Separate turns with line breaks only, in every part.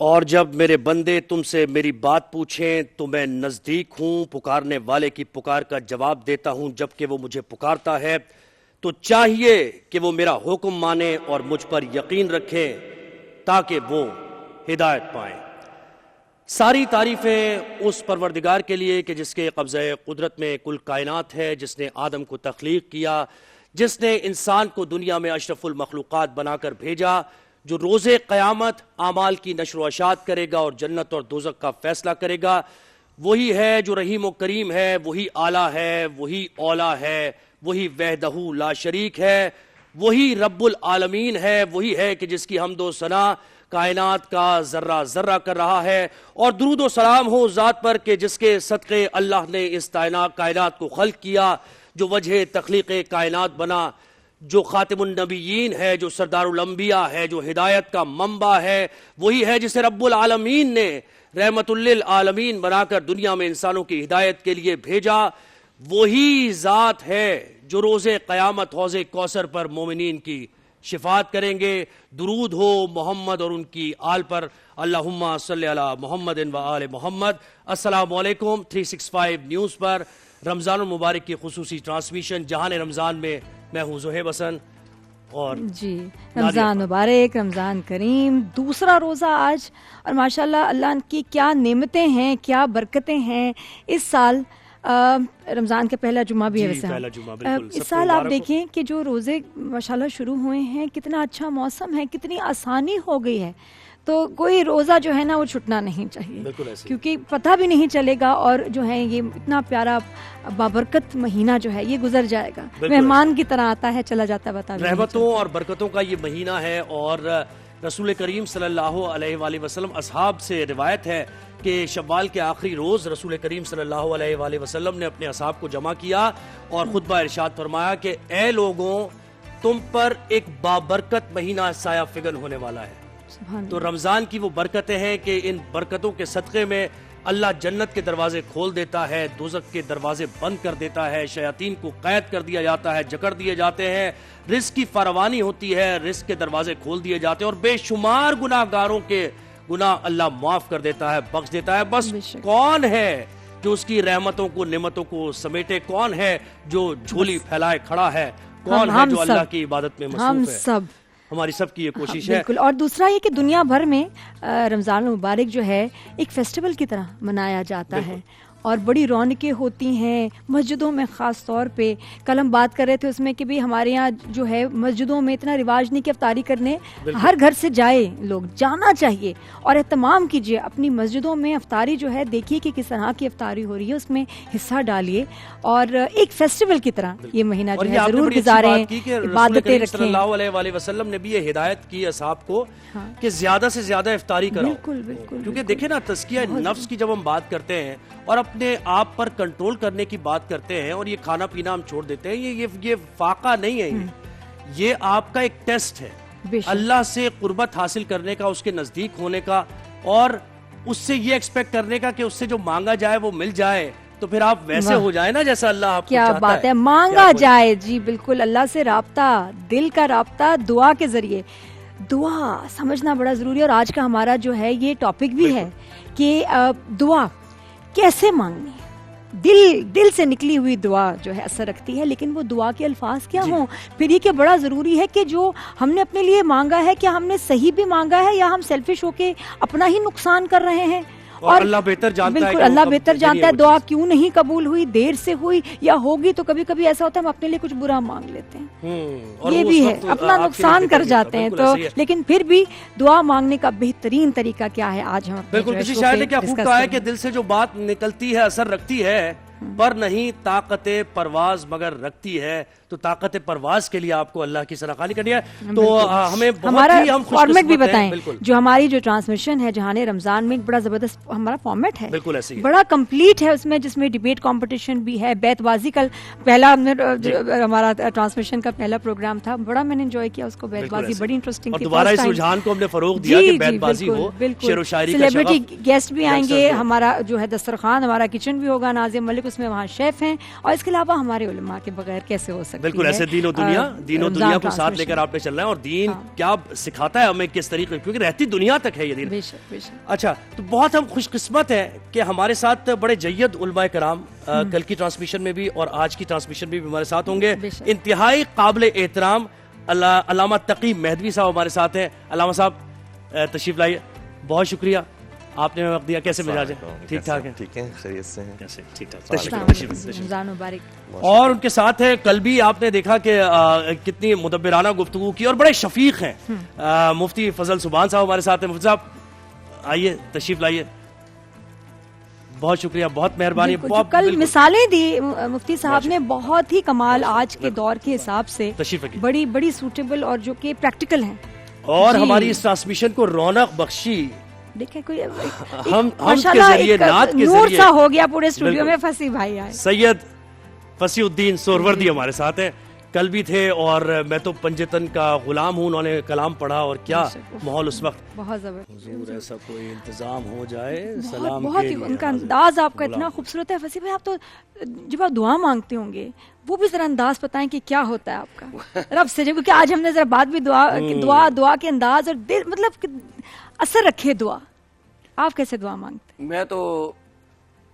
और जब मेरे बंदे तुमसे मेरी बात पूछें तो मैं नज़दीक हूं, पुकारने वाले की पुकार का जवाब देता हूं। जबकि वो मुझे पुकारता है तो चाहिए कि वो मेरा हुक्म माने और मुझ पर यकीन रखें ताकि वो हिदायत पाएं। सारी तारीफें उस परवरदिगार के लिए कि जिसके कब्ज़े कुदरत में कुल कायनात है, जिसने आदम को तख्लीक किया, जिसने इंसान को दुनिया में अशरफुल मखलूक़ात बनाकर भेजा, जो रोज़े क़यामत आमाल की नशर व अशात करेगा और जन्नत और दोज़ख का फैसला करेगा। वही है जो रहीम व करीम है, वही आला है, वही औला है, वही वहदहू ला शरीक है, वही रब्बुल आलमीन है, वही है कि जिसकी हम्दो सना कायनात का जर्रा जर्रा कर रहा है। और दुरूद व सलाम हो ज़ात पर कि जिसके सदक़े अल्लाह ने इस कायनात को खल्क़ किया, जो वजह तख्लीक़ कायनात बना, जो खातिमुन नबीयीन है, जो सरदारुल अंबिया है, जो हिदायत का मंबा है। वही है जिसे रब्बुल आलमीन ने रहमतुल लिल आलमीन बनाकर दुनिया में इंसानों की हिदायत के लिए भेजा। वही ज़ात है जो रोज़े क़यामत हौज़े कौसर पर मोमिनीन की शिफात करेंगे। दुरूद हो मोहम्मद और उनकी आल पर। अल्लाहुम्मा सल्ली अला मुहम्मदिन व आले मोहम्मद। अस्सलामु अलैकुम। 365 न्यूज़ पर रमज़ान मुबारक की खुसूसी ट्रांसमिशन जहान रमज़ान में मैं हूँ ज़ुहैब हसन और
जी रमज़ान मुबारक, रमज़ान करीम, दूसरा रोज़ा आज। और माशाल्लाह अल्लाह की क्या नेमतें हैं, क्या बरकतें हैं इस साल। रमज़ान का पहला जुमा भी है
जी,
वैसे।
पहला जुमा, बिल्कुल।
इस
सबको
साल आप
मुबारक हो।
देखें कि जो रोज़े माशाल्लाह शुरू हुए हैं, कितना अच्छा मौसम है, कितनी आसानी हो गई है, तो कोई रोज़ा जो है ना वो छूटना नहीं चाहिए,
बिल्कुल ऐसे ही।
क्योंकि पता भी नहीं चलेगा और जो है ये इतना प्यारा बाबरकत महीना जो है ये गुजर जाएगा,
बिल्कुल
मेहमान की तरह आता है चला जाता है, बता भी नहीं
रहमतों और बरकतों का ये महीना है। और रसूल करीम सल्लल्लाहु अलैहि वसल्लम असहाब से रिवायत है कि शव्वाल के आखिरी रोज़ रसूल करीम सल्लल्लाहु अलैहि वसल्लम ने अपने असहाब को जमा किया और खुतबा इरशाद फरमाया कि ए लोगों, तुम पर एक बाबरकत महीना साया फिगन होने वाला है।
सुभान
तो रमज़ान की वो बरकतें हैं कि इन बरकतों के सदक़े में अल्लाह जन्नत के दरवाजे खोल देता है, दोज़ख के दरवाजे बंद कर देता है, शयातीन को कैद कर दिया जाता है, जकड़ दिए जाते हैं, रिस्क की फरावानी होती है, रिस्क के दरवाजे खोल दिए जाते हैं और बेशुमार गुनाहगारों के गुनाह अल्लाह माफ कर देता है, बख्श देता है। बस
बेशक।
कौन है जो उसकी रहमतों को, नेमतों को समेटे? कौन है जो झोली फैलाए खड़ा है? कौन है
हम
जो अल्लाह
सब।
की इबादत में
हम
मसरूफ है?
सब।
हमारी सबकी ये कोशिश है।
बिल्कुल। और दूसरा ये कि दुनिया भर में रमज़ान मुबारक जो है एक फेस्टिवल की तरह मनाया जाता है और बड़ी रौनकें होती हैं मस्जिदों में, ख़ास तौर पे कल हम बात कर रहे थे उसमें कि भी हमारे यहाँ जो है मस्जिदों में इतना रिवाज नहीं कि अफ्तारी करने हर घर से जाए, लोग जाना चाहिए और एहतमाम कीजिए अपनी मस्जिदों में। अफ्तारी जो है देखिए कि किस तरह की अफ्तारी हो रही है, उसमें हिस्सा डालिए और एक फेस्टिवल की तरह ये महीना
और
जो
ये
है
आपने
जरूर
बड़ी अच्छी
गुजारें,
बात की कि रसूल
इबादतें
करीम
रखें।
सल्लल्लाहु अलैहि वसल्लम ने भी ये हिदायत की असहाब को कि ज्यादा से ज्यादा इफ्तारी कराओ।
बिल्कुल बिल्कुल।
क्योंकि देखिए ना, तज़किया नफ्स की जब हम बात करते हैं और अपने आप पर कंट्रोल करने की बात करते हैं और ये खाना पीना हम छोड़ देते हैं, ये फाका नहीं है, ये आपका एक टेस्ट है
बेशक।
अल्लाह से कुर्बत हासिल करने का, उसके नजदीक होने का और उससे ये एक्सपेक्ट करने का कि उससे जो मांगा जाए वो मिल जाए, तो फिर आप वैसे हो जाए ना जैसा अल्लाह आपको
क्या
चाहता
बात है,
क्या
मांगा
बोले?
जाए। जी बिल्कुल, अल्लाह से राब्ता, दिल का राब्ता दुआ के जरिए। दुआ समझना बड़ा जरूरी है और आज का हमारा जो है ये टॉपिक भी है कि दुआ कैसे मांगनी है। दिल से निकली हुई दुआ जो है असर रखती है, लेकिन वो दुआ के अल्फाज क्या हों। फिर ये कि बड़ा ज़रूरी है कि जो हमने अपने लिए मांगा है, क्या हमने सही भी मांगा है या हम सेल्फिश होके अपना ही नुकसान कर रहे हैं।
और अल्लाह बेहतर जानता है
बिल्कुल,
कि वो
अल्लाह
कब
बेहतर
देनी
जानता
है
है
वो
दुआ
चीज़।
क्यों नहीं कबूल हुई, देर से हुई या होगी, तो कभी कभी ऐसा होता है हम अपने लिए कुछ बुरा मांग लेते हैं,
और
ये
वो
भी
उस
है,
वक्त
अपना
आपके लिए
नुकसान
बेहतर
कर
नहीं
जाते
होता।
हैं।
बिल्कुल
तो
ऐसे ही है।
लेकिन फिर भी दुआ मांगने का बेहतरीन तरीका क्या है, आज हम अपने
बिल्कुल,
जो है
किसी
शो
शायर
पे
ने क्या खूब
discuss
कहा है कि
करेंगे।
दिल से जो बात निकलती है असर रखती है, पर नहीं ताकते परवाज मगर रखती है। तो ताकत परवाज के लिए आपको अल्लाह की सराखानी करनी है। तो हमें बहुत
हमारा
ही हम
फॉर्मेट भी
खुशकिस्मत हैं।
बताएं,
बिल्कुल
जो हमारी जो ट्रांसमिशन है जहाने रमजान में, एक बड़ा जबरदस्त हमारा फॉर्मेट है,
बिल्कुल ऐसे ही है।
बड़ा कंप्लीट है उसमें, जिसमें डिबेट कंपटीशन भी है, बैतबाजी। कल पहला हमने हमारा ट्रांसमिशन का पहला प्रोग्राम था, बड़ा मैंने एंजॉय किया उसको, बैतबाजी
ऐसे।
बड़ी इंटरेस्टिंग
और
थी।
दोबारा
first
इस
time।
रुझान को हमने फरोग दिया कि बैतबाजी हो, शेर व शायरी का
सेलिब्रिटी
शगफ,
गेस्ट भी आएंगे,
youngsters भी।
हमारा जो है दस्तरखान, हमारा किचन भी होगा, नाज़िम मलिक उसमें वहाँ शेफ हैं, और इसके अलावा हमारे उलमा के बगैर कैसे हो सकती है।
बिल्कुल ऐसे दीनो दुनिया
रमजान
को साथ
ट्रांसमिशन।
लेकर आपने चलना है। और दीन क्या सिखाता है हमें, किस तरीके, क्योंकि रहती दुनिया तक है ये दीन।
बेशक बेशक।
अच्छा, तो बहुत हम खुशकिस्मत हैं कि हमारे साथ बड़े जय्यद उलमाए कराम कल की ट्रांसमिशन में भी और आज की ट्रांसमिशन में भी हमारे साथ होंगे।
बेशक।
इंतहाई काबिल एहतराम अल्लामा तकी मेहदवी साहब हमारे साथ हैं। अल्लामा साहब तशरीफ लाइए, बहुत शुक्रिया, आपने हमें वक्त दिया। कैसे मिजाज है? ठीक ठाक है?
ठीक है, खैरियत से हैं।
कैसे? ठीक ठाक।
अस्सलाम
तशरीफ
वालेकुम,
तशरीफ।
रमजान मुबारक।
और उनके साथ है, कल भी आपने देखा कि कितनी मुदब्बिराना गुफ्तगू की और बड़े शफीक हैं। मुफ्ती फजल सुभान साहब हमारे साथ हैं। मुफ्ती साहब आइए, तशरीफ लाइए, बहुत शुक्रिया, बहुत मेहरबानी।
बिल्कुल, जो कल मिसालें दी मुफ्ती साहब ने, बहुत ही कमाल, आज के दौर के हिसाब से
तशरीफ रखिए।
बड़ी बड़ी सूटेबल और जो कि प्रैक्टिकल हैं।
और
जी।
हमारी इस ट्रांसमिशन को रौनक बख्शी
देखें कोई
हम के
माशाल्लाह
जरिए,
एक
नात के
नूर
जरिए।
सा हो गया पूरे स्टूडियो
बिल्कुल।
में। फसी भाई आए,
सैयद फसीउद्दीन सोरवर्दी हमारे साथ हैं, कल भी थे। और मैं तो पंजतन का गुलाम हूँ, उन्होंने कलाम पढ़ा और क्या माहौल उस वक्त।
बहुत जबरदस्त,
हुजूर ऐसा कोई इंतजाम हो जाए
बहुत
सलाम
बहुत
के
ही
लिए
उनका
हाजिर।
अंदाज आपका इतना
गुलाम।
खूबसूरत है। फसी भाई, आप तो जब आप दुआ मांगते होंगे वो भी जरा अंदाज बताएं कि क्या होता है आपका रब से, क्योंकि आज हमने जरा बात भी दुआ के अंदाज और दिल, मतलब कि असर रखे दुआ। आप कैसे दुआ मांगते हैं?
मैं तो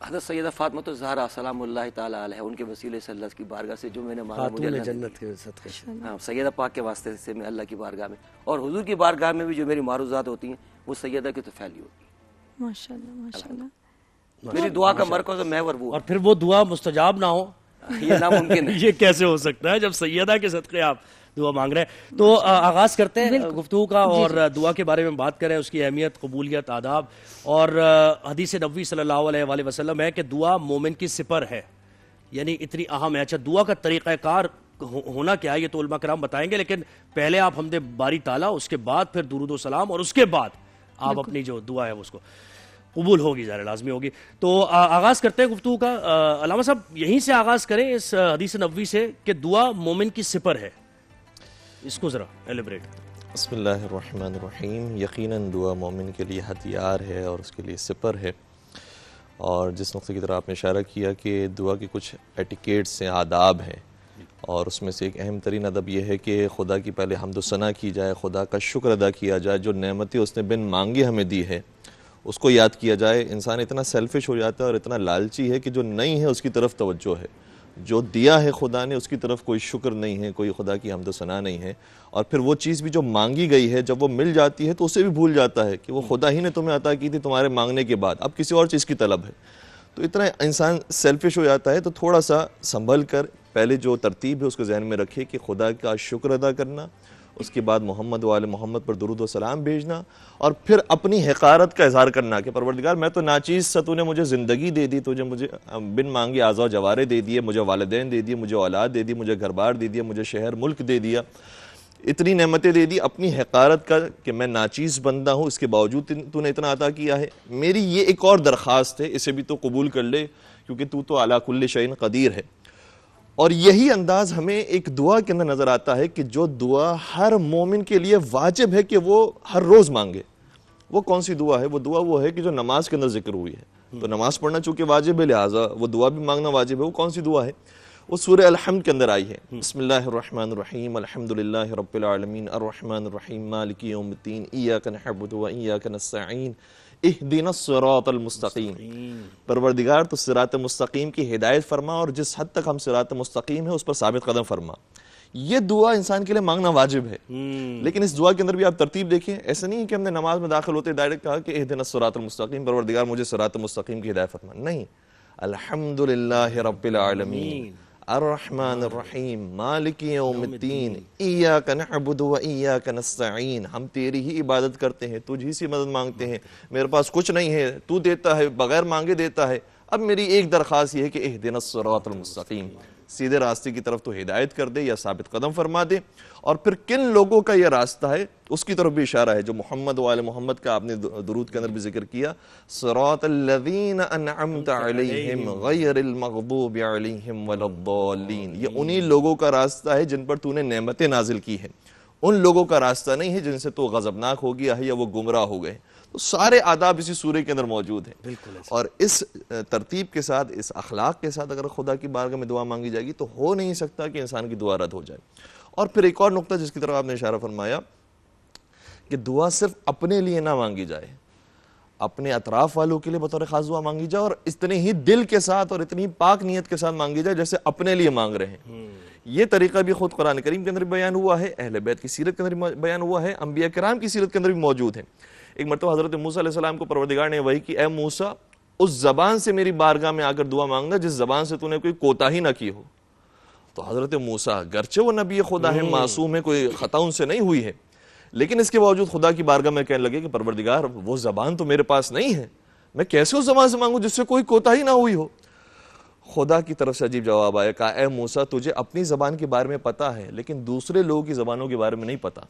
हज़रत सैयदा फातिमा तो ज़हरा सलामुल्लाह ताला अलैहा, उनके वसीले से अल्लाह की बारगाह से जो मैंने मांगा मुझे
खातून
अल्लाह ने
जन्नत के सदक़े से।
हाँ, सैयदा पाक के वास्ते से मैं अल्लाह की बारगाह में और हुजूर की बारगाह में भी जो मेरी मारूज़ात होती हैं वो सैयदा की तो फैली होती है।
माशाल्लाह माशाल्लाह।
मेरी दुआ का मरकज़ महवर वो
और फिर वो दुआ मुस्तजाब ना हो,
ये नामुमकिन है।
ये कैसे हो सकता है जब सैयदा के सदक़े आप दुआ मांग रहे हैं। तो आगाज करते हैं गुफ्तगू का और दुआ के बारे में बात करें, उसकी अहमियत, कबूलियत, आदाब। और हदीस नबवी सल्लल्लाहु अलैहि वसल्लम है कि दुआ मोमिन की सिपर है, यानी इतनी अहम है। अच्छा, दुआ का तरीक़ाकार होना क्या है ये तो उलमा कराम बताएंगे, लेकिन पहले आप हमदे बारी ताला, उसके बाद फिर दुरूद व सलाम, और उसके बाद आप अपनी जो दुआ है उसको कबूल होगी, ज़ाहिर लाजमी होगी। तो आगाज़ करते हैं गुफ्तगू का। अल्लामा साहब यहीं से आगाज़ करें इस हदीस नबवी से कि दुआ मोमिन की सिपर है, इसको ज़रा एलिब्रेट।
बिस्मिल्लाहिर्रहमानिर्रहीम। यकीनन दुआ मोमिन के लिए हथियार है और उसके लिए सिपर है। और जिस नुक्ते की तरह आपने इशारा किया कि दुआ के कुछ एटिकेट्स हैं, आदाब हैं, और उसमें से एक अहम तरीन अदब यह है कि खुदा की पहले हम्द सना की जाए, खुदा का शुक्र अदा किया जाए, जो नेमतें उसने बिन मांगे हमें दी है उसको याद किया जाए। इंसान इतना सेल्फिश हो जाता है और इतना लालची है कि जो नहीं है उसकी तरफ तवज्जो है, जो दिया है खुदा ने उसकी तरफ कोई शुक्र नहीं है, कोई खुदा की हम्द सना नहीं है। और फिर वो चीज़ भी जो मांगी गई है जब वो मिल जाती है तो उसे भी भूल जाता है कि वो खुदा ही ने तुम्हें अता की थी तुम्हारे मांगने के बाद, अब किसी और चीज़ की तलब है। तो इतना इंसान सेल्फिश हो जाता है। तो थोड़ा सा संभल कर पहले जो तरतीब है उसको जहन में रखिए कि खुदा का शुक्र अदा करना, उसके बाद मोहम्मद वाले मोहम्मद पर दुरूद व सलाम भेजना, और फिर अपनी हक़ारत का इज़हार करना कि परवरदिगार मैं तो नाचीज़ सा, तूने मुझे ज़िंदगी दे दी, तुझे मुझे बिन मांगे आज़ा जवारे दे दिए, मुझे वालिदैन दे दिए, मुझे औलाद दे दी, मुझे घर बार दे दिया, मुझे शहर मुल्क दे दिया, इतनी नेमतें दे दी। अपनी हक़ारत का कि मैं नाचीज़ बंदा हूँ, इसके बावजूद तूने इतना अता किया है, मेरी ये एक और दरख्वास्त है, इसे भी तो कबूल कर ले क्योंकि तू तो अला कुल्ली शैइन क़दीर है। और यही अंदाज हमें एक दुआ के अंदर नजर आता है कि जो दुआ हर मोमिन के लिए वाजिब है कि वो हर रोज मांगे। वो कौन सी दुआ है? वो दुआ वो है कि जो नमाज के अंदर जिक्र हुई है। तो नमाज पढ़ना चूंकि वाजिब है, लिहाजा वो दुआ भी मांगना वाजिब है। वो कौन सी दुआ है? वो सूरह अल-हम्द के अंदर आई है। बिस्मिल्लाहिर्रहमानिर्रहीम, अल्हम्दुलिल्लाहि रब्बिल आलमीन, अर्रहमानिर्रहीम, मालिकि यौमिद्दीन, इय्याका नअबुदु व इय्याका नस्तईन, इहदिनस सिरातल मुस्तकीम। परवरदिगार तो सिरात मुस्तकीम की हिदायत फरमा और जिस हद तक हम सिरात मुस्तकीम है उस पर साबित कदम फरमा। ये दुआ इंसान के लिए मांगना वाजिब है। लेकिन इस दुआ के अंदर भी आप तरतीब देखिए, ऐसा नहीं है कि हमने नमाज में दाखिल होते डायरेक्ट कहा कि इहदिनस सिरातल मुस्तकीम, परवरदिगार मुझे सिरात मुस्तकीम की हिदायत फरमा। नहीं, अल्हम्दुलिल्लाहि रब्बिल आलमीन, अर्रहमानिर्रहीम, मालिकि यौमिद्दीन, इय्याका नअबुदु व इय्याका नस्तईन। हम तेरी ही इबादत करते हैं, तुझी से मदद मांगते हैं, मेरे पास कुछ नहीं है, तू देता है, बगैर मांगे देता है। अब मेरी एक दरख्वास्त यह है कि इहदिनस सिरातल मुस्तकीम, सीधे रास्ते की तरफ तो हिदायत कर दे या साबित कदम फरमा दे। और फिर किन लोगों का यह रास्ता है उसकी तरफ भी इशारा है, जो मोहम्मद वाले मोहम्मद का आपने दुरूद के अंदर भी जिक्र किया, सिरातल लज़ीना अनअमता अलैहिम गैरिल मग़दूबि अलैहिम वलद्दाल्लीन। ये उन्हीं लोगों का रास्ता है जिन पर तूने नेमतें नाजिल की हैं, उन लोगों का रास्ता नहीं है जिनसे तो गजबनाक हो गया है या वो गुमराह हो गए। तो सारे आदाब इसी सूरे के अंदर मौजूद हैं। और इस तरतीब के साथ, इस अखलाक के साथ अगर खुदा की बारगाह में दुआ मांगी जाएगी तो हो नहीं सकता कि इंसान की दुआ रद्द हो जाए। और फिर एक और नुक्ता जिसकी तरफ आपने इशारा फरमाया कि दुआ सिर्फ अपने लिए ना मांगी जाए, अपने अतराफ वालों के लिए बतौर खास दुआ मांगी जाए, और इतने ही दिल के साथ और इतनी पाक नीयत के साथ मांगी जाए जैसे अपने लिए मांग रहे हैं। ये तरीका भी खुद कुरान करीम के अंदर बयान हुआ है, अहले बैत की सीरत के अंदर बयान हुआ है, अंबिया किराम की सीरत के अंदर भी मौजूद है। एक मरतबा हजरत मूसा अलैहिस्सलाम को परवरदिगार ने वही कि, ए मूसा, उस जबान से मेरी बारगाह में आकर दुआ मांगना जिस जबान से तूने कोई कोताही ना की हो। तो हजरत मूसा गर्चे वो नबी खुदा है, मासूम है, कोई खता उनसे नहीं हुई है, लेकिन इसके बावजूद खुदा की बारगाह में कहने लगे कि परवरदिगार वो जबान तो मेरे पास नहीं है, मैं कैसे उस जबान से मांगू जिससे कोई कोताही ना हुई हो। खुदा की तरफ से अजीब जवाब आया, कहा, ए मूसा, तुझे अपनी जबान के बारे में पता है लेकिन दूसरे लोगों की जबानों के बारे में नहीं पता,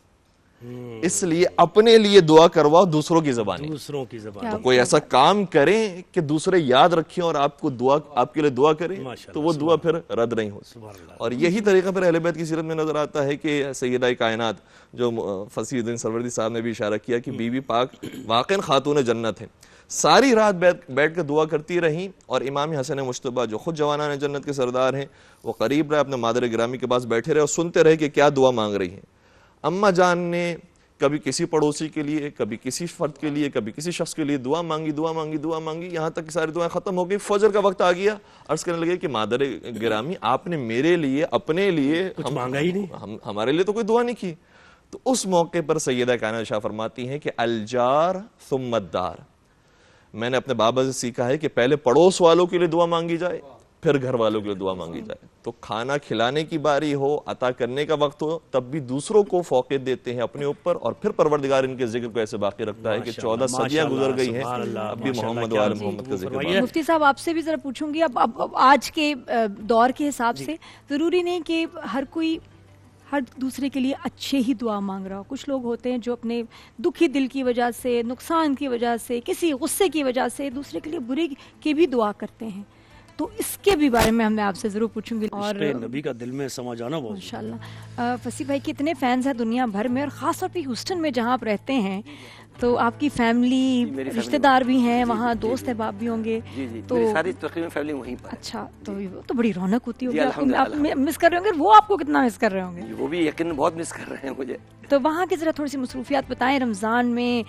इसलिए अपने लिए दुआ करवाओ दूसरों की जबान। तो कोई ऐसा काम करें कि दूसरे याद रखें और आपको दुआ, आपके लिए दुआ करें, तो वो दुआ फिर रद्द नहीं होती। और यही तरीका फिर अहले बैत की सीरत में नजर आता है कि सैयदा कायनात, जो फसीहुद्दीन सरवर्दी साहब ने भी इशारा किया कि बीबी पाक वाक़ई खातून जन्नत है, सारी रात बैठ कर दुआ करती रहीं। और इमाम हसन मुश्तबा जो खुद जवानान जन्नत के सरदार हैं, वो करीब रहे, अपने मादर गिरामी के पास बैठे रहे और सुनते रहे कि क्या दुआ मांग रही हैं। अम्मा जान ने कभी किसी पड़ोसी के लिए, कभी किसी फर्द के लिए, कभी किसी शख्स के लिए दुआ मांगी, दुआ मांगी, दुआ मांगी, यहाँ तक कि सारी दुआएं खत्म हो गई। फजर का वक्त आ गया, अर्ज करने लगे कि मादर गिरामी, आपने मेरे लिए, अपने लिए
कुछ मांगा ही नहीं,
हमारे लिए तो कोई दुआ नहीं की। तो उस मौके पर सैयदा कायनात शाह फरमाती हैं कि अलजार सुम्मद्दार, मैंने अपने बाबा से सीखा है कि पहले पड़ोस वालों के लिए दुआ मांगी जाए, फिर घर वालों के लिए दुआ मांगी जाए। तो खाना खिलाने की बारी हो, अता करने का वक्त हो, तब भी दूसरों को फौक़ियत देते हैं अपने ऊपर, और फिर परवरदिगार इनके जिक्र को ऐसे बाकी रखता है कि 14 सदियां गुजर गई हैं, अब भी मोहम्मद वाले मोहम्मद का जिक्र बाकी है।
मुफ्ती साहब आपसे भी जरा पूछूंगी, अब आज के दौर के हिसाब से जरूरी नहीं कि हर दूसरे के लिए अच्छे ही दुआ मांग रहा हो। कुछ लोग होते हैं जो अपने दुखी दिल की वजह से, नुकसान की वजह से, किसी गुस्से की वजह से दूसरे के लिए बुरे की भी दुआ करते हैं। तो इसके भी बारे में मैं आपसे जरूर पूछूंगी। और
नबी का दिल में समा जाना बहुत
इंशाल्लाह। फसी भाई के इतने फैंस हैं दुनिया भर में, और ख़ास तौर पे ह्यूस्टन में जहाँ आप रहते हैं, तो आपकी फैमिली, रिश्तेदार भी हैं वहाँ, दोस्त अहबाब भी होंगे।
तो मेरी सारी तकरीबन फैमिली वहीं पर।
अच्छा, तो बड़ी रौनक होती होगी। आप मिस कर रहे होंगे, वो आपको कितना मिस कर रहे होंगे?
वो भी यकीन बहुत मिस कर रहे हैं मुझे।
तो वहाँ की जरा थोड़ी सी मसरूफियात बताएं। रमज़ान में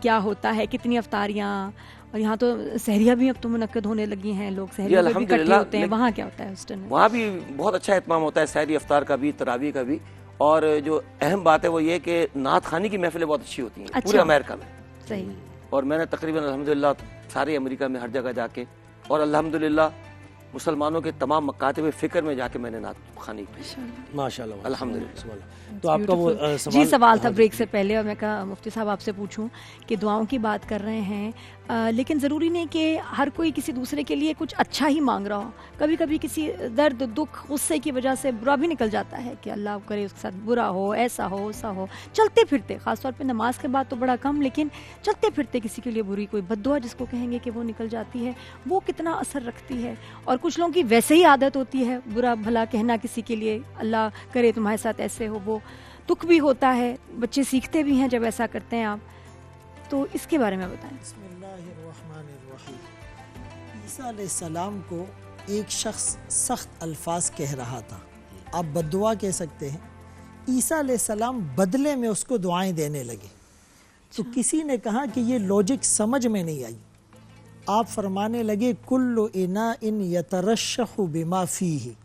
क्या होता है, कितनी अफ्तारियाँ, और यहाँ तो सहरिया भी अब तो मुनक्कद होने लगी हैं, लोग सहरिया भी इकट्ठे होते हैं। वहाँ क्या होता है ह्यूस्टन में?
वहाँ भी बहुत अच्छा इत्माम होता है, सहरी अफ्तार का भी, तरावी का भी। और जो अहम बात है वो ये कि नात खानी की महफिलें बहुत अच्छी होती हैं। अच्छा, पूरे अमेरिका में।
सही।
और मैंने तकरीबन अल्हम्दुलिल्लाह सारे अमेरिका में हर जगह जाके, और अल्हम्दुलिल्लाह मुसलमानों के तमाम मकातिब फ़िक्र में जाके मैंने नात खानी की।
माशाल्लाह,
अल्हम्दुलिल्लाह।
तो आपका वो
जी सवाल था ब्रेक से पहले, और मैं कहा मुफ्ती साहब आपसे पूछूं कि दुआओं की बात कर रहे हैं, लेकिन ज़रूरी नहीं कि हर कोई किसी दूसरे के लिए कुछ अच्छा ही मांग रहा हो। कभी कभी किसी दर्द, दुख, गुस्से की वजह से बुरा भी निकल जाता है कि अल्लाह करे उसके साथ बुरा हो, ऐसा हो, वैसा हो। चलते फिरते, ख़ासतौर पे नमाज के बाद तो बड़ा कम, लेकिन चलते फिरते किसी के लिए बुरी कोई बद्दुआ जिसको कहेंगे कि वो निकल जाती है, वो कितना असर रखती है। और कुछ लोगों की वैसे ही आदत होती है बुरा भला कहना किसी के लिए, अल्लाह करे तुम्हारे साथ ऐसे हो। वो दुख भी होता है, बच्चे सीखते भी हैं जब ऐसा करते हैं आप। तो इसके बारे में बताएं।
ईसा अलैहिस्सलाम को एक शख्स सख्त अल्फाज कह रहा था, आप बद्दुआ कह सकते हैं। ईसा अलैहिस्सलाम बदले में उसको दुआएं देने लगे। तो किसी ने कहा कि ये लॉजिक समझ में नहीं आई। आप फरमाने लगे कुल्लु इना इन यतरशहु बिमा फीही,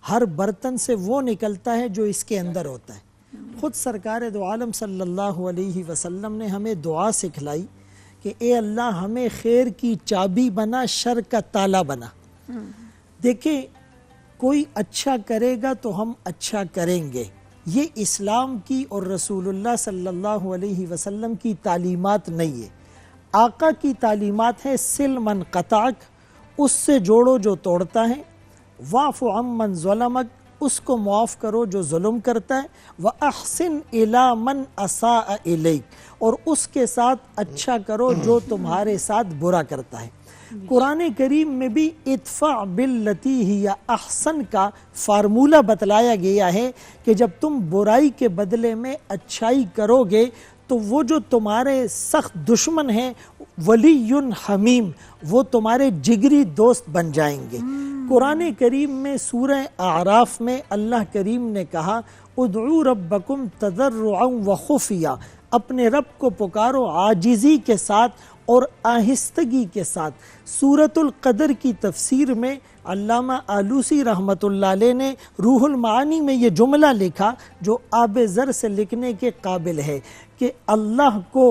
हर बर्तन से वो निकलता है जो इसके अंदर होता है। खुद सरकार दो आलम सल्लल्लाहु अलैहि वसल्लम ने हमें दुआ सिखलाई कि ए अल्लाह हमें खैर की चाबी बना, शर का ताला बना। देखिए, कोई अच्छा करेगा तो हम अच्छा करेंगे, ये इस्लाम की और रसूलुल्लाह सल्लल्लाहु अलैहि वसल्लम की तालीमात नहीं है। आका की तालीमात है सिल मन कताक, उससे जोड़ो जो तोड़ता है, वाफ़ु अम्मन ज़लमक, उसको माफ़ करो जो जुल्म करता है, व अहसिन इला मन असा इलैक, और उसके साथ अच्छा करो जो तुम्हारे साथ बुरा करता है। कुरान करीम में भी इत्फा बिल्लती हिया अहसन का फार्मूला बतलाया गया है कि जब तुम बुराई के बदले में अच्छाई करोगे तो वो जो तुम्हारे सख्त दुश्मन हैं, वलीयुन हमीम, वो तुम्हारे जिगरी दोस्त बन जाएंगे। कुरान करीम में सूरह आराफ में अल्लाह करीम ने कहा उदऊ रब्बकुम तदर्रुअन व खुफिया, अपने रब को पुकारो आजिज़ी के साथ और आहिस्तगी के साथ। सूरतुल कदर की तफसीर में अल्लामा आलूसी रहमतुल्लाह अलैह ने रूहुल मानी में ये जुमला लिखा जो आब ज़र से लिखने के काबिल है कि अल्लाह को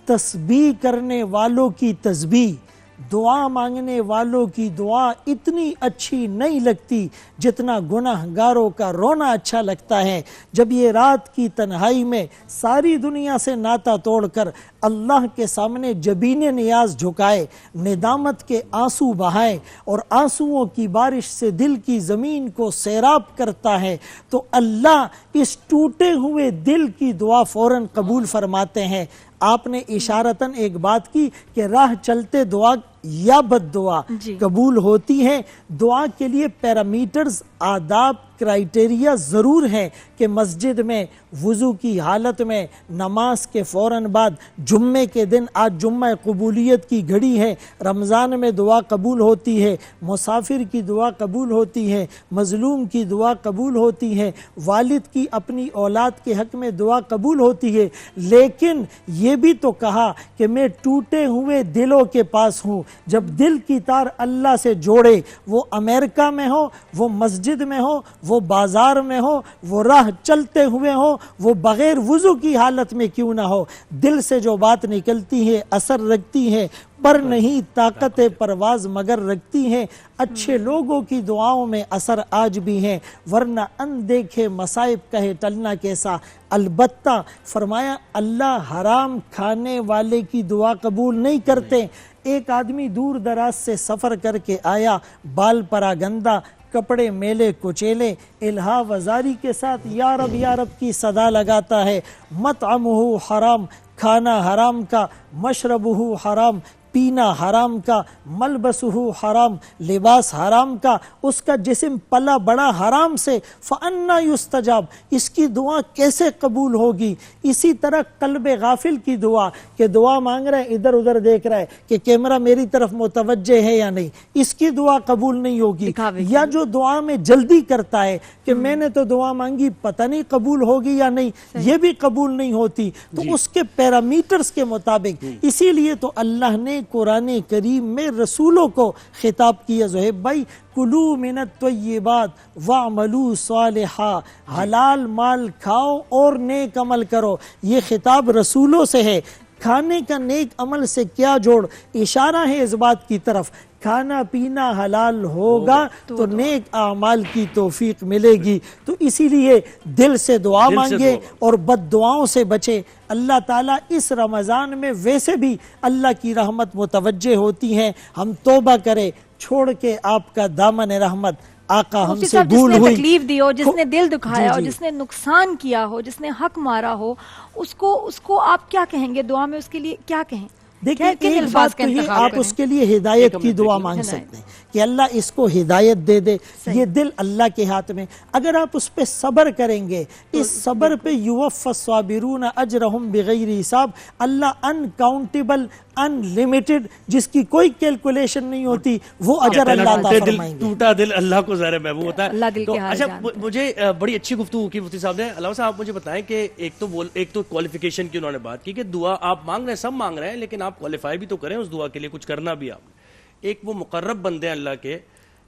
तस्बीह करने वालों की तस्बीह, दुआ मांगने वालों की दुआ इतनी अच्छी नहीं लगती जितना गुनाहगारों का रोना अच्छा लगता है। जब ये रात की तन्हाई में सारी दुनिया से नाता तोड़कर अल्लाह के सामने जबीने नियाज झुकाए, निदामत के आंसू बहाए और आंसुओं की बारिश से दिल की ज़मीन को सैराब करता है, तो अल्लाह इस टूटे हुए दिल की दुआ फौरन कबूल फरमाते हैं। आपने इशारतन एक बात की कि राह चलते दुआ या बद्दुआ कबूल होती है। दुआ के लिए पैरामीटर्स, आदाब, क्राइटेरिया ज़रूर हैं कि मस्जिद में वुज़ू की हालत में नमाज के फ़ौरन बाद जुम्मे के दिन, आज जुम्मा कबूलियत की घड़ी है, रमज़ान में दुआ कबूल होती है, मुसाफिर की दुआ कबूल होती है, मज़लूम की दुआ कबूल होती है, वालिद की अपनी औलाद के हक़ में दुआ कबूल होती है। लेकिन ये भी तो कहा कि मैं टूटे हुए दिलों के पास हूँ। जब दिल की तार अल्लाह से जोड़े, वो अमेरिका में हो, वो मस्जिद में हो, वो बाजार में हो, वो राह चलते हुए हो, वो बगैर वुज़ू की हालत में क्यों ना हो, दिल से जो बात निकलती है असर रखती है। पर नहीं ताकत परवाज मगर रखती हैं, अच्छे लोगों की दुआओं में असर आज भी है, वरना अनदेखे मसाइब कहे टलना कैसा। अलबत्ता फरमाया अल्लाह हराम खाने वाले की दुआ कबूल नहीं करते। एक आदमी दूर दराज से सफ़र करके आया, बाल परागंदा, कपड़े मेले कुचेले, इल्हा वजारी के साथ या रब की सदा लगाता है। मतअमुहु हराम, खाना हराम का, मशरबुहु हराम, पीना हराम का, मलबसुहु हराम, लिबास हराम का, उसका जिस्म पला बड़ा हराम से, फ़अन्ना युस्तजाब, इसकी दुआ कैसे कबूल होगी। इसी तरह कल्बे गाफिल की दुआ, कि दुआ मांग रहा है, इधर उधर देख रहा है कि कैमरा मेरी तरफ मुतवज्जे है या नहीं, इसकी दुआ कबूल नहीं होगी। या जो दुआ में जल्दी करता है कि मैंने तो दुआ मांगी, पता नहीं कबूल होगी या नहीं, ये भी कबूल नहीं होती। तो उसके पैरामीटर्स के मुताबिक, इसीलिए तो अल्लाह ने कुरान करीम में रसूलों को खिताब किया, ज़ुहैब भाई, कुलू मिनत तय्यिबात वअमलू सालिहा, हलाल माल खाओ और नेक अमल करो। ये खिताब रसूलों से है। खाने का नेक अमल से क्या जोड़, इशारा है इस बात की तरफ, खाना पीना हलाल होगा तो नेक आमाल की तौफीक मिलेगी। तो इसीलिए दिल से दुआ मांगे और बद दुआओं से बचे। अल्लाह ताला इस रमज़ान में वैसे भी अल्लाह की रहमत मुतवज्जे होती है। हम तौबा करें, छोड़ के आपका दामन रहमत आका हमसे भूल हुई,
तकलीफ दी हो, जिसने दिल दुखाया हो, जिसने नुकसान किया हो, जिसने हक मारा हो, उसको आप क्या कहेंगे दुआ में, उसके लिए क्या कहें?
देखिए एक बात तो ये, आप उसके लिए हिदायत की दुआ मांग सकते हैं कि अल्लाह इसको हिदायत दे दे। ये दिल अल्लाह के हाथ में, अगर आप उस पर सब्र करेंगे, इस सब्र पे युवफ़्फ़स्साबिरून अजरहुम बिगैरि हिसाब, अल्लाह अनकाउंटेबल, अनलिमिटेड, जिसकी कोई कैलकुलेशन नहीं होती, वो अजर अल्लाह अता फरमाएंगे।
टूटा दिल अल्लाह को ज़ाहिर महबूब होता है।
अल्लाह दिल के हाल
अच्छा, मुझे बड़ी अच्छी गुफ्तगू की मुफ्ती साहब ने। अलावा साहब, आप मुझे बताएं कि एक तो क्वालिफिकेशन की उन्होंने बात की कि दुआ आप मांग रहे हैं, सब मांग रहे हैं, लेकिन आप क्वालिफाई भी तो करें उस दुआ के लिए, कुछ करना भी आपने। एक वो मुकर्रब बंदे हैं अल्लाह के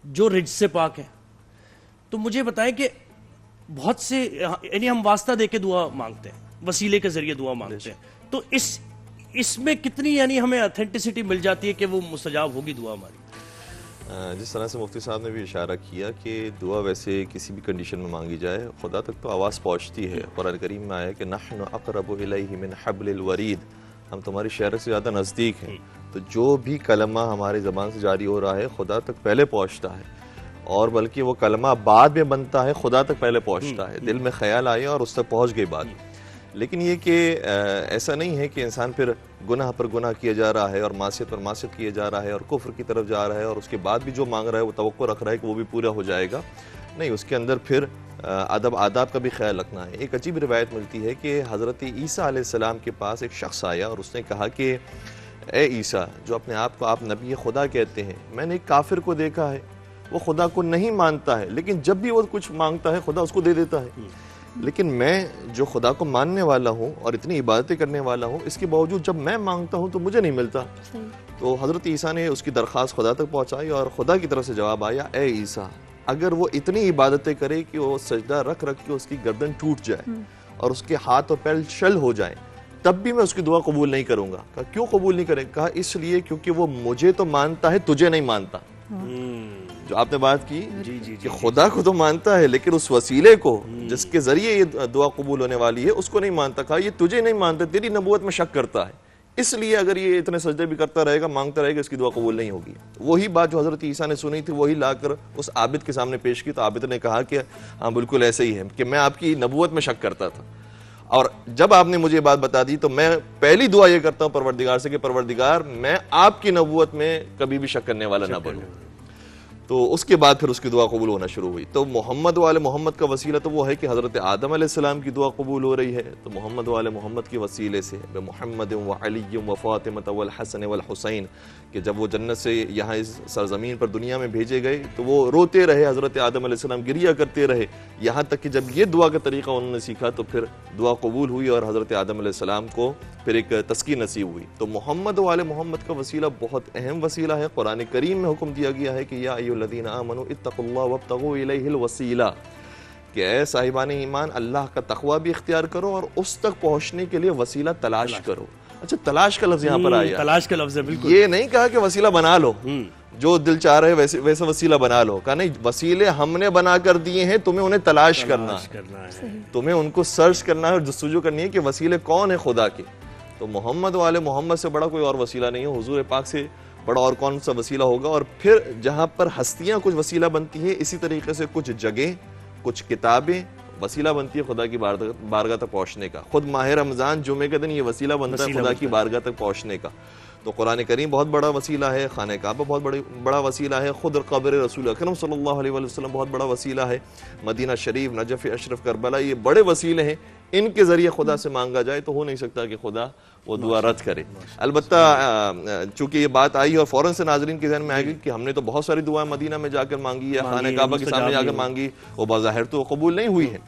जो रिज से पाक हैं। तो मुझे बताएं कि बहुत से, यानी हम वास्ता देके दुआ मांगते हैं, वसीले के जरिए दुआ मांगते हैं, तो इसमें कितनी यानी हमें ऑथेंटिसिटी मिल जाती है कि वो मुस्तजाब होगी दुआ हमारी।
जिस तरह से मुफ्ती साहब ने भी इशारा किया कि दुआ वैसे किसी भी कंडीशन में मांगी जाए, खुदा तक तो आवाज़ पहुँचती है। कुरान करीम में आया कि नहनु अक़रबु इलैहि मिन हब्लिल वरीद, हम तुम्हारी शहर से ज़्यादा नज़दीक हैं। तो जो भी कलमा हमारी ज़बान से जारी हो रहा है खुदा तक पहले पहुँचता है, और बल्कि वो कलमा बाद में बनता है, खुदा तक पहले पहुँचता है। दिल में ख्याल आया और उस तक पहुँच गई बात। लेकिन ये कि ऐसा नहीं है कि इंसान फिर गुनाह पर गुनाह किया जा रहा है और मासियत पर मासियत किया जा रहा है और कुफ्र की तरफ जा रहा है, और उसके बाद भी जो मांग रहा है वो तवक्को रख रहा है कि वो भी पूरा हो जाएगा। नहीं, उसके अंदर फिर आदाब का भी ख्याल रखना है। एक अजीब रिवायत मिलती है कि हज़रत ईसा अलैहिस्सलाम के पास एक शख्स आया और उसने कहा कि ए ईसा, जो अपने आप को आप नबी खुदा कहते हैं, मैंने एक काफिर को देखा है, वो खुदा को नहीं मानता है, लेकिन जब भी वो कुछ मांगता है खुदा उसको दे देता है। लेकिन मैं जो खुदा को मानने वाला हूँ और इतनी इबादतें करने वाला हूँ, इसके बावजूद जब मैं मांगता हूँ तो मुझे नहीं मिलता। तो हज़रत ईसा ने उसकी दरख्वास्त खुदा तक पहुँचाई और खुदा की तरफ से जवाब आया, ए ईसा, अगर वो इतनी इबादतें करे कि वो सजदा रख के उसकी गर्दन टूट जाए और उसके हाथ और पैर शल हो जाए, तब भी मैं उसकी दुआ कबूल नहीं करूँगा। कहा क्यों कबूल नहीं करें? कहा इसलिए क्योंकि वो मुझे तो मानता है, तुझे नहीं मानता। जो आपने बात की कि खुदा को तो मानता है, लेकिन उस वसीले को जिसके जरिए ये दुआ कबूल होने वाली है उसको नहीं मानता। कहा ये तुझे नहीं मानता, तेरी नबूवत में शक करता है, इसलिए अगर ये इतने सजदे भी करता रहेगा, मांगता रहेगा, इसकी दुआ कबूल नहीं होगी। वही बात जो हज़रत ईसा ने सुनी थी वही लाकर उस आबिद के सामने पेश की, तो आबिद ने कहा कि हाँ बिल्कुल ऐसे ही है कि मैं आपकी नबूवत में शक करता था, और जब आपने मुझे बात बता दी तो मैं पहली दुआ ये करता हूँ परवरदिगार से कि परवरदिगार मैं आपकी नबूवत में कभी भी शक करने वाला ना बनूं। तो उसके बाद फिर उसकी दुआ कबूल होना शुरू हुई। तो मोहम्मद वाले मोहम्मद का वसीला तो वो है कि हज़रत आदम अलैहिस्सलाम की दुआ कबूल हो रही है, तो मोहम्मद वाले मोहम्मद के वसीले से मोहम्मद व अली व फ़ातिमा वल हसन वल हुसैन, कि जब वो जन्नत से यहाँ इस सरज़मीन पर दुनिया में भेजे गए तो वो रोते रहे, हज़रत आदम अलैहिस्सलाम गिरिया करते रहे, यहाँ तक कि जब ये दुआ का तरीक़ा उन्होंने सीखा तो फिर दुआ कबूल हुई और हज़रत आदम अलैहिस्सलाम को फिर एक तस्कीन नसीब हुई। तो मोहम्मद वाले मोहम्मद का वसीला बहुत अहम वसीला है। कुरान करीम में हुक्म दिया गया है कि या अय्युहल्लज़ीना आमनू इत्तक़ुल्लाह वब्तगू इलैहिल वसीला, कि ऐ साहिबान ईमान अल्लाह का तक़वा भी इख्तियार करो और उस तक पहुँचने के लिए वसीला तलाश करो। अच्छा, तलाश का लफ्ज यहाँ पर आया,
तलाश का लफ्ज है, बिल्कुल।
ये नहीं कहा कि वसीला बना लो, जो दिल चाह रहे वैसे वैसा वसीला बना लो, कहा नहीं, वसीले हमने बना कर दिए हैं, तुम्हें उन्हें तलाश करना है, तुम्हें उनको सर्च करना है और जस्तुजू करनी है कि वसीले कौन है खुदा के। तो मोहम्मद वाले मोहम्मद से बड़ा कोई और वसीला नहीं है, हुजूर पाक से बड़ा और कौन सा वसीला होगा। और फिर जहां पर हस्तियां कुछ वसीला बनती है, इसी तरीके से कुछ जगह, कुछ किताबें वसीला बनती है खुदा की बारगाह तक पहुंचने का। खुद माह रमजान जुमे के दिन ये वसीला बनता है खुदा की बारगाह तक पहुंचने का। तो कुरान करीम बहुत बड़ा वसीला है, खाने काबा बहुत बड़ा वसीला है, खुद कब्र रसूल अकरम सल्लल्लाहु अलैहि वसल्लम बहुत बड़ा वसीला है, मदीना शरीफ, नजफ अशरफ, करबला, ये बड़े वसीले हैं। इनके जरिए खुदा से मांगा जाए तो हो नहीं सकता कि खुदा वो दुआ रद्द करे। अलबत्ता चूंकि ये बात आई और फौरन से नाजरीन के ज़हन में आएगी कि हमने तो बहुत सारी दुआएं मदीना में जाकर मांगी है, खाने काबा के सामने जाकर मांगी, वो बाज़ाहिर तो कबूल नहीं हुई है।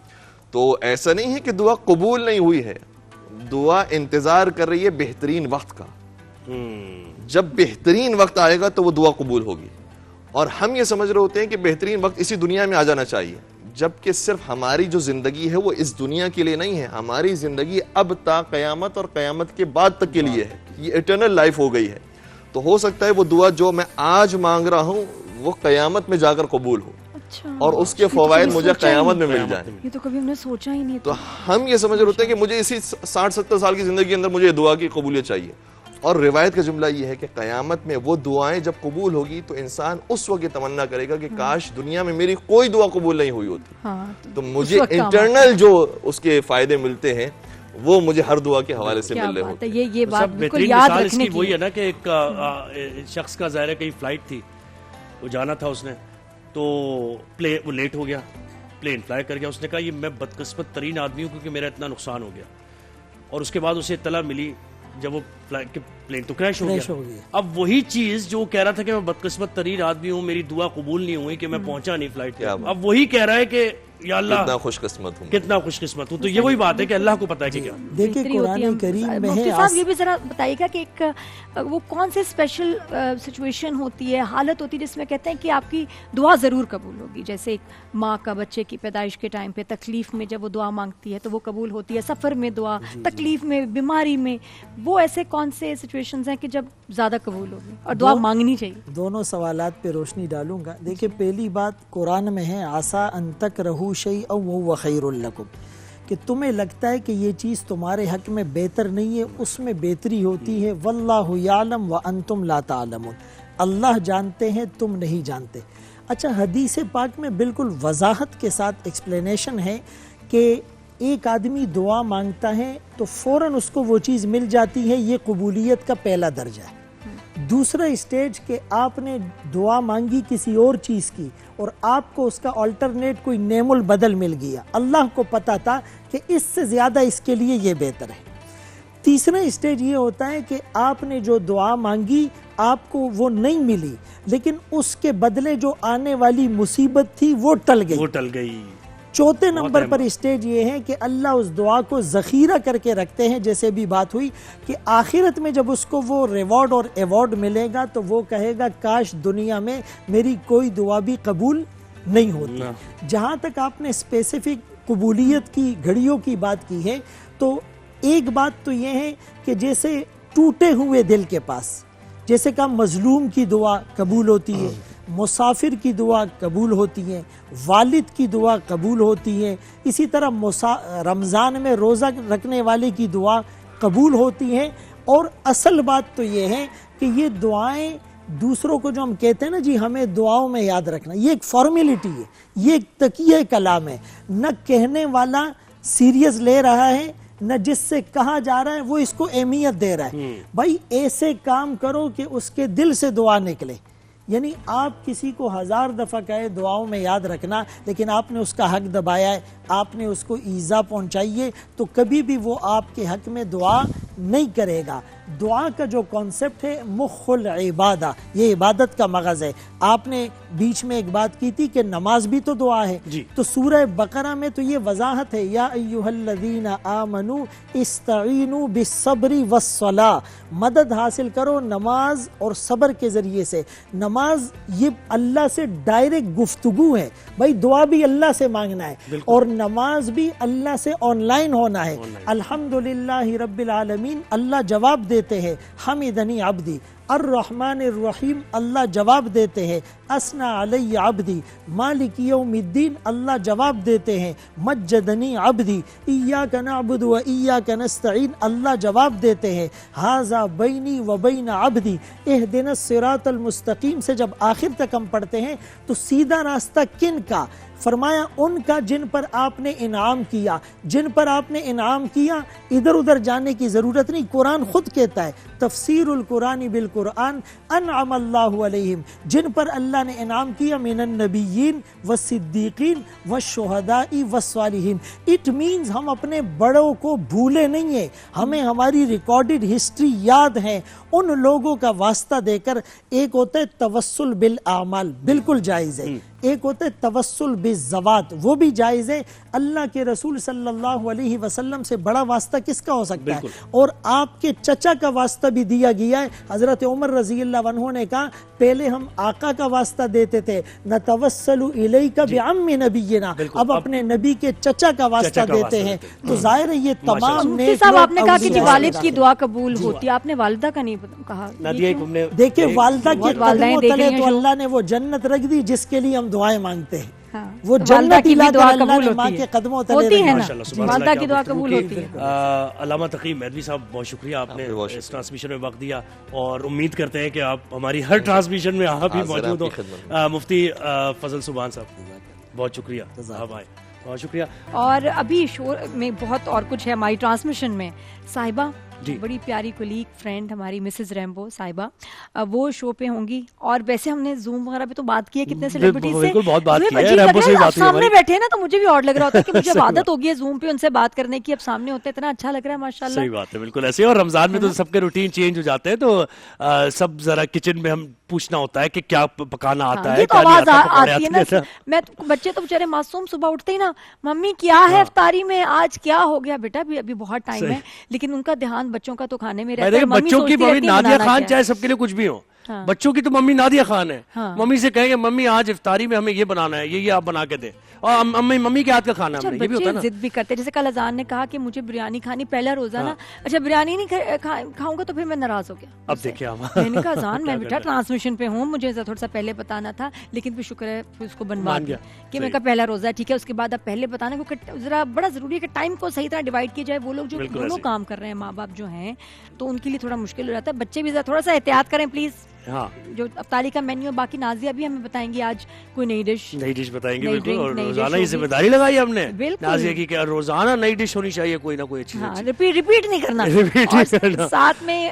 तो ऐसा नहीं है कि दुआ कबूल नहीं हुई है, दुआ इंतजार कर रही है बेहतरीन वक्त का। जब बेहतरीन वक्त आएगा तो वो दुआ कबूल होगी। और हम ये समझ रहे होते हैं कि बेहतरीन वक्त इसी दुनिया में आ जाना चाहिए, जबकि सिर्फ हमारी जो जिंदगी है वो इस दुनिया के लिए नहीं है, हमारी जिंदगी अब तक कयामत और कयामत के बाद तक के लिए है, ये इटर्नल लाइफ हो गई है। तो हो सकता है वो दुआ जो मैं आज मांग रहा हूँ वो कयामत में जाकर कबूल हो।
अच्छा।
और उसके फवायद मुझे कयामत में मिल जाए।
ये तो कभी हमने सोचा ही नहीं।
तो हम ये समझ रहे होते हैं कि मुझे इसी 60-70 साल की जिंदगी के अंदर मुझे दुआ की कबूलियत चाहिए। और रिवायत का जुमला ये है कि कयामत में वो दुआएं जब कबूल होगी तो इंसान उस वक्त तमन्ना करेगा कि काश दुनिया में मेरी कोई दुआ कबूल नहीं हुई होती। तो मुझे इंटरनल जो उसके फायदे मिलते हैं वो मुझे हर दुआ के हवाले से मिल रहे होते हैं।
ये बात बिल्कुल याद रखने की
वही है ना कि एक शख्स का ज़ाहिर है कहीं फ्लाइट थी, वो जाना था उसने, तो वो लेट हो गया, प्लेन फ्लाई कर गया। उसने कहा ये मैं बदकिस्मत तरीन आदमी हूँ क्योंकि मेरा इतना नुकसान हो गया। और उसके बाद उसे इत्तला मिली जब वो फ्लाइट के प्लेन तो क्रैश हो गया। अब वही चीज जो कह रहा था कि मैं बदकिस्मत तरीन आदमी हूँ, मेरी दुआ कबूल नहीं हुई कि मैं पहुंचा नहीं फ्लाइट, अब वही कह रहा है कि या अल्लाह कितना खुशकिस्मत हूँ। तो ये वही बात है कि अल्लाह को पता है कि क्या।
देखिए कुरान करीम में है,
साहब ये भी जरा बताइएगा कि एक वो कौन से स्पेशल सिचुएशन होती है, हालत होती है जिसमें कहते हैं कि आपकी दुआ जरूर कबूल होगी। जैसे एक माँ का बच्चे की पैदाइश के टाइम पे तकलीफ में जब वो दुआ मांगती है तो वो कबूल होती है, सफर में दुआ, तकलीफ में, बीमारी में, वो ऐसे कौन से सिचुएशंस हैं कि जब ज्यादा कबूल होगी और दुआ मांगनी चाहिए?
दोनों सवालात पे रोशनी डालूंगा। देखिए पहली बात कुरान में है, आसा अन तकरहू शैअन व हुव खैरुल लकुम, कि तुम्हें लगता है कि ये चीज़ तुम्हारे हक में बेहतर नहीं है, उसमें बेहतरी होती है। वल्लाहु यालम व अंतुम ला तालमून, अल्लाह जानते हैं तुम नहीं जानते। अच्छा, हदीस पाक में बिल्कुल वजाहत के साथ एक्सप्लेनेशन है कि एक आदमी दुआ मांगता है तो फौरन उसको वो चीज़ मिल जाती है, ये कबूलियत का पहला दर्जा है। दूसरा स्टेज के आपने दुआ मांगी किसी और चीज़ की और आपको उसका अल्टरनेट कोई नेमुल बदल मिल गया, अल्लाह को पता था कि इससे ज़्यादा इसके लिए ये बेहतर है। तीसरा स्टेज ये होता है कि आपने जो दुआ मांगी आपको वो नहीं मिली, लेकिन उसके बदले जो आने वाली मुसीबत थी वो टल गई। चौथे नंबर पर स्टेज ये है कि अल्लाह उस दुआ को ज़ख़ीरा करके रखते हैं, जैसे भी बात हुई कि आखिरत में जब उसको वो रिवॉर्ड और एवॉर्ड मिलेगा तो वो कहेगा काश दुनिया में मेरी कोई दुआ भी कबूल नहीं होती। जहाँ तक आपने स्पेसिफिक कबूलियत की घड़ियों की बात की है, तो एक बात तो ये है कि जैसे टूटे हुए दिल के पास, जैसे कहा मजलूम की दुआ कबूल होती है, मुसाफिर की दुआ कबूल होती है, वालिद की दुआ कबूल होती है, इसी तरह रमज़ान में रोज़ा रखने वाले की दुआ कबूल होती है। और असल बात तो ये है कि ये दुआएं दूसरों को जो हम कहते हैं ना जी हमें दुआओं में याद रखना, ये एक फॉर्मेलिटी है, ये एक तकिया कलाम है। न कहने वाला सीरियस ले रहा है, न जिससे कहा जा रहा है वो इसको अहमियत दे रहा है। भाई ऐसे काम करो कि उसके दिल से दुआ निकले। यानी आप किसी को 1000 दफ़ा कहे दुआओं में याद रखना, लेकिन आपने उसका हक दबाया है, आपने उसको ईज़ा पहुंचाई है, तो कभी भी वो आपके हक में दुआ नहीं करेगा। दुआ का जो कॉन्सेप्ट है मुख्खुल इबादा, ये इबादत का मगज़ है। आपने बीच में एक बात की थी कि नमाज भी तो दुआ है, तो सूरह बकरा में तो ये वजाहत है, या अय्युहल्लज़ीना आमनू इस्तईनु बिस्सब्रि वस्सला, मदद हासिल करो नमाज और सब्र के ज़रिए से। नमाज ये अल्लाह से डायरेक्ट गुफ्तगू है, भाई दुआ भी अल्लाह से मांगना है। और नमाज भी अल्लाह से ऑनलाइन होना है। अल्हम्दुलिल्लाहि रब्बिल आलमीन, अल्लाह जवाब देते हैं, हमिदनी अब्दी। अर्रहमान अर्रहीम, अल्लाह जवाब देते हैं, असना अलैया अब्दी। मालिक यौमिद्दीन, अल्लाह जवाब देते हैं, मज्जदनी अब्दी। इय्याका नअबुदु व इय्याका नस्तईन, अल्लाह जवाब देते हैं, हाज़ा बैनी व बैन अब्दी। इहदिनस सिरातल मुस्तकीम से जब आखिर तक हम पढ़ते हैं तो सीधा रास्ता किन का? फरमाया उनका जिन पर आपने इनाम किया। जिन पर आपने इनाम किया, इधर उधर जाने की ज़रूरत नहीं। कुरान खुद कहता है, तफसीरुल कुरानी बिल कुरान, अनअमल्लाहु अलैहिम, जिन पर अल्लाह ने इनाम किया, मिनन नबिय्यीन व सिद्दीकीन व शुहदाई व सालिहीन। इट मीन्स हम अपने बड़ों को भूले नहीं है, हमें हमारी रिकॉर्डेड हिस्ट्री याद है। उन लोगों का वास्ता देकर, एक होता है तवस्सुल बिल आमाल, बिल्कुल जायज़ है। एक होता है तवस्सुल बिज़्ज़वात, वो भी जायज़ है। अल्लाह के रसूल सल्लल्लाहु अलैहि वसल्लम से बड़ा वास्ता किसका हो सकता है? और आपके चचा का वास्ता भी दिया गया है। हजरत उमर रज़ी अल्लाह अन्हु ने कहा, पहले हम आका का वास्ता देते थे, न तवस्सलु इलैका बिअम्मि नबिय्यिना, अब अपने नबी के चचा का वास्ता देते हैं। तो जाहिर है ये तमाम
मुफ्ती साहब, आपने कहा कि जी वालिद की दुआ कबूल होती है, आपने वालिदा का नहीं कहा।
देखिए, वालिदा के कदमों तले तो अल्लाह ने वो जन्नत रख दी जिसके लिए हम दुआएं मांगते हैं।
हाँ,
वो जन्नत की भी दुआ कबूल होती है, कदमों तले
होती है ना,
माशाल्लाह,
वालिदा की दुआ कबूल होती है।
अल्लामा तकी मेहदवी साहब, बहुत शुक्रिया, आपने इस ट्रांसमिशन में वक्त दिया और उम्मीद करते हैं कि आप हमारी हर ट्रांसमिशन में आप ही मौजूद हो। मुफ्ती फजल सुभान साहब, बहुत शुक्रिया, आप आए, बहुत शुक्रिया।
और अभी शो में बहुत और कुछ है हमारी ट्रांसमिशन में। साहिबा, बड़ी प्यारी कोलीग फ्रेंड हमारी मिसेस रैम्बो साहिबा, वो शो पे होंगी। और वैसे हमने जूम वगैरह पे तो बात की है कितने सेलिब्रिटी से,
बहुत बात की है, रैम्बो से बात
सामने बैठे हैं ना, तो मुझे भी और लग रहा होता है कि मुझे आदत हो गई है जूम पे उनसे बात करने की, अब सामने होते इतना अच्छा लग रहा है माशाल्लाह।
सही बात है, बिल्कुल ऐसे। और रमजान में तो सबके रूटीन चेंज हो जाते हैं, तो सब जरा किचन में हम पूछना होता है कि क्या पकाना आता है,
तो आवाज आती है ना। मैं बच्चे तो बेचारे मासूम सुबह उठते ही ना, मम्मी क्या है इफ्तारी में, आज क्या हो गया बेटा, अभी बहुत टाइम है, लेकिन उनका ध्यान बच्चों का तो खाने में रहता है।
बच्चों की मम्मी नादिया खान चाहे सबके लिए कुछ भी हो, बच्चों की तो मम्मी नादिया खान है। मम्मी से कहेंगे मम्मी आज इफ्तारी में हमें ये बनाना है, ये आप बना के दे, और मम्मी के हाथ का खाना है। ये भी होता है ना,
जिद भी करते हैं। जैसे कल अजान ने कहा कि मुझे बिरयानी खानी, पहला रोजा ना, अच्छा बिरयानी नहीं खाऊंगा तो फिर मैं नाराज हो गया।
अब देखिए
मैंने कहा अजान मैं बेटा ट्रांसमिशन पे हूँ, मुझे थोड़ा सा पहले बताना था, लेकिन फिर शुक्र है फिर उसको बनवा दिया कि मैं पहला रोजा है, ठीक है, उसके बाद अब पहले बताना, क्योंकि जरा बड़ा जरूरी है कि टाइम को सही तरह डिवाइड किया जाए। वो लोग जो दोनों काम कर रहे हैं, माँ बाप जो हैं, तो उनके लिए थोड़ा मुश्किल हो जाता है। बच्चे भी थोड़ा सा एहतियात करें प्लीज।
हाँ,
जो अफ्तारी का मेन्यू, बाकी नाजिया भी हमें बताएंगी आज कोई नई डिश
बताएंगे, बिल्कुल। और रोजाना ये जिम्मेदारी लगाई हमने नाजिया की, क्या रोजाना नई डिश होनी चाहिए, कोई ना कोई अच्छी।
हाँ, रिपीट नहीं करना। साथ में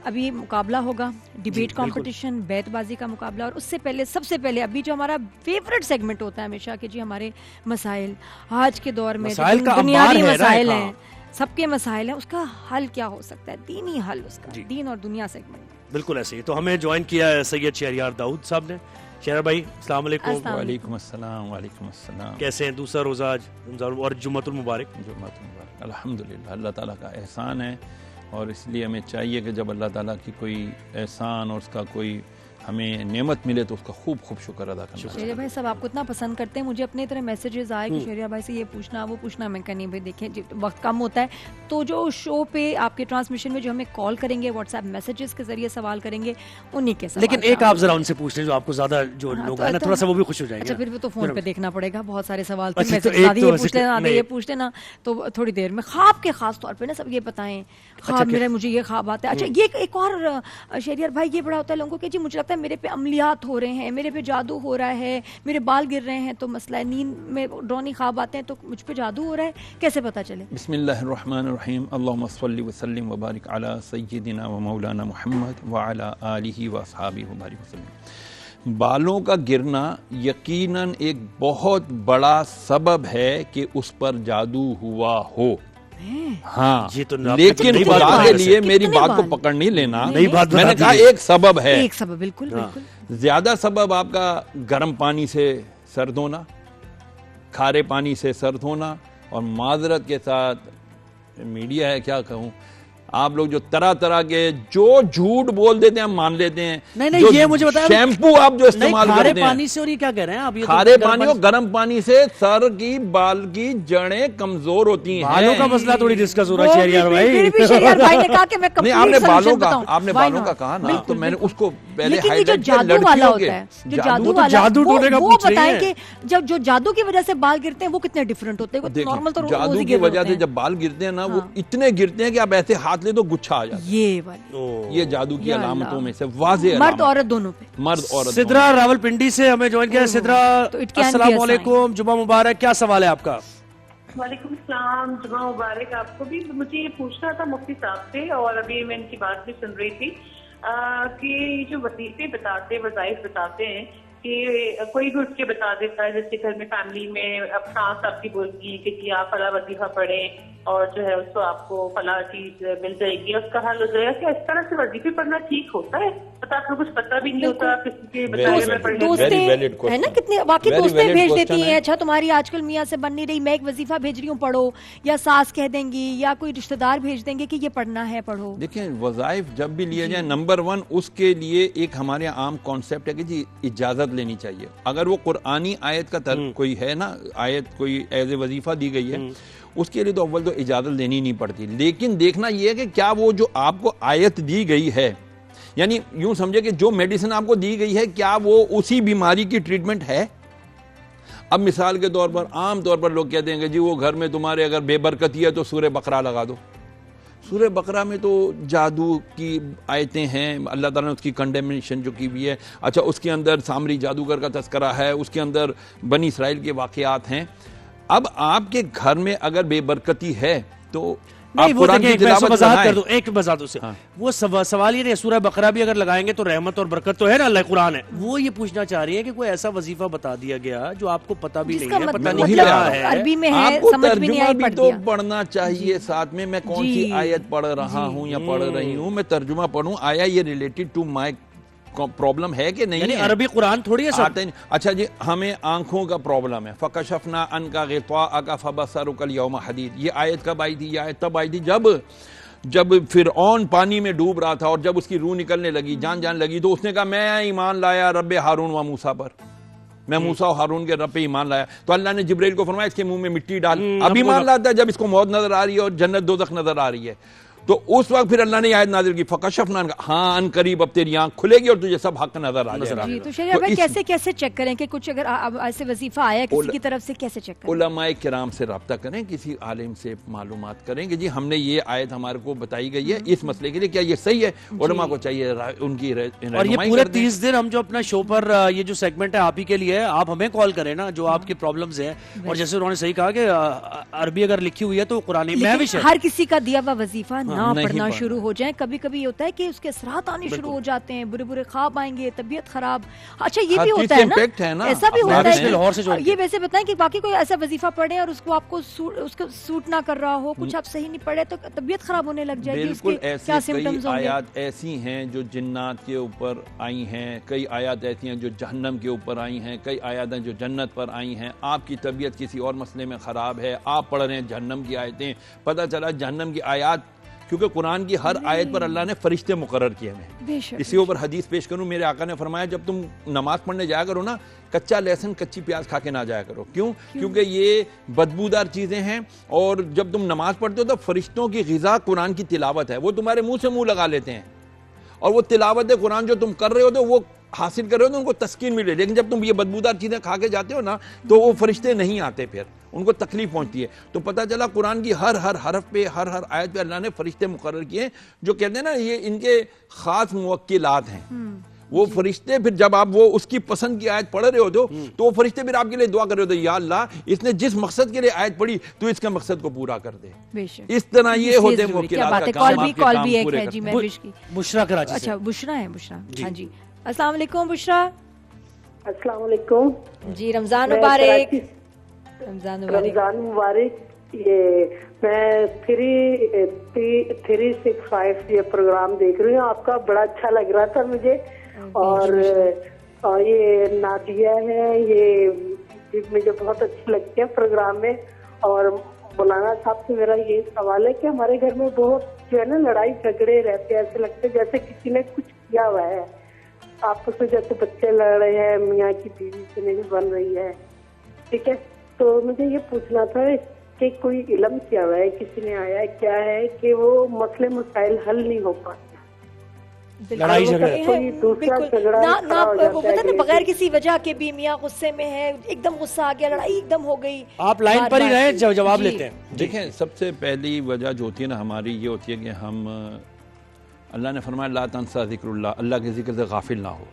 अभी मुकाबला होगा, डिबेट कंपटीशन, बैतबाजी का मुकाबला, और उससे पहले सबसे पहले अभी जो हमारा फेवरेट सेगमेंट होता है हमेशा कि जी हमारे मसाइल, आज के दौर में दुनियावी मसाइल हैं, सबके मसाइल हैं, उसका हल क्या हो सकता है, दीनी हल उसका, दीन और दुनिया सेगमेंट।
बिल्कुल ऐसे ही। तो हमें ज्वाइन किया है सैयद शहरियार दाऊद साहब ने। शहर भाई अस्सलाम वालेकुम।
वालेकुम अस्सलाम। वालेकुम अस्सलाम।
कैसे हैं? दूसरा रोजा आज और जुम्मतुल मुबारक।
अल्हम्दुलिल्लाह, अल्लाह ताला का एहसान है, और इसलिए हमें चाहिए कि जब अल्लाह ताला की कोई एहसान और उसका कोई हमें नेमत मिले तो उसका खूब खूब शुक्र अदा करना।
शहरिया भाई सब आपको इतना पसंद करते हैं, मुझे अपने तरह मैसेजेस आए कि शहरिया भाई से ये पूछना वो पूछना, मैं कहनी भाई देखें वक्त कम होता है, तो जो शो पे आपके ट्रांसमिशन में जो हमें कॉल करेंगे, व्हाट्सएप मैसेजेस के जरिए सवाल करेंगे, उन्हीं के सवाल।
लेकिन एक आप जरा उनसे पूछ लें जो आपको ज्यादा जो लोग हैं ना, थोड़ा सा वो भी खुश हो जाएंगे।
अच्छा, फिर वो तो फोन पे देखना पड़ेगा, बहुत सारे सवाल थे, ये पूछ लेना, तो थोड़ी देर में ख्वाब के खास तौर पे ना सब ये बताएं, ख्वाब मेरा, मुझे ये ख्वाब आता है। अच्छा, ये एक और शहरियार भाई ये बड़ा होता है लोगों को कि जी मुझे लगता है मेरे पे अमलियात हो रहे हैं, मेरे पे जादू हो रहा है, मेरे बाल गिर रहे हैं, तो मसला है, नींद में डरावनी ख्वाब आते हैं, तो मुझ पे जादू हो रहा है, कैसे पता चले?
बिस्मिल्लाहिर्रहमानिर्रहीम। अल्लाहुम्मा सल्लि व सल्लिम व बारिक अला सय्यिदिना व मौलाना मुहम्मद व अला आलिहि व अस्हाबिहि व बारिक वसल्लम। बालों का गिरना यकीनन एक बहुत बड़ा सबब है कि उस पर जादू हुआ हो। हाँ, ये तो लेकिन खुदा के लिए मेरी बात को पकड़ नहीं लेना, मैंने कहा एक सबब है,
एक सबब, बिल्कुल बिल्कुल।
ज्यादा सबब आपका गर्म पानी से सर धोना, खारे पानी से सर धोना, और माजरत के साथ मीडिया है क्या कहूँ, आप लोग जो तरह तरह के जो झूठ बोल देते हैं हम मान लेते हैं।
नहीं
जो
ये मुझे बताया
शैम्पू आप जो इस्तेमाल
खारे
करते हैं
पानी से, और ये क्या कह रहे हैं आप? ये
खारे पानी और गर्म पानी से सर की बाल की जड़ें कमजोर होती हैं।
बालों का मसला थोड़ी डिस्कस हो रहा है
वो
शहरियार
फिर भी
भाई।
शहरियार भाई ने कहा कि मैं
नहीं,
complete
आपने बालों
solution
का
बताऊं।
आपने
Why
बालों
not?
का कहा ना,
बिल्कुल,
तो मैंने
बिल्कुल।
उसको पहले
लेकिन ये जो
highlight किया,
जादू वाला
लड़कियों
होता
के।
है, जो
जादू
जादू
तो
वाला
जादू टोने का
वो
पूछ रही
बताएं
है।
कि जब जो जादू की वजह से बाल गिरते हैं वो कितने डिफरेंट होते हैं।
देखिए,
नॉर्मल तो रोज
जादू
ही
की
गिर रहे
वजह
होते
से
हैं।
जब बाल गिरते हैं ना वो
हाँ।
इतने गिरते हैं कि आप ऐसे हाथ ले तो गुच्छा आ जाता
ये वाली
है। ये जादू की
या
अलामतों
अल्लाह।
में से वाज़ेह
मर्द
अलामत।
औरत दोनों पे।
मर्द औरत
सिद्रा रावलपिंडी से हमें ज्वाइन किया। सिद्रा,
तो it can be a
अस्सलाम वालेकुम, जुमा मुबारक, क्या सवाल है आपका?
वालेकुम सलाम, जुमा मुबारक आपको भी। मुझे ये पूछना था मुफ्ती साहब से, और अभी मैं इनकी बात भी सुन रही थी कि ये जो वजीफे बताते, वज़ाइफ बताते हैं कि कोई भी उठ के बता देता है, जैसे घर में फैमिली में अब सास आपकी बोलती है कि आप फला वजीफा पढ़ें और जो है उसको आपको फला चीज मिल जाएगी, उसका हल हो जाएगा। क्या इस तरह से वजीफे पढ़ना ठीक होता है? पता आपको कुछ पता भी नहीं होता, किसी के बताए में पढ़ लेते हैं।
Very valid
दोस्तें
question.
है ना, कितने बाकी
Very
दोस्तें
valid
भेज
question
देती
है।
हैं, अच्छा तुम्हारी आजकल मियाँ से बन नहीं रही, मैं एक वजीफा भेज रही हूँ पढ़ो, या सास कह देंगी या कोई रिश्तेदार भेज देंगे कि ये पढ़ना है पढ़ो।
देखिए, वज़ाइफ जब भी लिए जाए, नंबर 1 उसके लिए एक हमारे आम कॉन्सेप्ट है कि जी इजाजत लेनी चाहिए। अगर वो कुरानी आयत का कोई है ना, आयत कोई एज ए वजीफा दी गई है, उसके लिए तो अव्वल तो इजाजत लेनी नहीं पड़ती। लेकिन देखना यह है कि क्या वो जो आपको आयत दी गई है, यानी यूं समझे कि जो मेडिसिन आपको दी गई है, क्या वो उसी बीमारी की ट्रीटमेंट है? अब मिसाल के तौर पर आम तौर पर लोग कहते हैं कि जी वो घर में तुम्हारे अगर बेबरकती है तो सूरह बकरा लगा दो। सूरह बकरा में तो जादू की आयतें हैं, अल्लाह ताला ने उसकी कंडेमिनेशन जो की हुई है। अच्छा, उसके अंदर सामरी जादूगर का तस्करा है, उसके अंदर बनी इसराइल के वाकयात हैं। अब आपके घर में अगर बेबरकती है तो
नहीं,
आप
वो
कुरान
देखिए,
की
एक मैं इसको
तिलावत
वजाहत
बनाएं।
कर दूं, एक वजाहत उससे।
हाँ।
वो सवाल ये नहीं, सूरह बकरा भी अगर लगाएंगे तो रहमत और बरकत तो है ना, अल्लाह कुरान है। वो ये पूछना चाह रही है कि कोई ऐसा वजीफा बता दिया गया जो आपको पता भी नहीं
जिसका
है, पता
मतलब
नहीं क्या है।
अरबी में है,
आपको
समझ भी नहीं
तर्जुमा
आई,
भी
पढ़
तो
दिया।
पढ़ना चाहिए साथ में। मैं कौन सी
जी।
आयत पढ़ रहा हूँ या पढ़ रही हूँ, मैं तर्जुमा पढ़ूं, आया ये रिलेटेड टू माय प्रॉब्लम है कि नहीं
यानी
है?
अरबी कुरान थोड़ी है सब।
आते नहीं। अच्छा जी, हमें आंखों का प्रॉब्लम है, फकशफना अनका गिताअका फबसरुकल यौमा हदीद। ये आयत कब आई थी? ये आयत तब आई थी जब फिरऔन पानी में डूब रहा था और जब उसकी रूह निकलने लगी, जान लगी, तो उसने कहा मैं ईमान लाया रब्बे हारून व मूसा पर, मैं मूसा और हारून के रब पे ईमान लाया। तो अल्लाह ने जिब्राइल को फरमाया इसके मुंह में मिट्टी डाल। अब ईमान लाता है जब इसको मौत नजर आ रही है और जन्नत दोज़ख नजर आ रही है। तो उस वक्त फिर अल्लाह ने आयत नाज़िल की, फकशफना, हाँ अन करीब अब तेरी आंख खुलेगी और तुझे सब हक नजर आ जाएगा।
जी, तो शरीया भाई कैसे कैसे चेक करें कि कुछ अगर ऐसे वजीफा आया किसी की तरफ से, कैसे चेक करें?
उलमाए किराम से रब्ता करें, किसी आलिम से मालूमात करें कि जी हमने ये आयत हमारे को बताई गई है इस मसले के लिए, क्या ये सही है? उलमा को चाहिए उनकी
और ये पूरे 30 दिन हम जो अपना शो पर ये जो सेगमेंट है आप ही के लिए है, आप हमें कॉल करें ना जो आपकी प्रॉब्लम्स है। और जैसे उन्होंने सही कहा कि अरबी अगर लिखी हुई है तो कुरानी में भी
लेकिन हर किसी का दिया हुआ वजीफा ना
नहीं
पढ़ना
पढ़ना।
शुरू हो जाए। कभी कभी होता है कि उसके असरात आने शुरू हो जाते हैं, बुरे बुरे ख्वाब आएंगे, तबीयत खराब। अच्छा, ये
हर
भी
चीज
होता
से
है
impact है
ना,
ना।
ऐसा भी
अपने
होता
देश
है
में
लाहौर से जोड़
कि
के।
ये वैसे बताएं कि बाकी कोई ऐसा वजीफा पढ़े और उसको आपको उसको सूट ना कर रहा हो, कुछ आप सही नहीं पढ़े तो तबीयत खराब होने लग जाएगी,
बिल्कुल
उसके
ऐसी
क्या
कई
सिम्टम्स होंगे?
आयत ऐसी हैं जो जिन्नात के ऊपर आई हैं, कई आयत ऐसी हैं जो जहन्नम के ऊपर आई हैं, कई आयत हैं जो जन्नत पर आई हैं। आपकी तबीयत किसी और मसले में ख़राब है, आप पढ़ रहे हैं जहन्नम की आयतें, पता चला जहन्नम की आयत, क्योंकि कुरान की हर आयत पर अल्लाह ने फरिश्ते मुकर्रर किए हैं।
बेशक।
इसी ऊपर हदीस पेश करूं, मेरे आका ने फरमाया जब तुम नमाज पढ़ने जाया करो ना, कच्चा लहसुन कच्ची प्याज खा के ना जाया करो। क्यों? क्योंकि ये बदबूदार चीजें हैं, और जब तुम नमाज पढ़ते हो तो फरिश्तों की ग़िज़ा कुरान की तिलावत है, वो तुम्हारे मुंह से मुंह लगा लेते हैं, और वो तिलावत कुरान जो तुम कर रहे हो तो वो हासिल कर रहे हो तो उनको तस्कीन मिले। लेकिन जब तुम ये बदबूदार चीजें खा के जाते हो ना, तो वो फरिश्ते नहीं आते, फिर उनको तकलीफ पहुंचती है। तो पता चला कुरान की हर हरफ पे, हर आयत पे अल्लाह ने फरिश्ते मुकर्रर किए, जो कहते हैं ना ये इनके खास मुवक्किलात हैं। वो फरिश्ते फिर जब आप वो उसकी पसंद की आयत पढ़ रहे होते हो तो वो फरिश्ते फिर आपके लिए दुआ कर रहे होते, या अल्लाह इसने जिस मकसद के लिए आयत पढ़ी तो इसका मकसद को पूरा कर दे।
बेशक।
इस तरह ये होते हैं
क्या
मुवक्किलात
बात है।
का काम, आपके
कॉल
काम
भी एक
पूरे
है
करते
जी,
हैं।
मैं विश की।
बुशरा कराची से।
अच्छा, बुशरा है, बुशरा। हाँ जी, अस्सलाम वालेकुम बुशरा
अस्सलाम वालेकुम
जी। रमजान
मैं
मुबारक।
कराची-
रमजान मुबारक।
रमजान मुबारक। ये मैं 365 ये प्रोग्राम देख रही हूँ आपका, बड़ा अच्छा लग रहा था मुझे। और ये नादिया है, ये मुझे बहुत अच्छी लगती है प्रोग्राम में। और मौलाना साहब से मेरा ये सवाल है कि हमारे घर में बहुत जो है ना लड़ाई झगड़े रहते हैं, ऐसे लगता है जैसे किसी ने कुछ किया हुआ है आपस में, जैसे बच्चे लड़ रहे हैं, मियाँ की बीवी से नहीं बन रही है, ठीक है। तो मुझे ये पूछना था कि कोई इल्म किया हुआ है, किसी ने आया है, क्या है कि वो मसले मसाइल हल नहीं हो पाते,
लड़ाई झगड़े
कोई दूसरा
बिल्कुल
झगड़ा
ना
खड़ा
ना
हो जाता
वो
है
पता नहीं
कि-
बगैर किसी वजह के भी मियाँ गुस्से में है, एकदम गुस्सा आ गया, लड़ाई एकदम हो गई।
आप लाइन
बार
पर ही
बार।
रहे, जवाब
जी।
लेते हैं।
देखें, सबसे पहली वजह जो होती है ना हमारी, ये होती है कि हम अल्लाह ने फरमाया ला तंसा ज़िक्रुल्लाह, अल्लाह के ज़िक्र से गाफिल ना हो।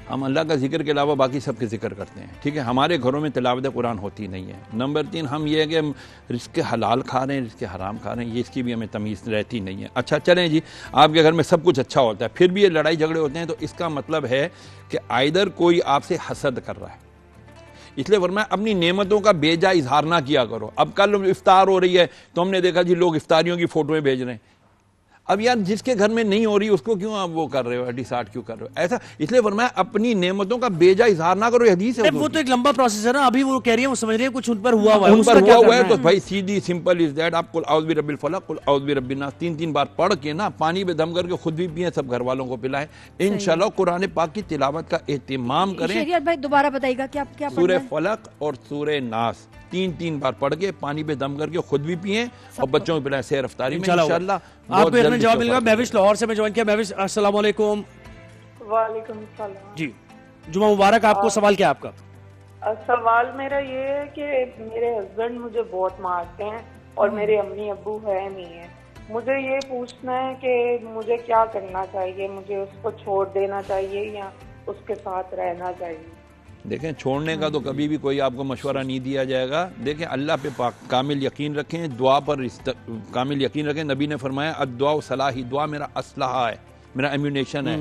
हम अल्लाह का जिक्र के अलावा बाकी सब के जिक्र करते हैं, ठीक है। हमारे घरों में तिलावत कुरान होती नहीं है। नंबर 3, हम ये है कि हम रिज़्क़ हलाल खा रहे हैं, रिज़्क़ हराम खा रहे हैं, ये इसकी भी हमें तमीज़ रहती नहीं है। अच्छा चलें जी, आपके घर में सब कुछ अच्छा होता है, फिर भी ये लड़ाई झगड़े होते हैं, तो इसका मतलब है कि आइदर कोई आपसे हसद कर रहा है। इसलिए फरमाया अपनी नेमतों का बेजा इजहार ना किया करो। अब कल इफ्तार हो रही है तो हमने देखा जी लोग इफ्तारियों की फोटोएं भेज रहे हैं। अब यार जिसके घर में नहीं हो रही उसको क्यों आप वो कर रहे हो, डिसाइड क्यों कर रहे हो ऐसा। इसलिए फरमाया अपनी नेमतों का बेजा इजहार ना करो, हदीस है।
वो तो एक लंबा प्रोसेस है ना, अभी वो कह रही है, वो समझ रही है कुछ उन पर हुआ हुआ है,
उन
उसका
पर
क्या
हुआ हुआ
करना
है तो भाई सीधी सिंपल इज दैट, आप कुल औज़ बिरब्बिल फलक कुल औज़ बिरब्बिन नास 3 बार पढ़ के ना पानी में दम करके खुद भी पिए, सब घर वालों को पिलाएं। इंशाल्लाह कुरान पाक की तिलावत का एहतिमाम करें।
शहरियार भाई दोबारा बताइएगा क्या क्या
सूरह फलक और सूरह नास 3 बार पढ़ के पानी पे दम करके खुद भी पिए और बच्चों को पिलाएं सैर इफ्तारी में। इंशाल्लाह
आपको इतना जवाब मिलेगा। महविश लाहौर से मैं ज्वाइन किया। महविश अस्सलाम वालेकुम।
वालेकुम सलाम
जी, जुमा मुबारक। आपको सवाल क्या है आपका?
सवाल मेरा ये है कि मेरे हस्बैंड मुझे बहुत मारते हैं और मेरे अम्मी अब्बू है नहीं है। मुझे ये पूछना है कि मुझे क्या करना चाहिए, मुझे उसको छोड़ देना चाहिए या उसके साथ रहना चाहिए?
देखें, छोड़ने का तो कभी भी कोई आपको मशवरा नहीं दिया जाएगा। देखें, अल्लाह पे कामिल यकीन रखें, दुआ पर कामिल यकीन रखें। नबी ने फरमाया अद्दुआ सलाही, दुआ मेरा असलहा है, मेरा एम्यूनेशन है।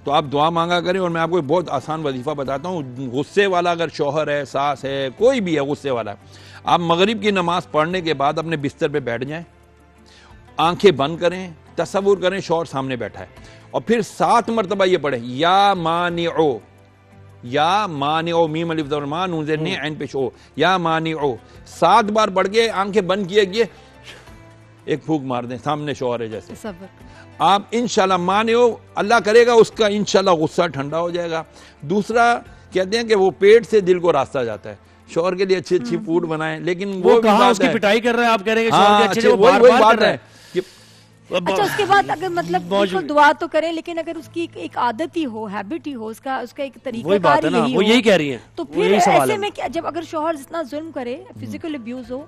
तो आप दुआ मांगा करें। और मैं आपको एक बहुत आसान वजीफा बताता हूँ। गुस्से वाला अगर शौहर है, सास है, कोई भी है गुस्से वाला, आप मगरिब की नमाज पढ़ने के बाद अपने बिस्तर पे बैठ जाएं, आंखें बंद करें, तसव्वुर करें शौहर सामने बैठा है, और फिर 7 मरतबा ये पढ़े या मानिओ, या मानिओ, मीम अलिफ ज़बर मा नून ज़ेर ने ऐन पेश ओ, या मानिओ 7 बार पढ़ के आंखें बंद किए, एक फूंक मार दें, सामने शौहर है जैसे।
सब्र।
आप इंशाल्लाह मानिओ, अल्लाह करेगा उसका इंशाल्लाह गुस्सा ठंडा हो जाएगा। दूसरा कहते हैं कि वो पेट से दिल को रास्ता जाता है। शौहर के लिए अच्छी अच्छी फूड बनाएं, लेकिन वो भी
कहाँ
बात
उसकी
है।
पिटाई कर रहे हैं, आप कह रहे हैं कि
हाँ,
शौहर के अच्छे
अच्छे,
वो
वही
बार-बार
बात
कर रहा
है कि
अच्छा, उसके बाद अगर मतलब बिल्कुल दुआ तो करें, लेकिन अगर उसकी एक आदत ही हो, हैबिट ही हो, उसका एक तरीका
वही बात है ना, वो यही कह रही है,
तो
वो
फिर
यही सवाल
ऐसे
है।
में क्या, जब अगर शौहर जितना जुल्म करे, फिजिकल अब्यूज हो,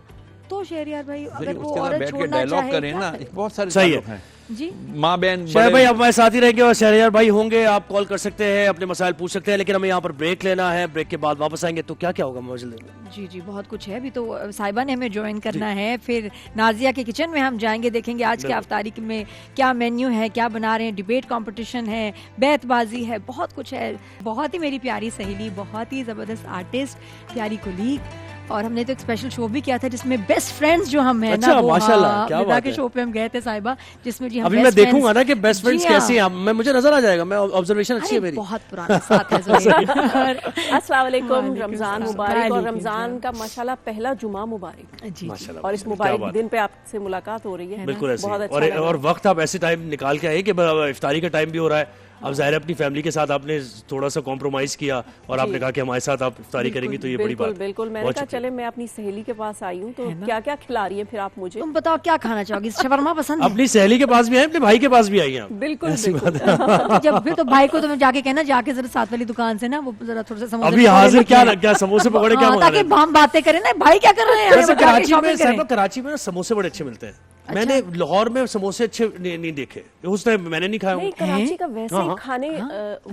तो शहरियार भाई अगर वो
उसके साथ
औरत
बैठ के
छोड़ना
डायलॉग
चाहे
करें
क्या
ना,
करे?
बहुत सारे
सही है।
ताल्लुक हैं
जी
माँ बहन।
शहर भाई आप हमारे साथ ही रहेंगे और शहरियार भाई होंगे, आप कॉल कर सकते हैं, अपने मसाइल पूछ सकते हैं, लेकिन हमें यहाँ पर ब्रेक लेना है। ब्रेक के बाद वापस आएंगे तो क्या क्या होगा मौजूद?
जी जी, बहुत कुछ है। अभी तो साहिबा ने हमें ज्वाइन करना है, फिर नाजिया के किचन में हम जाएंगे, देखेंगे आज की अफ्तारी में क्या मेन्यू है, क्या बना रहे हैं, डिबेट कंपटीशन है, बैतबाजी है, बहुत कुछ है। बहुत ही मेरी प्यारी सहेली, बहुत ही ज़बरदस्त आर्टिस्ट, प्यारी कुलीग, और हमने तो एक स्पेशल शो भी किया था जिसमें बेस्ट फ्रेंड्स जो हम हैं ना, वो
माशाल्लाह, क्या बात
के
है।
शो पे हम गए थे साहिबा, जिसमें जी हम
अभी मैं
best
देखूंगा
friends-
ना कि बेस्ट फ्रेंड्स
जी हाँ।
कैसी हैं, मैं मुझे नजर आ जाएगा। मैं ऑब्जर्वेशन अच्छी है
अरे
मेरी।
बहुत पुराना साथ है ज़ुबैर।
अस्सलाम वालेकुम,
वालेकुम
रमजान
सलाम।
मुबारक। और
वालेकुम
रमजान
सलाम।
का माशाल्लाह पहला जुमा मुबारक
जी जी।
और इस
क्या
मुबारक
बात
दिन पे आपसे मुलाकात हो रही है।
बिल्कुल ऐसे
बहुत
ही।
अच्छा
और
लगा।
और वक्त आप ऐसे टाइम निकाल के आए कि इफ्तारी का टाइम भी हो रहा है। अब जाहिर है अपनी फैमिली के साथ आपने थोड़ा सा कॉम्प्रोमाइज किया और आपने कहा कि हमारे साथ आप इफ्तारी करेंगी, तो ये बड़ी
बिल्कुल
बात।
बिल्कुल, मैंने
बहुत
कहा
शुक्रिया।
चले मैं अपनी सहेली के पास आई हूँ, तो क्या क्या खिला रही है फिर आप मुझे?
तुम बताओ क्या खाना चाहोगी? शवरमा पसंद है?
अपनी सहेली के पास भी आए, अपने भाई के पास भी आई हैं आप।
बिल्कुल
ऐसी
बिल्कुल।
बात है।
जब फिर तो भाई को तुम्हें जाके कहना, जाके जरा साथ वाली दुकान से ना वो जरा थोड़ा सा समोसे
अभी
पकौड़े
हाजिर
लेके
क्या
आए।
लग गया, समोसे पकौड़े क्या
हाँ,
मंगा
ताकि
रहे हैं?
हम बातें करें ना, भाई क्या कर रहे हैं, हमें
वैसे
बता के
कराची
shopping
में
करें।
साहिबा, कराची में ना समोसे बड़े अच्छे मिलते हैं। मैंने लाहौर में समोसे अच्छे नहीं देखे उस टाइम, मैंने नहीं खाया।
नहीं, कराची का वैसे
हाँ,
ही
हाँ।
खाने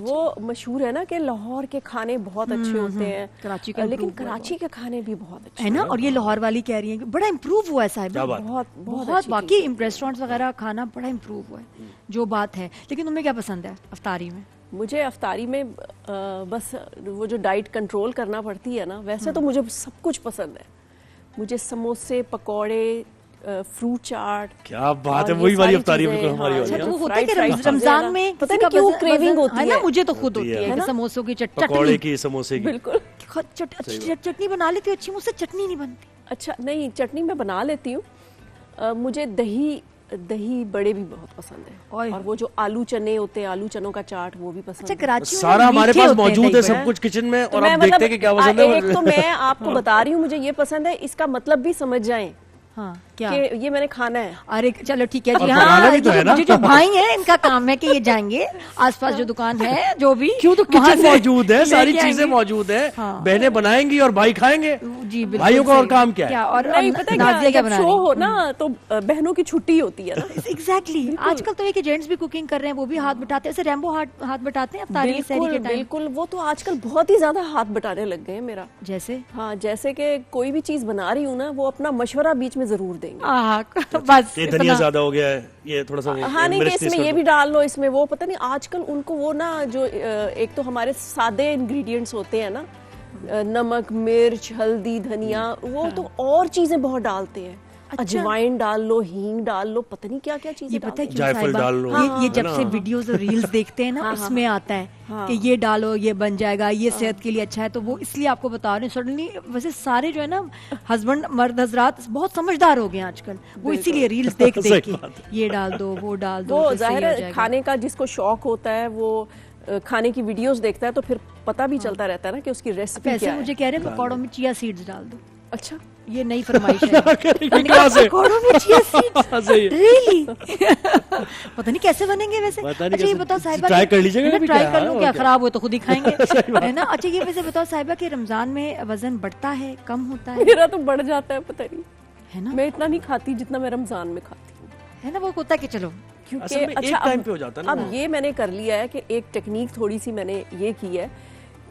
वो मशहूर है ना कि लाहौर के खाने बहुत अच्छे होते हैं,
कराची का
लेकिन
improve हुआ
कराची के खाने भी बहुत अच्छे
है ना। और ये लाहौर वाली कह रही है कि बड़ा इम्प्रूव हुआ है साहिबा,
क्या बात?
बहुत बहुत
बहुत
अच्छी
बाकी रेस्टोरेंट्स वगैरह खाना बड़ा इम्प्रूव हुआ है, जो बात है। लेकिन तुम्हें क्या पसंद है अफ्तारी में?
मुझे अफ्तारी में बस वो जो डाइट कंट्रोल करना पड़ती है ना, वैसे तो मुझे सब कुछ पसंद है। मुझे समोसे, पकौड़े, फ्रूट चाट,
क्या बात है,
और ये
वही वाली
सारी
अफ्तारी
चीजें,
बिल्कुल हमारी
हाँ,
वाली
अच्छा,
है।
तो होता है
फ्राइड
कि
फ्राइड
रमजान
चीजें
में
पता
किसी
नहीं
का
क्यों
वजन-
क्रेविंग
वजन-
होती
है ना,
है।
मुझे तो खुद
होती
होती
है।
है कि
ना?
समोसों की
पकौड़े
चटनी
की, समोसे की।
बिल्कुल।
चटनी बना लेती हूँ अच्छी, मुझसे चटनी नहीं बनती।
अच्छा नहीं, चटनी मैं बना लेती हूँ। मुझे दही दही बड़े भी बहुत पसंद है, और वो जो आलू चने होते हैं, आलू चनों का चाट, वो भी पसंद
अच्छा,
है।
कराची में
सारा हमारे
मीठे
पास
होते हैं
मौजूद है
दही
सब
बड़े।
कुछ किचन में,
तो
और
मैं
आप देखते हैं कि क्या पसंद है।
एक तो मैं आपको बता रही हूँ, मुझे ये पसंद है, इसका मतलब भी समझ जाएं
हाँ, क्या
कि ये मैंने खाना है।
अरे चलो ठीक है जी।
और
हाँ,
बनाना भी तो है ना।
जो भाई हैं इनका काम है कि ये जाएंगे आसपास जो दुकान है जो भी,
क्यों, तो
वहाँ
किचन
से
मौजूद है, सारी
लेके
चीजें
आएंगे।
मौजूद है,
हाँ।
बहनें बनाएंगी और भाई खाएंगे।
जी बिल्कुल
भाइयों का और
सही।
काम क्या है?
और
नहीं पता
नाज़िया
क्या,
क्या
जब
बना
शो
रही
हो ना तो बहनों की छुट्टी होती है ना।
एग्जैक्टली। आजकल तो एक जेंट्स भी कुकिंग कर रहे हैं, वो भी हाथ बटाते हैं, ऐसे रैम्बो हाथ बटाते हैं अफ्तारी की सहरी के
बिल्कुल
टाइम।
बिल्कुल, वो तो आजकल बहुत ही ज्यादा हाथ बटाने लग गए हैं मेरा।
जैसे
हाँ, जैसे कि कोई भी चीज बना रही हूँ ना, वो अपना मशवरा बीच में जरूर देंगे।
बस
ये धनिया ज्यादा हो गया है, ये थोड़ा सा
हाँ नहीं कि
मिर्च
इसमें
तेज कर
ये
दो।
भी डाल लो, इसमें वो, पता नहीं आजकल उनको वो ना जो एक तो हमारे सादे इंग्रेडिएंट्स होते हैं ना, नमक, मिर्च, हल्दी, धनिया, वो तो और चीजें बहुत डालते हैं। अजवाइन डाल लो, हींग डाल लो, पता नहीं क्या क्या चीजें
ये पता है क्यों
जायफल
साहिबा?
डाल लो।
ये
है
जब
ना?
से वीडियोस और रील्स देखते हैं ना, उसमें आता है कि ये डालो, ये बन जाएगा, ये सेहत के लिए अच्छा है, तो वो इसलिए आपको बता रहे हैं। सडनली वैसे सारे जो है ना हस्बैंड मर्द हजरात बहुत समझदार हो गए हैं आजकल, वो इसीलिए रील्स देख देख के ये डाल दो, वो डाल दो,
वो
तो सही
जाहिर
हो
है
जाएगा।
खाने का जिसको शौक होता है वो खाने की वीडियोस देखता है, तो फिर पता भी चलता रहता है ना कि उसकी रेसिपी
वैसे
क्या है।
मुझे कह रहे हैं पकौड़ों में चिया सीड्स डाल दो।
अच्छा,
ये नई फरमाइश है। मैंने
कहाँ
कहा,
से?
पकौड़ों में चिया सीड्स
सही है।
रियली? पता नहीं कैसे बनेंगे वैसे।
पता नहीं
अच्छा ये
कैसे।
बताओ साहिबा,
ट्राई कर लीजिएगा
मैं
कभी
ट्राई
क्या,
कर लूं
और
क्या,
क्या?
खराब हो तो खुद ही खाएंगे, है ना। अच्छा ये वैसे बताओ साहिबा कि रमजान में वजन बढ़ता है, कम होता है?
मेरा तो बढ़ जाता है, पता नहीं,
है ना,
मैं इतना नहीं खाती जितना मैं रमजान में खाती हूँ।
है ना, वो होता है कि चलो
क्योंकि
असल में एक टाइम पे हो जाता है ना
अब
वो।
ये मैंने कर लिया है कि एक टेक्निक थोड़ी सी मैंने ये की है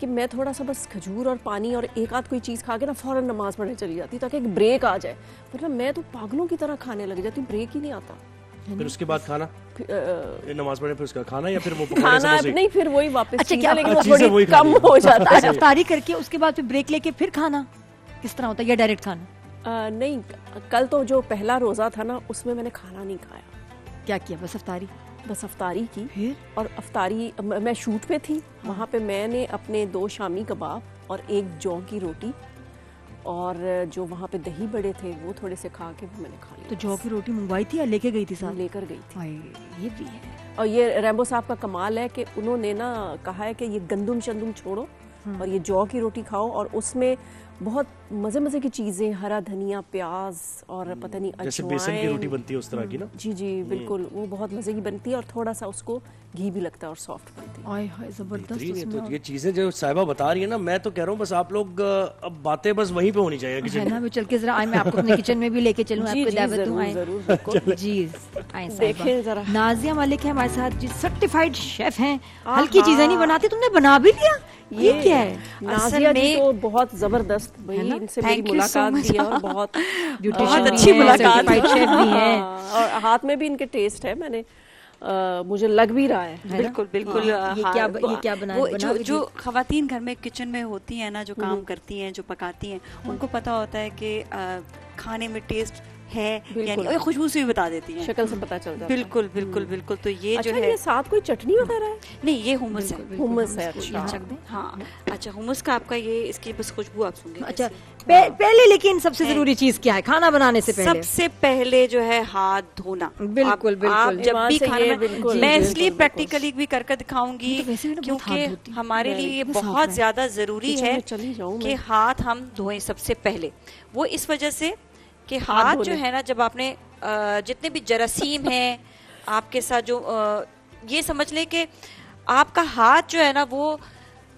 कि मैं थोड़ा सा बस खजूर और पानी और एक आध कोई चीज़ खा के ना फौरन नमाज पढ़ने चली जाती ताकि एक ब्रेक आ जाए, वरना मैं तो पागलों की तरह खाने लग जाती, ब्रेक ही नहीं आता।
फिर उसके बाद खाना, ये नमाज पढ़ने फिर उसका खाना, या फिर वो पकौड़े
खाना
समोसे?
नहीं, फिर वही वापस
अच्छा,
चीज़ें,
क्या-
लेकिन वो
चीज़ें
थोड़ी
वही
कम
खानी
हो जाता है।
इफ्तारी करके उसके बाद फिर ब्रेक लेके फिर खाना किस तरह होता है, या डायरेक्ट खाना?
नहीं, कल तो जो पहला रोज़ा था ना, उसमें मैंने खाना नहीं खाया,
क्या किया, बस इफ्तारी?
बस अफ्तारी की।
फिर
और अफ्तारी मैं शूट पे थी, वहाँ पे मैंने अपने 2 शामी कबाब और 1 जौ की रोटी और जो वहाँ पे दही बड़े थे वो थोड़े से खा के वो मैंने खा लिया।
तो जौ की रोटी मंगवाई थी या लेके गई थी साथ?
लेकर गई थी।
हाय, ये भी है।
और ये रैम्बो साहब का कमाल है कि उन्होंने ना कहा है कि ये गंदुम शंदुम छोड़ो और ये जौ की रोटी खाओ, और उसमें बहुत मज़े मज़े की चीज़ें, हरा धनिया, प्याज और पता नहीं
जैसे बेसन की
अजवाइन।
रोटी बनती है उस तरह की ना।
जी जी बिल्कुल, वो बहुत मज़े की बनती है और थोड़ा सा उसको घी भी लगता है और सॉफ्ट बनती है।
आय हाय जबरदस्त
बेहतरीन है।
उसमें।
तो ये चीजें जो साहिबा बता रही है ना, मैं तो कह रहा हूँ बस आप लोग अब बातें बस वहीं पे होनी चाहिए किचन
है
में।
ना, मैं चल के जरा आए, मैं आपको अपने किचन में भी लेके चलूं,
जी,
आपको
जी,
दावत दूं,
जरूर,
आए।
जरूर, बिल्कुल।
जी आए
देखें
साहिबा।
जरा।
नाजिया मलिक है हमारे साथ जी, सर्टिफाइड शेफ हैं, हल्की चीजें नहीं बनाती, तुमने बना भी लिया, ये क्या है?
नाजिया जी
में-
तो बहुत जबरदस्त, भाई
है ना?
इनसे मेरी
Thank you so
मुलाकात
much.
भी है और बहुत
Beautician
बहुत
भी
अच्छी
हैं,
मुलाकात।
certified chef भी हैं।
हाँ, और हाथ में भी इनके टेस्ट है, मैंने मुझे लग भी रहा है।
है ना?
बिल्कुल बिल्कुल।
ये
हाँ,
क्या बना
वो
बना
जो
भी
जो
दी?
खवातीन घर में किचन में होती हैं ना, जो काम करती हैं, जो पकाती हैं, उनको पता होता है कि खाने में टेस्ट है, यानी और खुशबू से भी बता देती हैं,
शक्ल से पता चल जाता है।
बिल्कुल बिल्कुल बिल्कुल। तो ये
अच्छा,
जो है
ये साथ कोई चटनी वगैरह है?
नहीं, ये हुमस है।
हुमस है। अच्छा,
चख दें?
हाँ, अच्छा, हुमस का आपका ये, इसकी बस खुशबू आप सूंघेंगे।
अच्छा, पहले लेकिन सबसे जरूरी चीज क्या है खाना बनाने से पहले?
सबसे पहले जो है हाथ धोना।
बिल्कुल,
आप
बिल्कुल।
जब
वहाँ
भी
से
खाना
ये
मैं
बिल्कुल,
मैं
बिल्कुल,
इसलिए
बिल्कुल।
प्रैक्टिकली भी करके दिखाऊंगी,
तो वैसे भी ना बहुत हाथ
क्योंकि
धोती हैं।
हमारे लिए ये
मैं साफ
बहुत
है।
ज्यादा जरूरी
किचन
है
में चली जाऊं
कि
मैं।
हाथ हम धोएं सबसे पहले। वो इस वजह से कि हाथ जो
धोने।
है ना, जब आपने जितने भी जरासीम हैं आपके साथ, जो ये समझ लें कि आपका हाथ जो है ना वो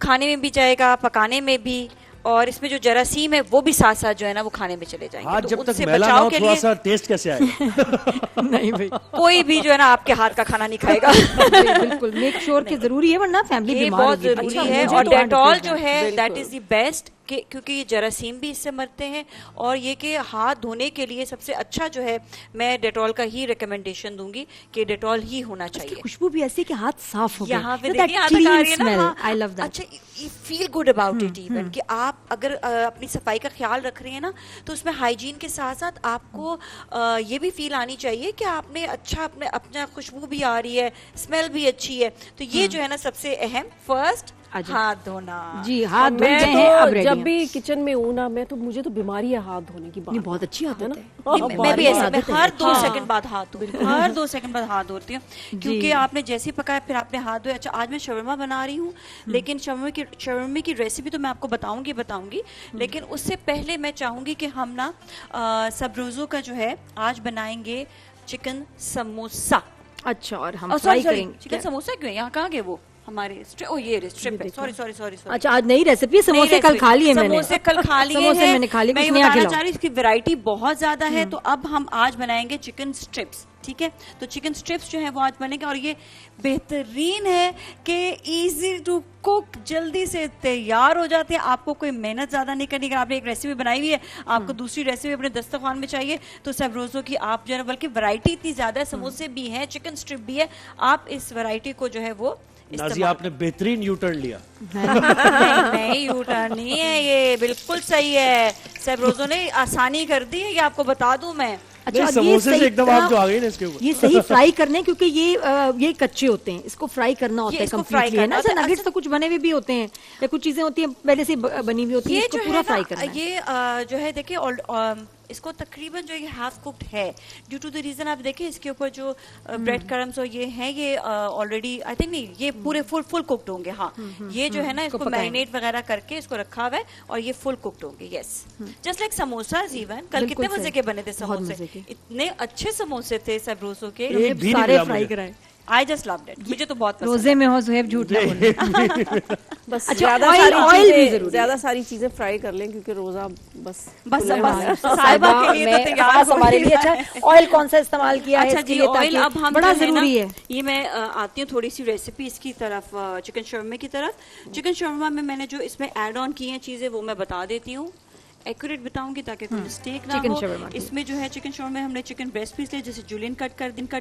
खाने में भी जाएगा, पकाने में भी, और इसमें जो जरासीम है वो भी साथ साथ जो है ना वो खाने में चले जाएंगे।
हाथ
तो
जब तक
उनसे
मैला ना
बचाव
हो,
के
थोड़ा
लिए
सा टेस्ट कैसे आए?
नहीं भाई,
कोई भी जो है ना आपके हाथ का खाना नहीं खाएगा।
बिल्कुल मेक श्योर कि जरूरी है, वरना फैमिली
ये
बीमार
बहुत
होगी।
जरूरी
अच्छा,
है।
मुझे
और
तो
डेटॉल
100%
जो है दैट
बिल्कुल।
इज द बेस्ट, क्योंकि ये जरासीम भी इससे मरते हैं। और ये कि हाथ धोने के लिए सबसे अच्छा जो है, मैं डेटॉल का ही रिकमेंडेशन दूंगी कि डेटॉल ही होना चाहिए।
खुशबू भी ऐसी कि हाथ साफ हो गए।
यहाँ पे
That
देखिए यहाँ तक
clean
आ रही है ना।
smell,
हाँ,
I love that.
अच्छा, you feel good about it even, कि आप अगर अपनी सफाई का ख्याल रख रहे हैं ना, तो उसमें हाइजीन के साथ साथ आपको ये भी फील आनी चाहिए कि आपने अच्छा अपना खुशबू भी आ रही है, स्मेल भी अच्छी है। तो ये जो है ना सबसे अहम, फर्स्ट हाथ धोना।
जी, हाथ धो
मैं
गए हैं, अब
तो
रेडी
जब
हैं।
भी किचन में हूँ ना, मैं तो मुझे तो बीमारी है हाथ धोने की।
ये बहुत अच्छी आदत है।
मैं भी ऐसे, मैं हर 2
हाँ।
सेकंड बाद हाथ धोती हूँ, हर 2 सेकंड बाद हाथ धोती हूँ, क्योंकि आपने जैसे ही पकाया फिर आपने हाथ धोया। अच्छा, आज मैं शवरमा बना रही हूँ, लेकिन शवरमे की रेसिपी तो मैं आपको बताऊंगी, लेकिन उससे पहले मैं चाहूंगी कि हम ना सब रोजों का जो है आज बनाएंगे चिकन समोसा।
अच्छा, और हम फ्राई करेंगे
चिकन समोसा क्यों है? यहाँ कहाँ गए वो हमारे ये स्ट्रिप है। सॉरी।
अच्छा, आज नई रेसिपी है। समोसे कल खा लिए मैंने।
समोसे कल खा लिए
समोसे
हैं।
मैंने खा लिए,
मैं
कुछ
ये
नया
बताना
खिलाओ।
चाह रही हूँ, इसकी वैरायटी बहुत ज्यादा है, तो अब हम आज बनाएंगे चिकन स्ट्रिप्स। ठीक है, तो चिकन स्ट्रिप्स जो है वो आज बनेंगे, और ये बेहतरीन है कि इजी टू कुक, जल्दी से तैयार हो जाते हैं। आपको कोई मेहनत ज्यादा नहीं करनी। अगर आपने एक रेसिपी बनाई हुई है, आपको दूसरी रेसिपी अपने दस्तरखान में चाहिए, तो सब रोजों की आप जो है, बल्कि वैरायटी इतनी ज्यादा है, समोसे भी है, चिकन स्ट्रिप भी है, आप इस वैरायटी को जो है वो
नाज़िया, आपने बेहतरीन यू टर्न लिया।
नहीं, यू टर्न नहीं है, ये बिल्कुल सही है। सब रोजों ने आसानी कर दी है, ये आपको बता दूं मैं।
अच्छा,
समोसे से एकदम आप जो आ गई ना इसके ऊपर।
ये सही फ्राई करने, क्योंकि ये कच्चे होते हैं, इसको फ्राई करना होता है
इसको
कंप्लीटली,
फ्राई
है ना?
करना
नगेट्स तो कुछ बने हुए भी होते हैं, या कुछ चीजें होती हैं पहले से बनी हुई होती है,
ये
इसको
जो
पूरा
है
फ्राई
ना,
करना है।
ये जो है देखिए, इसको तकरीबन जो ये हाफ कुक्ड है, ड्यू टू द रीजन आप देखें इसके ऊपर जो ब्रेड क्रम्स और ये हैं, ये ऑलरेडी आई थिंक नहीं, ये पूरे फुल कुक्ड होंगे। हाँ, ये जो है ना, इसको मैरिनेट वगैरह करके इसको रखा हुआ है, और ये फुल कुक्ड होंगे। Yes, just like samosa. जीवन कल कितने मजे के बने थे समोसे, इतने अच्छे समोसे थे सब रोजों के,
एक भी नहीं
सारे
मिला
फ्राई
मुझे।
कराए।
आई जस्ट लव्ड इट, मुझे तो बहुत पसंद
रोजे में हो सुहेब, झूठ ना बोले।
बस
अच्छा,
ज्यादा सारी चीजें फ्राई कर लें, क्योंकि रोजा बस
साहिबा के लिए तो तैयार हो
हमारे
गई
लिए।
है।
अच्छा, ऑयल कौन सा इस्तेमाल किया है
अच्छा
इसके
जी,
लिए?
ऑयल
ताकि
अब हम
बड़ा
जो है ना,
जरूरी है।
ये मैं आती हूँ थोड़ी सी रेसिपी इसकी तरफ, चिकन शर्मा की तरफ। चिकन शर्मा में मैंने जो इसमें ऐड ऑन की हैं चीजें, वो मैं बता देती हूँ, एक्यूरेट बताऊंगी ताकि कोई मिस्टेक ना
चिकन
हो।
शर्मा की।
इसमें जो है चिकन शर्मा में हमने चिकन ब्रेस्ट पीस लिया, जैसे जुलियन कट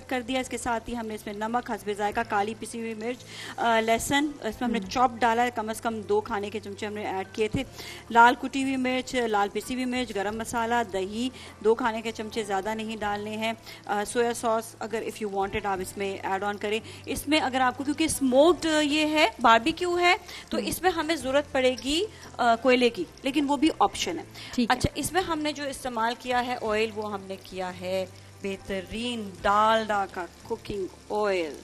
कर दिया। इसके साथ ही हमने इसमें नमक, हस्बे जायका, काली पिसी हुई मिर्च, लहसुन, इसमें हमने चॉप डाला है, कम से कम 2 खाने के चमचे हमने ऐड किए थे, लाल कुटी हुई मिर्च, लाल पिसी हुई मिर्च, गरम मसाला, दही 2 खाने के चमचे, ज़्यादा नहीं डालने हैं। सोया सॉस अगर इफ़ यू वांटेड आप इसमें ऐड ऑन करें। इसमें अगर आपको, क्योंकि स्मोक्ड ये है, बारबेक्यू है, तो इसमें हमें ज़रूरत पड़ेगी कोयले की, लेकिन वो भी ऑप्शन है। अच्छा, इसमें हमने जो इस्तेमाल किया है ऑयल, वो हमने किया है बेहतरीन डालडा का कुकिंग ऑयल,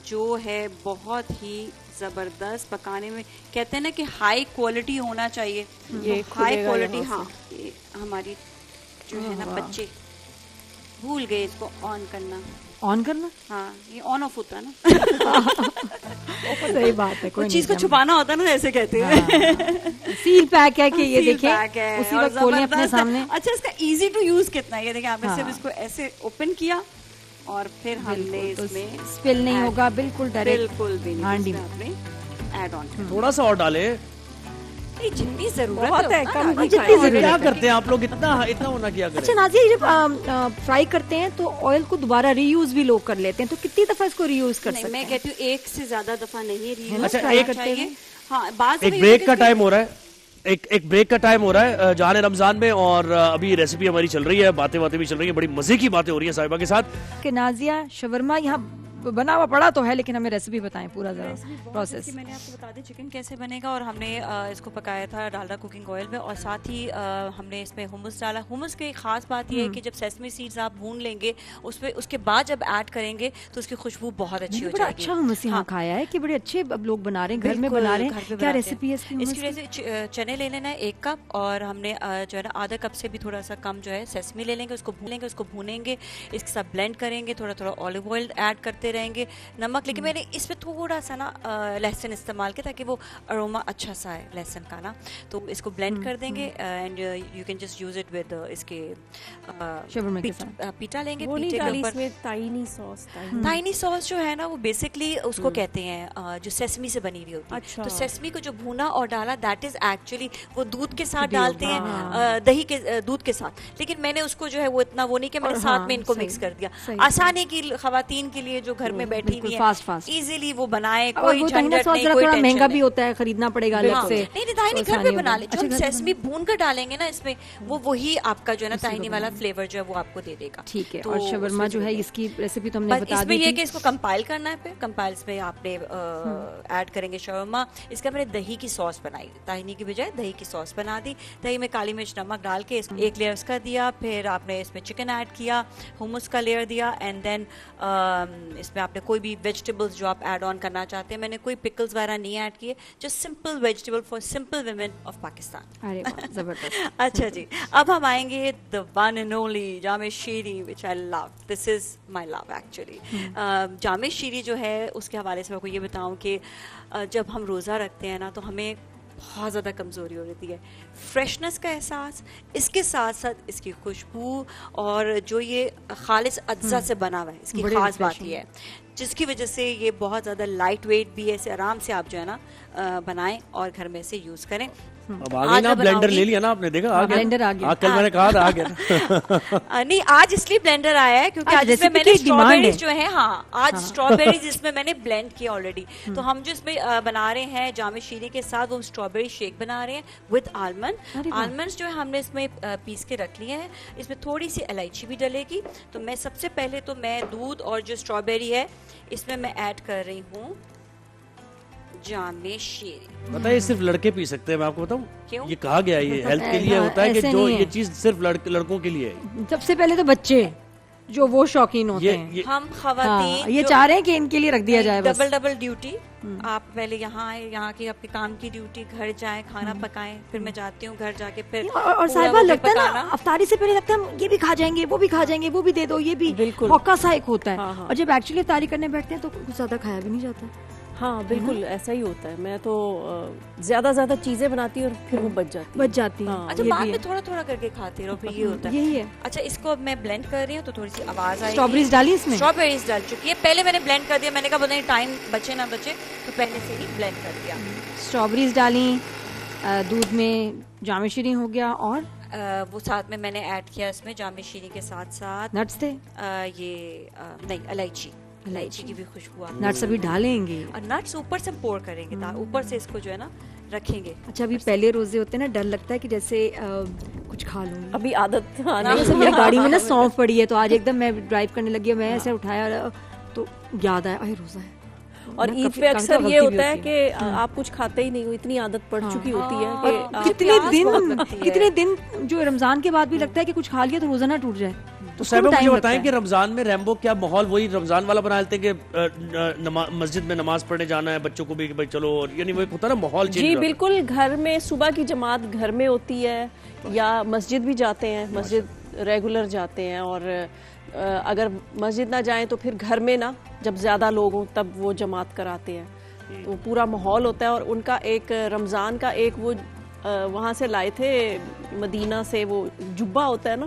जो है बहुत ही जबरदस्त पकाने में। कहते हैं ना कि हाई क्वालिटी होना चाहिए, ये हाई क्वालिटी। हाँ, ये हमारी जो है ना, बच्चे भूल गए इसको ऑन करना। हाँ, ये ऑन ऑफ होता है ना।
सही बात है, कोई
चीज को छुपाना होता है ना, ऐसे कहते हैं।
सील पैक है कि ये देखें,
है,
उसी वक्त खोलें अपने सामने।
अच्छा, इसका इजी टू यूज कितना है, ये देखिए, आपने सिर्फ इसको ऐसे ओपन किया, और फिर हमने इसमें
स्पिल नहीं होगा, बिल्कुल डायरेक्ट,
बिल्कुल भी नहीं,
हांडी
इसमें आपने ऐड ऑन
थोड़ा सा और डाले,
जितनी जरूरत
बहुत है, कम
है।
जितनी जरूरत
क्या
है।
करते हैं आप लोग, इतना होना क्या करें?
अच्छा नाज़िया, जब फ्राई करते हैं तो ऑयल को दोबारा रीयूज भी लोग कर लेते हैं, तो कितनी दफा इसको रीयूज कर सकते हैं?
मैं कहती हूँ 1 से ज्यादा दफा नहीं रीयूज
अच्छा,
करना
एक
चाहिए। हाँ, बात
एक ब्रेक का टाइम हो रहा है, एक ब्रेक का टाइम हो रहा है जाने रमजान में, और अभी रेसिपी हमारी चल रही है, बातें भी चल रही है, बड़ी मजे की बातें हो रही है साहिबा के साथ।
कि नाज़िया, शवरमा यहाँ बना हुआ पड़ा तो है, लेकिन हमें रेसिपी बताएं पूरा जरा प्रोसेस।
मैंने आपको बता दें चिकन कैसे बनेगा, और हमने इसको पकाया था डालडा कुकिंग ऑयल में, और साथ ही हमने इसमें हुमस डाला। हुमस की खास बात यह है कि जब सेसमी सीड्स आप भून लेंगे, उसके बाद जब ऐड करेंगे तो उसकी खुशबू बहुत अच्छी हो
बड़ा
जाएगी।
अच्छा हुमस यहाँ खाया है कि बड़े अच्छे अब लोग बना रहे हैं, घर में बना रहे हैं। क्या रेसिपी है
इसकी रेसिपी? चने ले लेना है 1 कप, और हमने जो है ना आधा कप से भी थोड़ा सा कम जो है सेसमी ले लेंगे, उसको भूनेंगे, इसके साथ ब्लेंड करेंगे, थोड़ा ऑलिव ऑयल ऐड करते रहेंगे, नमक। लेकिन मैंने इसमें थोड़ा सा ना लहसुन इस्तेमाल किया, ताकि वो अरोमा अच्छा सा है लहसुन का ना, तो इसको ब्लेंड कर देंगे, and you can just use it with इसके पीटा लेंगे।
वो नहीं
पीटे
डाली
के
इसमें ताइनी सॉस।
ताइनी सॉस जो है ना, वो बेसिकली उसको कहते हैं जो सेसमी से बनी हुई होती है।
अच्छा।
तो सेसमी को जो भूना और डाला, दैट इज एक्चुअली वो दूध के साथ डालते हैं, दही के दूध के साथ, लेकिन मैंने उसको जो है वो इतना वो नहीं कि मैंने साथ में इनको मिक्स कर दिया। आसानी की खवातीन के लिए जो घर में बैठी हुई है,
फास्ट
इजीली वो बनाए,
और
कोई
वो
झंझट नहीं, कोई
थोड़ा
टेंशन
महंगा भी
नहीं।
होता है, खरीदना पड़ेगा अलग से।
नहीं ताहिनी घर पे बना ले, जो हम
अच्छा,
सेसमी भून कर डालेंगे ना इसमें, वो वही आपका जो है ना ताहिनी वाला फ्लेवर जो है वो आपको दे देगा।
ठीक है।
तो
और शवरमा जो है इसकी रेसिपी तो हमने बता दी
इसमें ये
थी।
कि इसको कंपाइल करना है, कंपाइल्स में आपने ऐड करेंगे शवरमा। इसका मैंने दही की सॉस बनाई, ताहिनी की बजाय दही की सॉस बना दी। दही में काली मिर्च नमक डाल के एक लेयर उसका दिया, फिर आपने इसमें चिकन ऐड किया, हुमस का लेयर दिया, एंड देन इसमें आपने कोई भी वेजिटेबल्स जो आप ऐड ऑन करना चाहते हैं, मैंने कोई पिकल्स वगैरह नहीं ऐड किए, जो simple vegetable for simple women of Pakistan.
अरे वाह, जबरदस्त।
अच्छा जी, अब हम आएंगे the one and only Jam-e-Shirin, which I love, this is my love actually. Jam-e-Shirin जो है उसके हवाले से मैं आपको ये बताऊं कि जब हम रोज़ा रखते हैं ना तो हमें बहुत ज़्यादा कमज़ोरी हो रही है, फ्रेशनेस का एहसास, इसके साथ साथ इसकी खुशबू, और जो ये खालिस अज्जा से बना हुआ है, इसकी ख़ास बात ये है, जिसकी वजह से ये बहुत ज़्यादा लाइट वेट भी है, इसे आराम से आप जो है ना बनाएं और घर में से यूज़ करें।
अब आ गए ना, ब्लेंडर ले लिया ना आपने, देखा आ गया,
ब्लेंडर आ गया।
कल मैंने कहा था आ गया।
नहीं, आज इसलिए ब्लेंडर आया है क्योंकि आज इसमें मैंने स्ट्रॉबेरीज जो है, हाँ आज स्ट्रॉबेरीज इसमें मैंने ब्लेंड किया ऑलरेडी। तो हम जो इसमें बना रहे हैं जामे शीरी के साथ, वो स्ट्रॉबेरी शेक बना रहे हैं विद आलमंड। आलमंड्स जो है हमने इसमें पीस के रख लिए हैं, इसमें थोड़ी सी इलायची भी डलेगी। तो मैं सबसे पहले तो मैं दूध और जो स्ट्रॉबेरी है इसमें मैं ऐड कर रही हूँ जामे शीरी।
बताइए, सिर्फ लड़के पी सकते हैं, मैं आपको बताऊं
क्यों?
ये कहा गया है, ये हेल्थ के लिए होता है कि जो ये चीज सिर्फ लड़कों के लिए है।
सबसे पहले तो बच्चे जो वो शौकीन होते हैं,
हम खवातीन
ये चाह रहे हैं कि इनके लिए रख दिया जाए बस।
डबल ड्यूटी, आप पहले यहाँ आए, यहाँ की आपके काम की ड्यूटी, घर जाए, खाना पकाएं, फिर मैं जाती हूँ घर जाके फिर
और साहिबा लगता है ना अफ्तारी से पहले लगता है हम ये भी खा जाएंगे, वो भी खा जाएंगे, वो भी दे दो, ये भी मौका सा एक होता है। और जब एक्चुअली अफ्तारी करने बैठते हैं तो कुछ ज्यादा खाया भी नहीं जाता।
हाँ बिल्कुल ऐसा ही होता है। मैं तो ज्यादा चीजें बनाती हूँ और फिर वो बच जाती है।
अच्छा, बाद में थोड़ा थोड़ा करके खाते रहो, फिर ये होता है।
यही है।
अच्छा, इसको अब मैं ब्लेंड कर रही हूँ तो थोड़ी सी आवाज आएगी।
स्ट्रॉबेरीज डाली इसमें?
स्ट्रॉबेरीज डाल चुकी है, पहले मैंने ब्लेंड कर दिया, मैंने कहा बताइए टाइम बचे ना बचे, तो पहले से ही ब्लेंड कर दिया।
स्ट्रॉबेरीज डाली, दूध में जामे शीरी हो गया, और
वो साथ में मैंने ऐड किया इसमें जामे शीरी के साथ साथ
नट्स थे,
ये नहीं इलायची की भी खुशबू आती है।
नट्स अभी डालेंगे
और नट्स ऊपर से पोर करेंगे, ऊपर से इसको जो है ना रखेंगे।
अच्छा, अभी पहले रोजे होते हैं ना, डर लगता है कि जैसे कुछ खा लूंगी,
अभी आदत
मेरी गाड़ी में ना सौंफ पड़ी है, तो आज एकदम मैं ड्राइव करने लगी, मैं ऐसे उठाया तो याद आया रोजा है।
और ईद पे अक्सर ये होता है कि आप कुछ खाते ही नहीं हो, इतनी आदत पड़ चुकी होती है कि
कितने दिन जो रमजान के बाद भी लगता है कि कुछ खा लिया तो रोजा ना टूट जाए।
तो साहिबा मुझे बताएं कि रमजान में रैम्बो क्या माहौल वही रमजान वाला बना लेते हैं कि मस्जिद में नमाज पढ़ने जाना है, बच्चों को भी भाई चलो, यानी वो होता है ना माहौल चेंज।
जी बिल्कुल, घर में सुबह की जमात घर में होती है, या मस्जिद भी जाते हैं, मस्जिद रेगुलर जाते हैं, और अगर मस्जिद ना जाएं तो फिर घर में ना जब ज्यादा लोग हों तब वो जमात कराते हैं, तो पूरा माहौल होता है। और उनका एक रमजान का एक वो वहाँ से लाए थे मदीना से, वो जुब्बा होता है ना,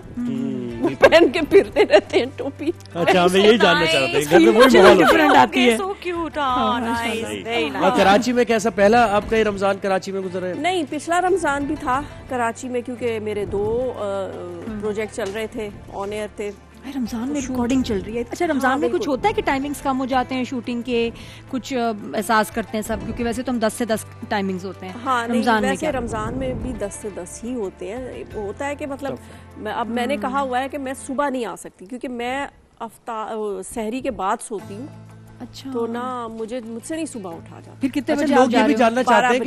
वो पहन के फिरते रहते हैं, टोपी।
अच्छा, मैं यही जानना चाहता हूँ, घर में वही माहौल
डिफरेंट आती है।
So cute, nice.
और कराची में कैसा, पहला आपका ये रमजान कराची में गुजरा है?
नहीं, पिछला रमजान भी था कराची में, क्योंकि मेरे 2 प्रोजेक्ट चल रहे थे, ऑन एयर थे।
रमजान में रिकॉर्डिंग चल रही है। अच्छा, रमजान में कुछ होता है कि टाइमिंग्स कम हो जाते हैं शूटिंग के, कुछ एहसास करते हैं सब, क्योंकि वैसे तो हम 10 से 10 टाइमिंग्स होते हैं।
हाँ,
रमजान में
वैसे रमजान में भी 10 से 10 ही होते हैं। होता है कि मतलब अब मैंने कहा हुआ है कि मैं सुबह नहीं आ सकती, क्योंकि मैं सहरी के बाद सोती हूँ।
अच्छा,
तो ना मुझसे नहीं सुबह उठा जाता।
फिर कितने बजे
लोग ये भी जानना चाहते हैं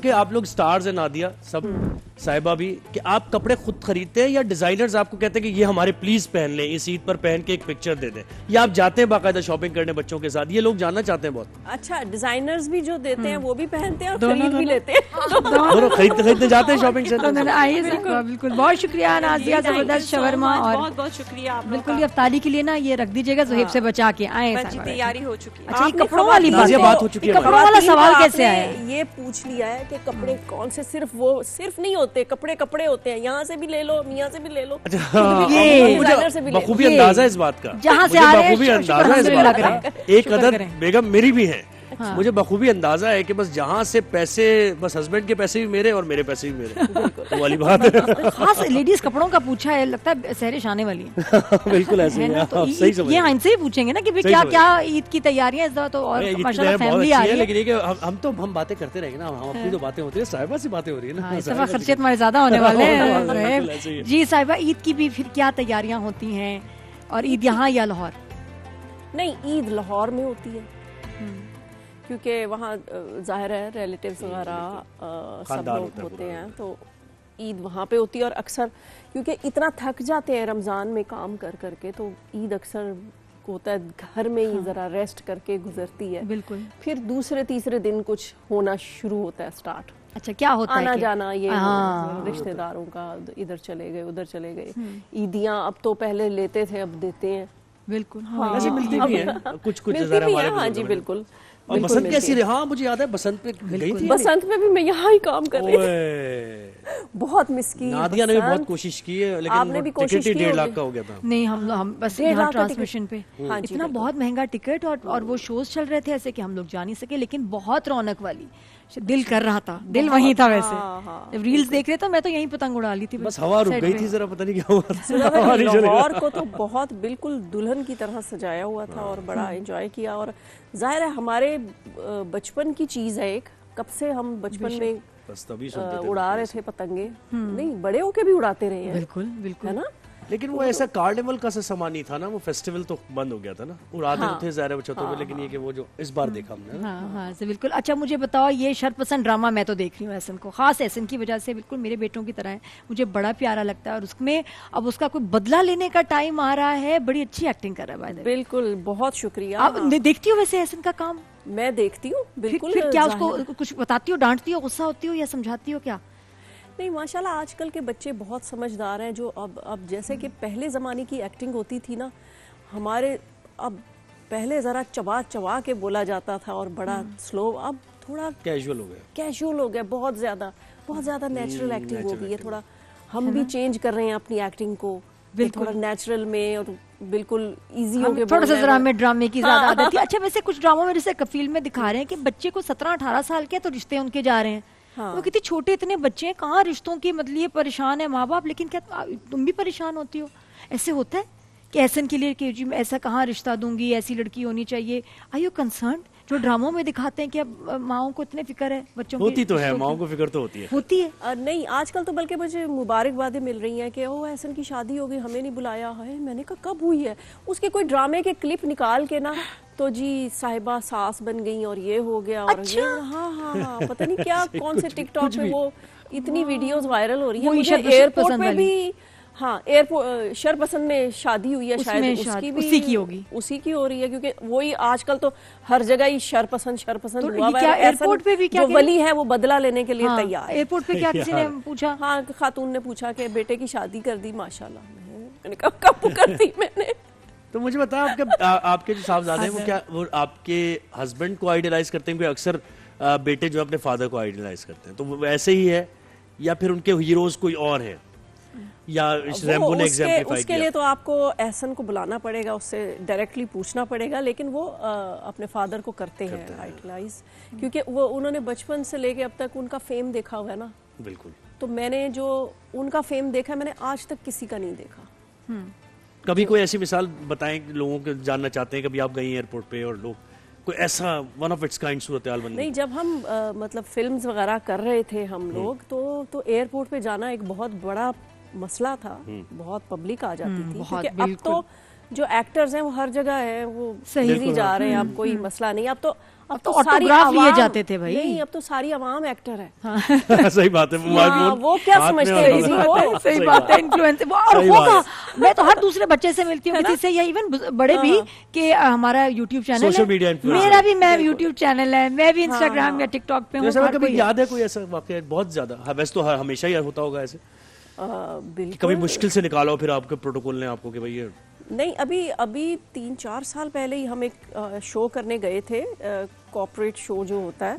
कि आप लोग स्टार्स हैं, नादिया सब साहिबा भी, कि आप कपड़े खुद खरीदते हैं या डिजाइनर्स आपको कहते हैं कि ये हमारे प्लीज पहन लें, इस ईद पर पहन के एक पिक्चर दे दें, या आप जाते हैं बाकायदा शॉपिंग करने बच्चों के साथ? ये लोग जानना चाहते हैं बहुत।
अच्छा, डिजाइनर्स भी जो देते हैं वो भी पहनते हैं और खरीद भी लेते हैं,
दोनों खरीदते जाते हैं शॉपिंग सेंटर।
आइए, बिल्कुल, बहुत शुक्रिया नाज़िया, जबरदस्त शवरमा, और
बहुत शुक्रिया
बिल्कुल अफ्तारी के लिए ना ये रख दीजिएगा, ज़ुहैब से बचा के आए।
तैयारी हो चुकी है।
अच्छा, कपड़ों वाली
बात हो चुकी है,
कपड़ों वाला सवाल कैसे आया?
ये पूछ लिया है कि कपड़े कौन से, सिर्फ नहीं होते, कपड़े होते हैं, यहाँ से भी ले लो, मियाँ से भी ले लो, डिजाइनर से भी ले
बखूबी अंदाजा है इस बात का,
जहाँ से आ रहे हैं
बखूबी अंदाजा है इस बात का। एक अदद बेगम मेरी भी है, मुझे बखूबी अंदाजा है कि बस जहाँ से पैसे, बस हस्बैंड के पैसे भी मेरे और मेरे पैसे भी मेरे, वो वाली बात है।
खास लेडीज कपड़ों का पूछा है, लगता है सहरिश आने वाली है।
बिल्कुल ऐसे
है
ही
ना,
है,
तो
आप सही समझ
ये
रहे हैं।
इनसे ही पूछेंगे ना कि भाई
सही
क्या
समझ
क्या ईद की तैयारियां इस दफा, तो और
ईद की
माशाल्लाह
तैयारी बहुत
फैमिली आ
अच्छी है,
रही है।
लेकिन ये कि हम बातें करते रहेंगे ना, हम अपनी तो बातें होती है, साहिबा से बातें हो रही है ना।
हाँ, इस दफा खर्चे तुम्हारे ज्यादा होने वाले
बिल्कुल
हैं।
ऐसे ही है।
जी साहिबा, ईद की भी फिर क्या तैयारियां होती हैं, और ईद यहाँ या लाहौर?
नहीं, ईद लाहौर में होती है क्योंकि वहाँ जाहिर है रिलेटिव्स वगैरह सब
खानदान
लोग
होता है
होते
पूरा।
हैं, तो ईद वहाँ पे होती है। और अक्सर क्योंकि इतना थक जाते हैं रमज़ान में काम कर करके, तो ईद अक्सर होता है घर में ही ज़रा रेस्ट करके गुजरती है।
बिल्कुल।
फिर दूसरे तीसरे दिन कुछ होना शुरू होता है, स्टार्ट।
अच्छा, क्या होता है
आना
कि-
जाना, ये
हाँ।
रिश्तेदारों का, इधर चले गए उधर चले गए। ईदियाँ अब तो पहले लेते थे, अब देते हैं।
बिल्कुल।
हाँ,
वैसे मिलती भी है कुछ कुछ
मिलती
ज़रा
भी
हमारे
है, हाँ जी
बुजुर्गों में।
बिल्कुल।
और
बिल्कुल
बसंत
मिलती
कैसी
है।
रही? हाँ, मुझे याद है बसंत पे गई थी।
बसंत में भी मैं यहाँ ही काम कर रही थी।
ओए,
बहुत मिस की
नादिया ने भी बहुत
बसंत।
कोशिश की है,
आपने
लेकिन
भी
वो टिकट
कोशिश
ही
की
1.5 लाख
होगी।
का हो गया था।
नहीं, हम बस
1.5
यहाँ
लाख का
ट्रांसमिशन पे
टिकट। हाँ जी,
इतना
बिल्कुल।
बहुत महंगा टिकट, और वो शोज चल रहे थे ऐसे कि हम लोग जा नहीं सके, लेकिन बहुत रौनक वाली, दिल कर रहा था, दिल वहीं था वैसे।
हाँ, हाँ,
जब रील्स देख रहे थे मैं तो यहीं पतंग उड़ा ली थी,
बस हवा रुक
सेट
गई
पे।
थी जरा, पता नहीं क्या हुआ था।
तो
हवा नहीं चली।
लाहौर को तो बहुत बिल्कुल दुल्हन की तरह सजाया हुआ था और बड़ा एंजॉय किया। और जाहिर है हमारे बचपन की चीज़ है एक, कब से हम बचपन में
बस तभी सुनते थे।
उड़ा रहे थे पतंगे, नहीं बड़े होके भी उड़ाते रहे हैं,
बिल्कुल बिल्कुल
है ना।
लेकिन वो ऐसा कार्निवल का सा समा नहीं था ना, वो फेस्टिवल तो बंद हो गया था ना, उड़ाते
हाँ।
तो थे ज़ाहिर है बच्चों में, लेकिन ये कि वो जो इस बार देखा हमने ना।
हाँ हाँ से बिल्कुल। अच्छा, मुझे बताओ, ये शरपसंद ड्रामा मैं तो देख रही हूँ एहसन को, खास एहसन की वजह से, बिल्कुल मेरे बेटों की तरह है, मुझे बड़ा प्यारा लगता है। और उसमें अब उसका कोई बदला लेने का टाइम आ रहा है, बड़ी अच्छी एक्टिंग कर रहा है। बाय द वे,
बिल्कुल, बहुत शुक्रिया।
आप देखती हो वैसे एहसन का काम?
मैं देखती हूँ बिल्कुल।
फिर क्या
जाहिर-
उसको कुछ बताती हो, डांटती हो, गुस्सा होती हो या समझाती हो क्या?
नहीं, माशाल्लाह आजकल के बच्चे बहुत समझदार हैं। जो अब जैसे कि पहले ज़माने की एक्टिंग होती थी ना हमारे, अब पहले ज़रा चबा चबा के बोला जाता था और बड़ा स्लो, अब थोड़ा
कैजुअल हो गया।
कैजुअल हो गया, बहुत ज़्यादा नेचुरल एक्टिंग हो गई है। थोड़ा हम भी चेंज कर रहे हैं अपनी एक्टिंग को,
बिल्कुल।
थोड़ा नेचुरल में और बिल्कुल इजी हो
हम
के
थोड़ा सा
बोलना है।
ड्रामे की ज्यादा आदत थी। अच्छा, वैसे कुछ ड्रामों में जैसे कफील में दिखा रहे हैं कि बच्चे को 17-18 साल के तो रिश्ते उनके जा रहे हैं।
हाँ।
वो कितने छोटे इतने बच्चे हैं, कहाँ रिश्तों की मतलब ये परेशान है माँ बाप, लेकिन क्या तुम भी परेशान होती हो? ऐसे होता है कि एहसन के लिए कि जी मैं ऐसा कहाँ रिश्ता दूंगी, ऐसी लड़की होनी चाहिए? Are you concern? जो ड्रामों में दिखाते हैं कि अब माओं को इतने फिक्र है बच्चों की,
होती तो है,
रिश्तों की।
माओं को फिक्र तो होती है।
होती है।
नहीं, आजकल तो बल्कि मुझे मुबारकबादें मिल रही हैं कि ओ एहसन की शादी हो गई, हमें नहीं बुलाया है। मैंने कहा कब हुई है? उसके कोई ड्रामे के क्लिप निकाल के ना, तो जी साहिबा सास बन गई और ये हो गया और
अच्छा।
ये, हाँ, पता नहीं क्या कौन से टिकटॉक पे वो इतनी वीडियोस वायरल हो रही है।
वही
मुझे
शरपसंद
एयरपोर्ट पे
वाली।
भी, हाँ, एयरपोर्ट शरपसंद में शादी हुई है,
उसमें
शायद
शादी
उसकी भी
उसी की होगी।
उसी की हो रही है, क्योंकि वही आजकल तो हर जगह ही शरपसंद
तो
हुआ
ये क्या
है।
एयरपोर्ट पे भी क्या
जो
कह-
वली है वो बदला लेने के लिए
हाँ,
तैयार है।
एयरपोर्ट पे क्या किसी ने पूछा?
हाँ, खातून ने पूछा कि बेटे की शादी कर दी माशाल्लाह। मैंने कहा कब कर दी मैंने?
तो मुझे बता, आपके जो साहबजादे हैं वो क्या वो आपके हस्बैंड को आइडियलाइज करते हैं? क्योंकि अक्सर बेटे जो अपने फादर को आइडियलाइज करते हैं, तो वो ऐसे ही है या फिर उनके हीरोज कोई और है, या रैम्बो ने एग्जाम्पलीफाई
उसके लिए तो आपको एहसन को बुलाना पड़ेगा, उससे डायरेक्टली पूछना पड़ेगा, लेकिन वो अपने फादर को करते हैं आइडलाइज, क्योंकि वो उन्होंने बचपन से लेके अब तक उनका फेम देखा हुआ है ना।
बिल्कुल।
तो मैंने जो उनका फेम देखा है, मैंने आज तक किसी का नहीं देखा।
कभी कोई ऐसी मिसाल बताएं कि लोगों को जानना चाहते हैं, कभी आप गई एयरपोर्ट पे और लोग कोई ऐसा वन ऑफ इट्स काइंड सूरत हाल बन
नहीं, जब हम मतलब फिल्म्स वगैरह कर रहे थे हम लोग, तो एयरपोर्ट पे जाना एक बहुत बड़ा मसला था, बहुत पब्लिक आ जाती थी,
बहुत,
क्योंकि अब तो जो एक्टर्स हैं वो हर जगह हैं, वो सही जा रहे हैं, अब कोई मसला नहीं। अब तो सारी
ऑटोग्राफ लिए
आवाम-
जाते थे भाई।
नहीं, अब तो सारी आवाम एक्टर है।
सही बात है।
हाँ, वो क्या समझते हैं किसी को?
सही बात है, इन्फ्लुएंसर। और होगा, मैं तो हर दूसरे बच्चे से मिलती हूँ किसी से, या इवन बड़े भी, कि हमारा यूट्यूब चैनल
सोशल
है,
मीडिया इन्फ्लुएंसर।
मेरा भी मैं यूट्यूब चैनल है, मैं भी इंस्टाग्राम या टिकटॉक पे हूँ।
जैसा
हर
कभी
कोई-
याद है कोई ऐसा वाकया बहुत ज्यादा? हाँ, वैसे तो हमेशा ही होता होगा ऐसे,
बिल्कुल।
कभी मुश्किल से निकाला हो फिर आपके प्रोटोकॉल ने आपको कि भाई ये
नहीं, अभी 3-4 साल पहले ही हम एक शो करने गए थे, कॉर्पोरेट शो जो होता है,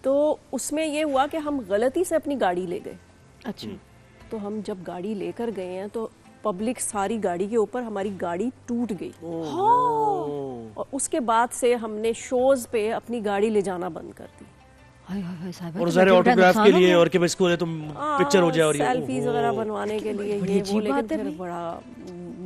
तो उसमें ये हुआ कि हम गलती से अपनी गाड़ी ले गए।
अच्छा।
तो हम जब गाड़ी लेकर गए हैं तो पब्लिक सारी गाड़ी के ऊपर, हमारी गाड़ी टूट गई। और उसके बाद से हमने शोज पे अपनी गाड़ी ले जाना बंद कर दी।
और सारे ऑटोग्राफ के लिए और कि इसको तुम पिक्चर हो जाए और
सेल्फीज वगैरह बनवाने के लिए ये वो, लेकिन फिर बड़ा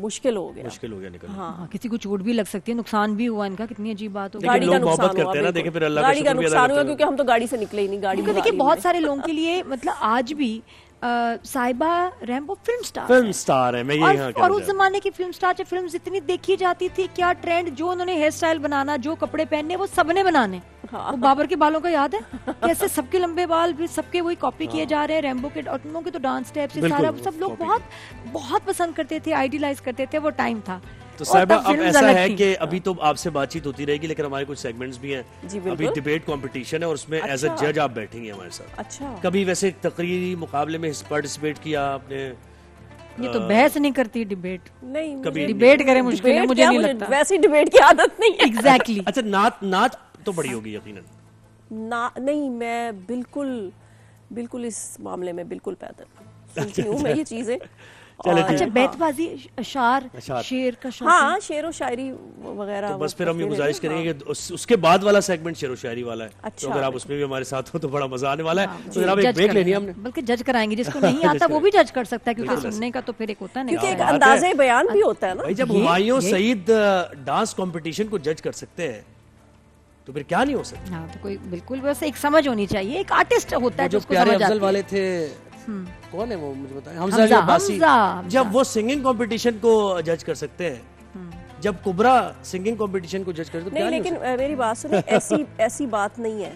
मुश्किल हो गया
निकलना।
हाँ, किसी को चोट भी लग सकती है, नुकसान भी हुआ इनका, कितनी अजीब बात हो गई।
गाड़ी का
लोग मोहब्बत
नुकसान
करते हैं ना, देखिए फिर अल्लाह
गाड़ी का नुकसान हुआ क्योंकि हम तो गाड़ी से निकले ही नहीं। गाड़ी
देखिए बहुत सारे लोगों के लिए मतलब आज भी साहिबा रैम्बो फिल्म
स्टार है। मैं ये यहाँ
और उस जमाने की फिल्म स्टार जब फिल्म इतनी देखी जाती थी, क्या ट्रेंड, जो उन्होंने हेयर स्टाइल बनाना, जो कपड़े पहनने, वो सबने बनाने। वो बाबर के बालों का याद है कैसे सबके लंबे बाल भी सबके वही कॉपी किए जा रहे हैं। रैम्बो के और उन लोगों के तो डांस स्टेप्स सारा सब लोग बहुत बहुत पसंद करते थे, आइडियलाइज करते थे, वो टाइम था।
तो साहिबा अब ऐसा है कि अभी तो आपसे बातचीत होती रहेगी, लेकिन हमारे कुछ सेगमेंट्स भी हैं। अभी डिबेट कंपटीशन है और उसमें एज अ जज आप बैठेंगे हमारे साथ।
अच्छा,
कभी वैसे तकरीरी मुकाबले में पार्टिसिपेट किया आपने?
ये तो बहस नहीं करती, डिबेट
नहीं,
कभी
डिबेट करे मुश्किल है, मुझे नहीं लगता।
वैसे डिबेट की आदत नहीं है।
एग्जैक्टली।
अच्छा, नाच तो बड़ी होगी यकीनन।
नहीं, मैं बिल्कुल इस मामले में बिल्कुल पैदल सुनती हूँ मैं ये चीजें।
अच्छा, बैतबाजी, अशार, शेर का शौक?
हाँ, शेर और शायरी वगैरह।
तो बस फिर हम ये गुजारिश करेंगे कि उसके बाद वाला सेगमेंट शेर और शायरी वाला है।
अच्छा,
तो अगर आप उसमें भी हमारे साथ हो तो बड़ा मजा आने वाला है। तो जनाब एक ब्रेक लेनी है हमने,
बल्कि जज कराएंगे, जिसको नहीं आता वो भी जज कर सकता है, क्योंकि सुनने का तो फिर एक होता है,
क्योंकि एक अंदाज़े बयान भी होता है ना।
भाई जब हुमायूं सईद डांस कंपटीशन को जज कर सकते हैं तो फिर क्या नहीं हो सकता।
हाँ, तो कोई बिल्कुल बस एक समझ होनी चाहिए, एक आर्टिस्ट होता है
जो
जिसको
प्यारे
समझ
अफजल
आती
वाले थे, कौन है वो मुझे बताएं? हमजा अब्बासी। जब वो सिंगिंग कंपटीशन को जज कर सकते हैं, जब कुबरा सिंगिंग कंपटीशन को जज कर सकते हैं,
नहीं, लेकिन मेरी बात सुनिए, ऐसी बात नहीं है।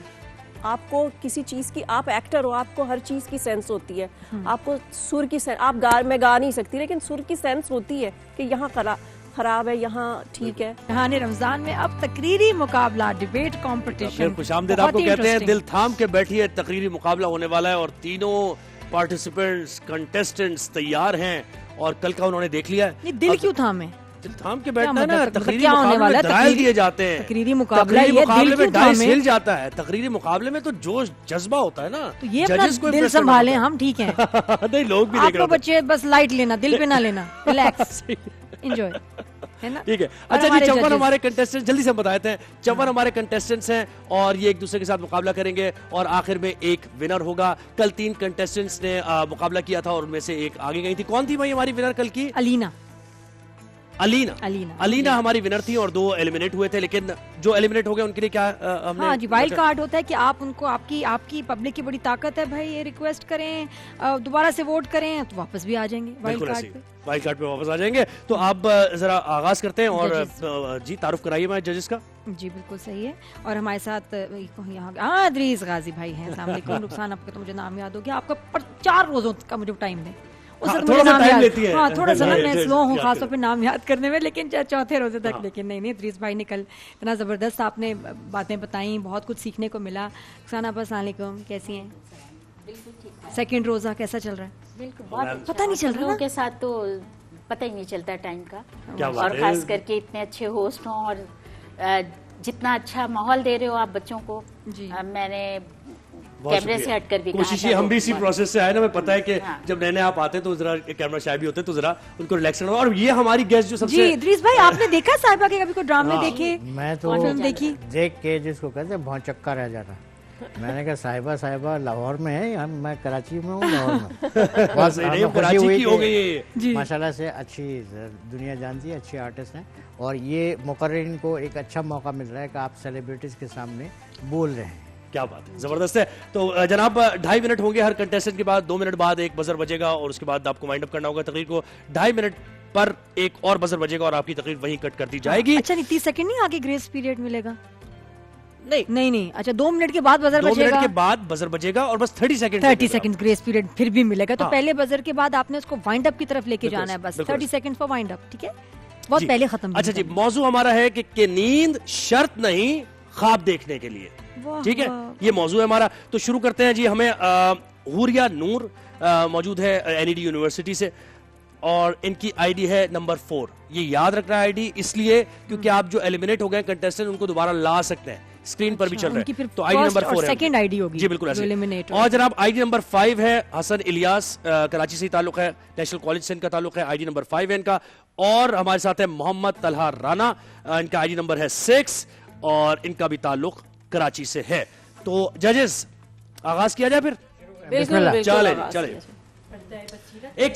आपको किसी चीज की, आप एक्टर हो, आपको हर चीज की सेंस होती है। आपको सुर की सेंस, मैं गा नहीं सकती, लेकिन सुर की सेंस होती है कि यहाँ खराब है, यहाँ ठीक है।
यहाँ रमजान में अब तकरीरी मुकाबला, डिबेट कंपटीशन।
खुशामदीद आपको कहते हैं, दिल थाम के बैठिए, तकरीरी मुकाबला होने वाला है और तीनों पार्टिसिपेंट्स, कंटेस्टेंट्स तैयार हैं और कल का उन्होंने देख लिया है।
दिल क्यों थामे?
दिल थाम के बैठना है ना, तकरीरी मुकाबले में दलाइल दिए जाते हैं।
तकरीरी मुकाबले
में डाइस हिल जाता है। तकरीरी मुकाबले में तो जोश जज़्बा होता है ना,
तो ये अपना दिल संभालें, हम ठीक हैं।
नहीं, लोग भी देख रहे हैं।
बच्चे बस लाइट लेना, दिल पे ना लेना, रिलैक्स, एंजॉय, है ना?
ठीक है। अच्छा जी, 54 हमारे कंटेस्टेंट, जल्दी से हम बताते हैं, 54 हमारे कंटेस्टेंट्स हैं और ये एक दूसरे के साथ मुकाबला करेंगे और आखिर में एक विनर होगा। कल 3 कंटेस्टेंट्स ने मुकाबला किया था और उनमें से एक आगे गई थी। कौन थी भाई हमारी विनर कल की? अलीना हमारी विनर थी और 2 एलिमिनेट हुए थे, लेकिन जो एलिमिनेट हो गए उनके लिए क्या हमने?
हाँ जी, वाइल्ड कार्ड होता है कि आप उनको, आपकी पब्लिक की बड़ी ताकत है भाई, ये रिक्वेस्ट करें, दोबारा से वोट करें तो वापस भी आ जाएंगे वाइल्ड
कार्ड पे वापस आ जाएंगे। तो आप जरा आगाज करते हैं और जी तारुफ कराइए हमारे जजेस का।
जी बिल्कुल सही है। और हमारे साथ यहाँ इदरीस गाजी भाई हैं। अस्सलाम वालेकुम। नुकसान आपका तो मुझे नाम याद हो गया आपका, पर 4 रोजों का मुझे टाइम दें।
थोड़ा सा टाइम लेती है।
हाँ, थोड़ा सा मैं स्लो हूँ खासतौर पे नाम याद करने में, लेकिन 4थे रोजे तक। लेकिन नहीं, इदरीस भाई ने कल इतना ज़बरदस्त आपने बातें बताई, बहुत कुछ सीखने को मिला। नुकसान आप अस्सलाम वालेकुम, कैसी हैं? सेकंड रोजा कैसा चल रहा है?
बिल्कुल, बहुत
पता नहीं चल रहा
लोगों के साथ तो पता ही नहीं चलता टाइम का। और खास करके इतने अच्छे होस्ट हों और जितना अच्छा माहौल दे रहे हो आप बच्चों को। मैंने कैमरे से हटकर भी
कोशिश, हम भी इसी प्रोसेस से आए ना। हमें पता है कि जब नए आप आते हैं तो जरा कैमरा शाय भी होते हैं, तो जरा उनको रिलैक्स करना। और ये हमारी गेस्ट जो सबसे,
जी इदरीस भाई, आपने देखा साहिबा के कभी कोई ड्रामे देखे?
मैं तो
फिल्म देखी
देख के जिसको कहते हैं बहुत चक्का रह जाता। मैंने कहा साहिबा लाहौर में है, मैं कराची में हूँ, लाहौर में।
कराची की हो गई
माशाल्लाह से अच्छी दुनिया जानती है, अच्छे आर्टिस्ट हैं और ये मुकर्रिरीन को एक अच्छा मौका मिल रहा है कि आप सेलिब्रिटीज के सामने बोल रहे हैं।
क्या बात है, जबरदस्त है। तो जनाब 2.5 मिनट होंगे हर कंटेस्टेंट के बाद, 2 मिनट बाद एक बजर बजेगा और उसके बाद आपको वाइंड अप करना होगा तकरीर को। 2.5 मिनट पर एक और बजर बजेगा और आपकी तकरीर वहीं कट कर दी जाएगी।
अच्छा, नहीं 30 सेकंड नहीं आगे ग्रेस पीरियड मिलेगा? नहीं। अच्छा, 2 मिनट के बाद बजर बजेगा।
2 मिनट के बाद बजर बजेगा और बस 30
सेकंड ग्रेस पीरियड फिर भी मिलेगा। तो पहले बजर के बाद आपने उसको वाइंड अप की तरफ लेके जाना है, बस 30 सेकंड फॉर वाइंड अप, ठीक है? बहुत पहले खत्म।
अच्छा जी, मौजू हमारा है कि नींद शर्त नहीं ख्वाब देखने के लिए, ठीक है? ये मौजू है हमारा। तो शुरू करते हैं जी। हमें हुरिया नूर मौजूद है NED यूनिवर्सिटी से और इनकी आईडी है नंबर 4। ये याद रखना आईडी इसलिए क्योंकि आप जो एलिमिनेट हो गए कंटेस्टेंट उनको दोबारा ला सकते हैं। स्क्रीन पर भी चल रहा
उनकी
है।
फिर
तो आईडी
first
नंबर
और
4 है
second ID होगी,
जी बिल्कुल
जो
ऐसे।
eliminate
और जनाब आईडी नंबर 5 है हसन इलियास, कराची से ताल्लुक है, नेशनल कॉलेज से इनका ताल्लुक है, आईडी नंबर 5 है इनका। और हमारे साथ है मोहम्मद तलहा राना, इनका आईडी नंबर है 6 और इनका भी ताल्लुक कराची से है। तो जजेस आगाज किया जाए फिर? चले चले एक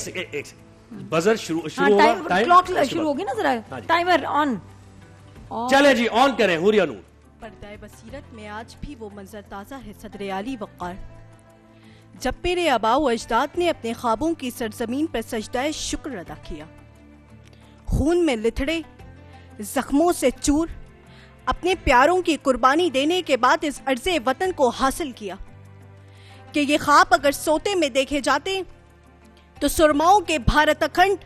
बजर शुरू होगा,
क्लॉक शुरू होगी ना जरा, टाइमर ऑन।
चले जी ऑन करें। हुरिया नूर।
पर्दाए बसीरत में आज भी वो मंजर ताज़ा है सदर आली वक़ार, जब मेरे आबाओ अजदाद ने अपने ख्वाबों की सरजमीन पर सजदाए शुक्र अदा किया, खून में लिथड़े जख्मों से चूर अपने प्यारों की कुर्बानी देने के बाद इस अर्ज़े वतन को हासिल किया कि ये ख्वाब अगर सोते में देखे जाते तो सुरमाओं के भारत अखंड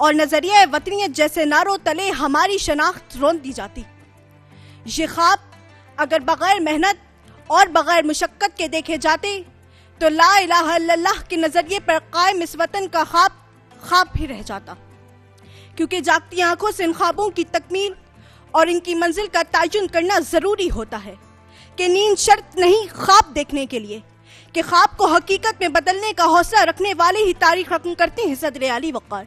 और नजरिया वतनियत जैसे नारों तले हमारी शनाख्त रोन दी जाती। ये ख्वाब अगर बगैर मेहनत और बगैर मुशक्कत के देखे जाते तो ला इलाहा इल्लल्लाह के नजरिए पर कायम इस वतन का ख्वाब ही रह जाता, क्योंकि जागती आंखों से इन ख्वाबों की तकमील और इनकी मंजिल का तयन करना जरूरी होता है कि नींद शर्त नहीं ख्वाब देखने के लिए, कि ख्वाब को हकीकत में बदलने का हौसला रखने वाले ही तारीख रकम करते हैं सदर आली वक़ार,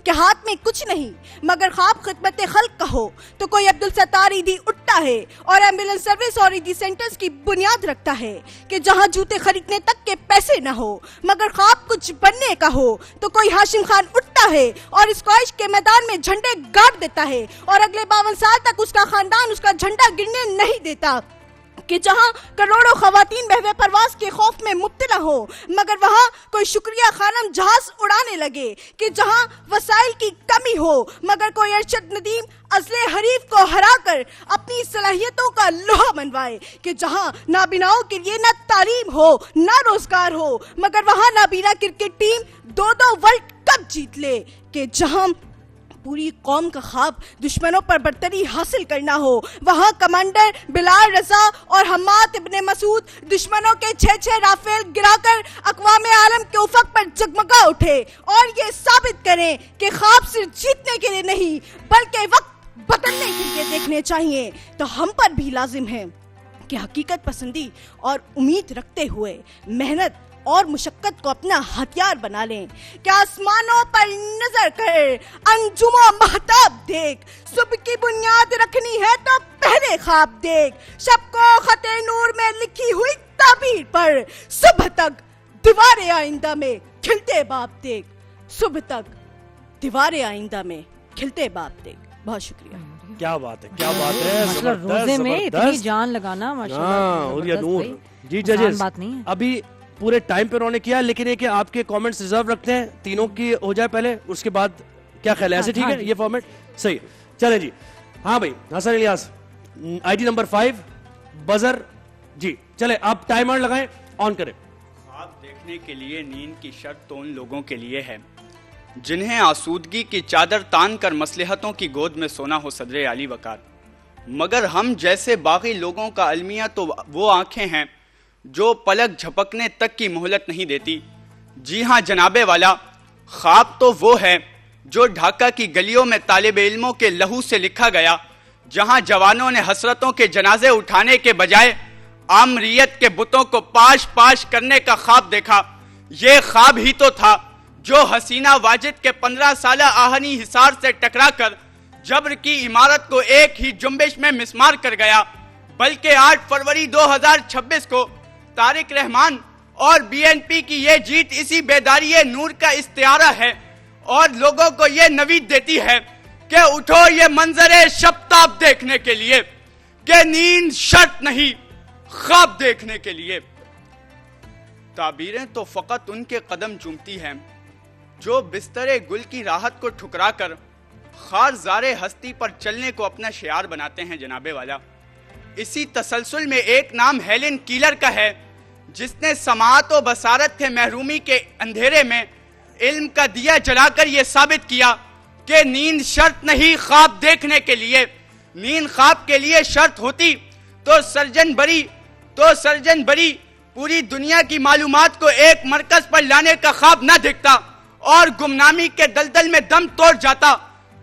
कि हाथ में कुछ नहीं मगर ख्वाब खिदमत खल्क का हो तो कोई अब्दुल सत्तार ईदी उठता है और एम्बुलेंस सर्विस और ईदी सेंटर्स की बुनियाद रखता है, कि जहां जूते खरीदने तक के पैसे न हो मगर ख्वाब कुछ बनने का हो तो कोई हाशिम खान उठता है और स्क्वैश के मैदान में झंडे गाड़ देता है और अगले 52 साल तक उसका खानदान उसका झंडा गिरने नहीं देता, कि जहां करोड़ों खवातीन बहवे परवास के खौफ में मुब्तला हो मगर वहां कोई शुक्रिया खानम जहाज उड़ाने लगे, कि जहां वसाइल की कमी हो मगर कोई अरशद नदीम अजले हरीफ को हराकर अपनी सलाहियतों का लोहा मनवाए, कि जहां नाबिनाओं के लिए न तालीम हो न रोजगार हो मगर वहां नाबीना क्रिकेट टीम 2-2 वर्ल्ड कप जीत ले, कि जहां पूरी कौम का ख्वाब दुश्मनों पर बर्तरी हासिल करना हो वहां कमांडर बिलाल रजा और हम्माद इब्ने मसूद दुश्मनों के 6-6 राफेल गिराकर अक़वाम आलम के उफक पर जगमगा उठे और ये साबित करें कि ख्वाब सिर्फ जीतने के लिए नहीं बल्कि वक्त बदलने के लिए देखने चाहिए। तो हम पर भी लाजिम है कि हकीकत पसंदी और उम्मीद रखते हुए मेहनत और मुशक्कत को अपना हथियार बना लें, कि आसमानों पर नजर कर अंजुमा महताब देख, सुबह की बुनियाद रखनी है तो पहले ख्वाब देख, शब को खते नूर में लिखी हुई ताबीर पर सुबह तक दीवारे आइंदा में खिलते बाप देख, सुबह तक दीवारे आइंदा में खिलते बाप देख। बहुत शुक्रिया।
क्या बात है, क्या बात है,
मतलब रोजे में इतनी जान लगाना माशाल्लाह
नूर जी। जजेस
बात नहीं है,
अभी पूरे टाइम पे उन्होंने किया, लेकिन ये कि आपके कमेंट्स रिजर्व रखते हैं, तीनों की हो जाए पहले, उसके बाद क्या ख्याल है? ऐसे ठीक है ये फॉर्मेट सही? चले जी। हाँ भाई Hasan Ilyas, ID number 5 buzzer जी, चले आप टाइमर लगाएं, ऑन करें।
ख्वाब देखने के लिए नींद की शर्त तो उन लोगों के लिए है जिन्हें आसूदगी की चादर तान कर मसलहतों की गोद में सोना हो सदर आली वकार, मगर हम जैसे बाकी लोगों का अलमिया तो वो आंखें हैं जो पलक झपकने तक की मोहलत नहीं देती। जी हाँ जनाबे वाला, ख्वाब तो वो है जो ढाका की गलियों में तालिब इल्मों के लहू से लिखा गया, जहां जवानों ने हसरतों के जनाजे उठाने के बजाय आमरियत के बुतों को पाश पाश करने का ख्वाब देखा। ये ख्वाब ही तो था जो हसीना वाजिद के 15 साला आहनी हिसार से टकराकर जबर की इमारत को एक ही जुम्बिश में मिसमार कर गया, बल्कि 8 फरवरी 2026 को तारिक रहमान और बीएनपी की ये जीत इसी बेदारी नूर का इस्तियारा है और लोगों को ये नवीद देती है कि उठो ये मंजरे शब्ताब देखने के लिए, कि नींद शर्त नहीं ख्वाब देखने के लिए। ताबीरें तो फकत उनके कदम चूमती हैं जो बिस्तरे गुल की राहत को ठुकराकर खारजारे हस्ती पर चलने को अपना शियार बनाते हैं जनाबे वाला। इसी तसलसल में एक नाम हेलेन कीलर का है जिसने समाअत व बसारत के महरूमी के अंधेरे में इल्म का दिया जलाकर यह साबित किया कि नींद शर्त नहीं ख्वाब देखने के लिए। नींद ख्वाब के लिए शर्त होती तो सर्जन बरी पूरी दुनिया की मालूमात को एक मरकज पर लाने का ख्वाब न देखता और गुमनामी के दलदल में दम तोड़ जाता।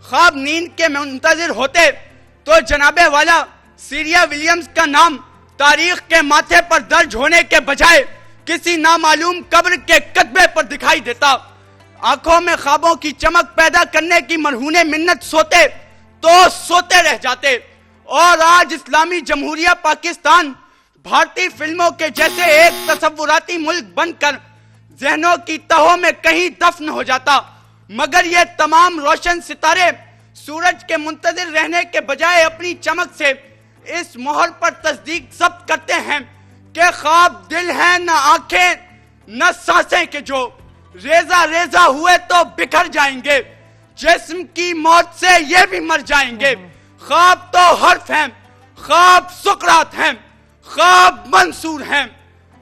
ख्वाब नींद के मुंतजिर होते तो जनाबे वाला सीरिया विलियम्स का नाम तारीख के माथे पर दर्ज होने के बजाय किसी नामालूम कब्र के कतबे पर दिखाई देता। आंखों में ख्वाबों की चमक पैदा करने की मरहूने मिन्नत सोते तो सोते रह जाते। और आज इस्लामी जमहूरिया पाकिस्तान भारतीय फिल्मों के जैसे एक तसव्वुराती मुल्क बनकर जहनों की तहों में कहीं दफन हो जाता। मगर ये तमाम रोशन सितारे सूरज के मुंतजिर रहने के बजाय अपनी चमक से इस मोहर पर तस्दीक जब्त करते हैं कि ख्वाब दिल है न आंखें न सांसें के जो रेजा रेजा हुए तो बिखर जाएंगे, जिस्म की मौत से ये भी मर जाएंगे। ख्वाब तो हर्फ हैं, ख्वाब सुकरात हैं, ख्वाब मंसूर हैं,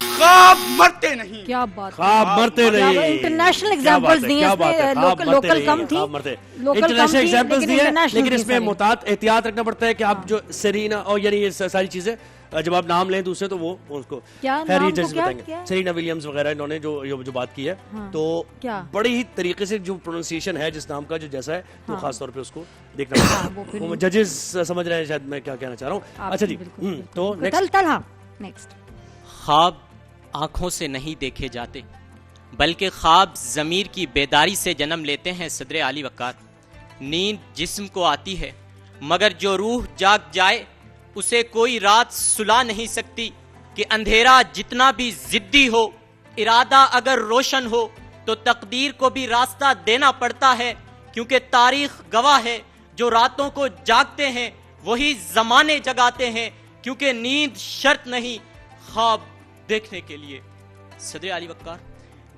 ख्वाब मरते नहीं।
क्या बात,
ख्वाब मरते नहीं।
इंटरनेशनल एग्जांपल्स दिए इसमें, लोकल कम थी,
इंटरनेशनल एग्जांपल्स दिए, लेकिन इसमें मुहतात एहतियात रखना पड़ता है कि आप जो सेरीना और यानी ये सारी चीजें जब आप नाम लें दूसरे तो वो उसको हैरी जज बताएंगे। सेरीना विलियम्स वगैरह इन्होंने जो बात की है, तो बड़ी ही तरीके से जो प्रोनाउंसिएशन है जिस नाम का जो जैसा है, तो खास तौर पे उसको देखना पड़ता है। जजेस समझ रहे हैं शायद मैं क्या कहना चाह रहा हूँ। अच्छा जी, तो
नेक्स्ट।
ख्वाब आंखों से नहीं देखे जाते, बल्कि ख्वाब ज़मीर की बेदारी से जन्म लेते हैं। सदर आली वक़ार, नींद जिस्म को आती है, मगर जो रूह जाग जाए उसे कोई रात सुला नहीं सकती कि अंधेरा जितना भी जिद्दी हो, इरादा अगर रोशन हो तो तकदीर को भी रास्ता देना पड़ता है। क्योंकि तारीख गवाह है, जो रातों को जागते हैं वही जमाने जगाते हैं। क्योंकि नींद शर्त नहीं ख्वाब देखने के लिए। सदर आली वक़ार,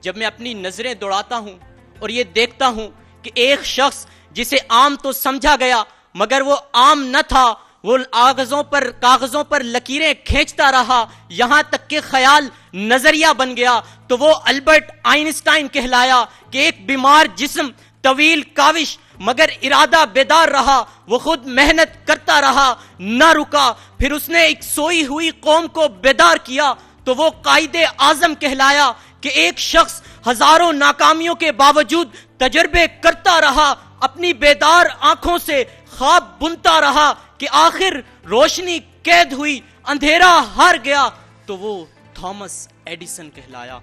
जब मैं अपनी नजरें दौड़ाता हूं और ये देखता हूं कि एक शख्स जिसे आम तो समझा गया मगर वो आम न था, वो कागजों पर लकीरें खींचता रहा, यहां तक कि ख्याल नजरिया बन गया, तो वो अल्बर्ट आइंस्टाइन कहलाया कि एक बीमार जिस्म, तवील काविश मगर इरादा बेदार रहा। वो खुद मेहनत करता रहा, न रुका। फिर उसने एक सोई हुई कौम को बेदार किया, तो वो कायदे आजम कहलाया कि एक शख्स हजारों नाकामियों के बावजूद तजर्बे करता रहा, अपनी बेदार आंखों से ख्वाब बुनता रहा कि आखिर रोशनी कैद हुई, अंधेरा हार गया, तो वो थॉमस एडिसन कहलाया।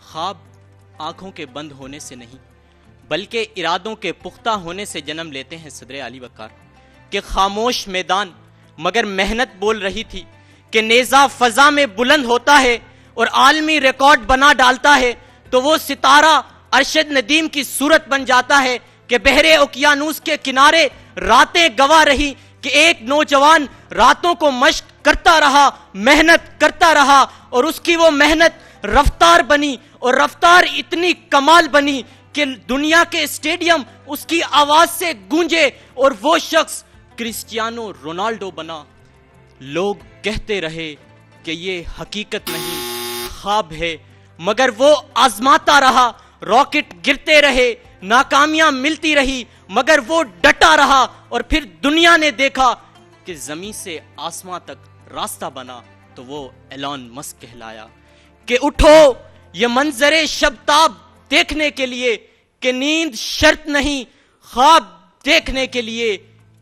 ख्वाब आंखों के बंद होने से नहीं बल्कि इरादों के पुख्ता होने से जन्म लेते हैं। सदर आली वक़ार, कि खामोश मैदान मगर मेहनत बोल रही थी कि नेजा फजा में बुलंद होता है और आलमी रिकॉर्ड बना डालता है, तो वो सितारा अरशद नदीम की सूरत बन जाता है कि बहरे ओकियानूस के किनारे रातें गवा रही कि एक नौजवान रातों को मश्क करता रहा, मेहनत करता रहा, और उसकी वो मेहनत रफ्तार बनी, और रफ्तार इतनी कमाल बनी कि दुनिया के स्टेडियम उसकी आवाज से गूंजे, और वो शख्स क्रिस्टियानो रोनाल्डो बना। लोग कहते रहे कि ये हकीकत नहीं ख्वाब है, मगर वो आजमाता रहा, रॉकेट गिरते रहे, नाकामियां मिलती रही, मगर वो डटा रहा, और फिर दुनिया ने देखा कि जमीन से आसमां तक रास्ता बना, तो वो एलॉन मस्क कहलाया कि उठो ये मंजरे शब्ताब देखने के लिए कि नींद शर्त नहीं, ख्वाब देखने के लिए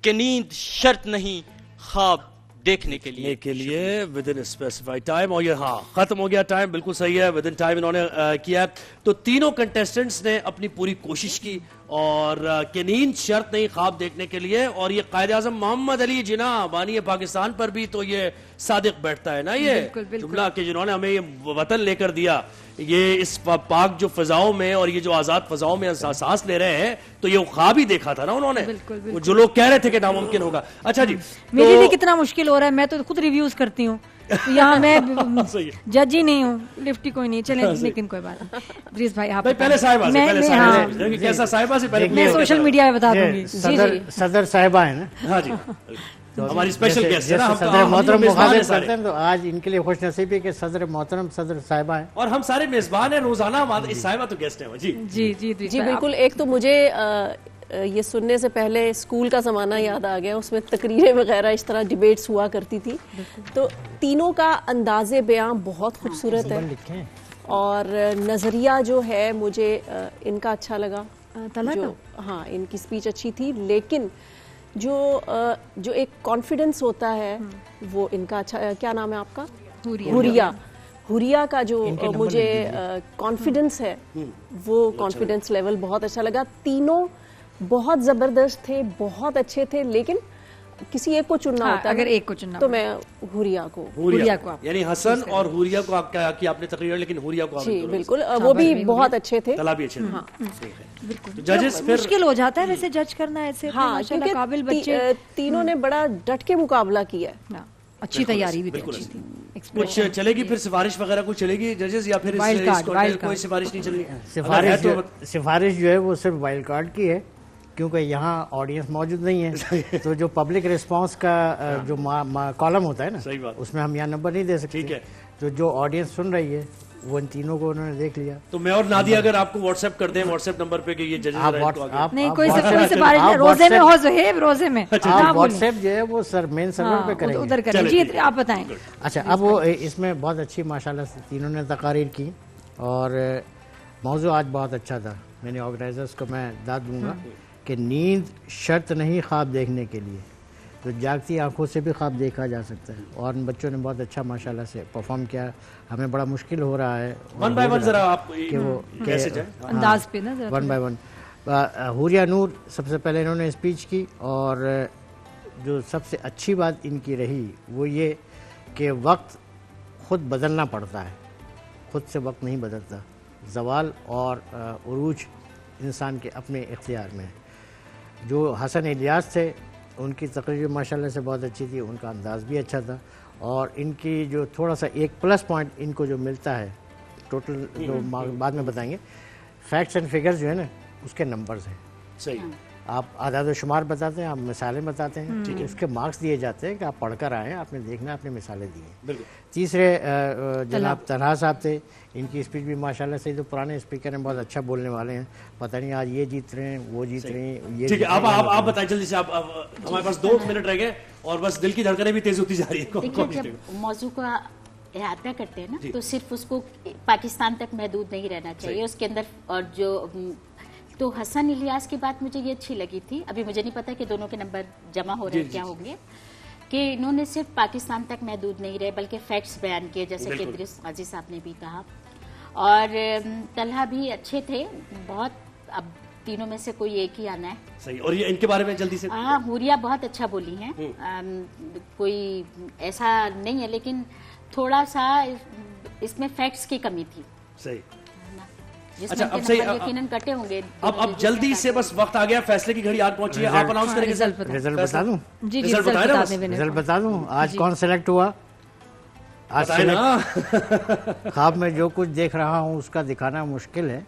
कि नींद शर्त नहीं, ख्वाब देखने के लिए
विद इन स्पेसिफाइड टाइम। और ये खत्म हो गया टाइम, बिल्कुल सही है, विद इन टाइम इन्होंने किया है। तो तीनों कंटेस्टेंट्स ने अपनी पूरी कोशिश की, और कि नींद शर्त नहीं ख्वाब देखने के लिए। और ये कायदे आज़म मोहम्मद अली जिना बानी पाकिस्तान पर भी तो ये सादिक बैठता है ना, ये जुमला कि जिन्होंने हमें ये वतन लेकर दिया, ये इस पाक जो फिजाओं में और ये जो आजाद फिजाओं में सांस ले रहे हैं, तो ये ख्वाब ही देखा था ना उन्होंने। वो जो लोग कह रहे थे कि नामुमकिन होगा। अच्छा जी,
मेरे लिए कितना मुश्किल हो रहा है, मैं तो खुद रिव्यूज करती हूँ, तो यहाँ मैं जज ही नहीं हूँ, लिफ्ट ही कोई नहीं। चले, लेकिन कोई बात नहीं। ब्रीज भाई आप
पहले साहिबा से कैसा साहिबा से पहले
मैं सोशल मीडिया में बता दूंगी।
सदर साहिबा है ना,
हाँ जी, हमारी स्पेशल गेस्ट है ना,
सदर मोहतरम मुखातिब करते हैं, तो आज इनके लिए खुश नसीबी कि सदर मोहतरम सदर साहिबा है,
और हम सारे मेजबान हैं रोजाना, साहिबा तो गेस्ट हैं। जी
जी जी जी बिल्कुल। एक तो मुझे ये सुनने से पहले स्कूल का ज़माना याद आ गया, उसमें तकरीरें वगैरह इस तरह डिबेट्स हुआ करती थी, तो तीनों का अंदाज़े बयां बहुत खूबसूरत है, और नज़रिया जो है मुझे इनका अच्छा लगा, जो हाँ इनकी स्पीच अच्छी थी। लेकिन जो एक कॉन्फिडेंस होता है वो इनका अच्छा, क्या नाम है आपका? हुरिया का जो मुझे कॉन्फिडेंस है वो कॉन्फिडेंस लेवल बहुत अच्छा लगा। तीनों बहुत जबरदस्त थे, बहुत अच्छे थे, लेकिन किसी एक को चुनना होता है,
अगर एक को चुनना
तो मैं हुरिया को
यानी हसन और हुरिया को आप क्या किया आपने तकरीर, लेकिन हुरिया को
जी बिल्कुल, वो भी बहुत अच्छे थे,
तला भी अच्छे थे।
हाँ, बिल्कुल।
जजेस फिर
मुश्किल हो जाता है वैसे जज करना ऐसे,
हाँ, क्योंकि
काबिल बच्चे
तीनों ने बड़ा डट के मुकाबला किया,
अच्छी तैयारी भी अच्छी थी।
कुछ चलेगी फिर सिफारिश वगैरह कुछ चलेगी जजेस, या फिर कोई सिफारिश नहीं चलेगी?
सिफारिश जो है वो सिर्फ वाइल्ड कार्ड की है, क्योंकि यहाँ ऑडियंस मौजूद नहीं है। तो जो पब्लिक रिस्पांस का जो कॉलम होता है ना, उसमें हम यहाँ नंबर नहीं दे सकते। ठीक है, तो जो ऑडियंस सुन रही है वो इन तीनों को उन्होंने देख लिया।
तो मैं और नादिया अगर आपको व्हाट्सएप कर दें व्हाट्सएप नंबर पे कि ये जजेस
नहीं, कोई सिफारिश नहीं, रोजे में हो ज़ुहैब, रोजे में
आप व्हाट्सएप जो है वो मेन सर्वर पे करेंगे,
उधर करेंगे। जी आप बताएं।
अच्छा, अब वो इसमें बहुत अच्छी माशाल्लाह से तीनों ने तकारीर की और मौजू आज बहुत अच्छा था। मैंने ऑर्गेनाइजर्स को मैं दाद दूंगा कि नींद शर्त नहीं ख्वाब देखने के लिए, तो जागती आंखों से भी ख्वाब देखा जा सकता है। और इन बच्चों ने बहुत अच्छा माशाल्लाह से परफॉर्म किया। हमें बड़ा मुश्किल हो रहा है
वन बाय वन जरा आप
कि वो
कैसे जाए
अंदाज पे ना,
वन बाय वन। हुरिया नूर सबसे पहले इन्होंने स्पीच की और जो सबसे अच्छी बात इनकी रही वो ये कि वक्त खुद बदलना पड़ता है, खुद से वक्त नहीं बदलता। ज़वाल और उरूज इंसान के अपने इख्तियार में है। जो हसन इलियास थे उनकी तकरीर माशाल्लाह से बहुत अच्छी थी, उनका अंदाज़ भी अच्छा था। और इनकी जो थोड़ा सा एक प्लस पॉइंट इनको जो मिलता है, टोटल जो बाद में बताएंगे, फैक्ट्स एंड फिगर्स जो है ना उसके नंबर्स हैं।
सही,
आप आदाद शुमार बताते हैं, आप मिसालें बताते हैं, ठीक है, उसके मार्क्स दिए जाते हैं कि आप पढ़कर आए, आपने देखना, आपने मिसालें दी हैं। तीसरे जनाब तलहा साहब थे, इनकी स्पीच भी माशाल्लाह से, तो पुराने स्पीकर हैं, बहुत अच्छा बोलने वाले हैं। पता नहीं आज ये जीत रहे हैं, वो जीत रहे हैं, ये
ठीक है। आप बताएं जल्दी से, आप हमारे पास 2 मिनट रह गए और बस दिल की धड़कनें भी तेज होती जा रही है।
देखिए, जब मौजू का अहाता करते हैं ना, तो सिर्फ उसको पाकिस्तान तक महदूद नहीं रहना चाहिए, उसके अंदर और जो तो हसन इलियास की बात मुझे ये अच्छी लगी थी। अभी मुझे नहीं पता कि दोनों के नंबर जमा हो रहे हैं क्या होंगे, कि इन्होंने सिर्फ पाकिस्तान तक महदूद नहीं रहे बल्कि फैक्ट्स बयान किए, जैसे कि इद्रिस गाजी साहब ने भी कहा। और तलहा भी अच्छे थे बहुत। अब तीनों में से कोई एक ही आना है।
सही। और ये इनके बारे में जल्दी से।
हाँ, हुरिया बहुत अच्छा बोली हैं, कोई ऐसा नहीं है, लेकिन थोड़ा सा इसमें फैक्ट्स की कमी थी।
सही।
अच्छा, अब सही, यकीनन कटे होंगे।
अब जल्दी से बस वक्त आ गया, फैसले की घड़ी आग पहुंची है। आप अनाउंस करेंगे
रिजल्ट बता दूं?
जी,
रिजल्ट बता दूं? आज कौन सेलेक्ट हुआ? आज ख्वाब में जो कुछ देख रहा हूँ उसका दिखाना मुश्किल है,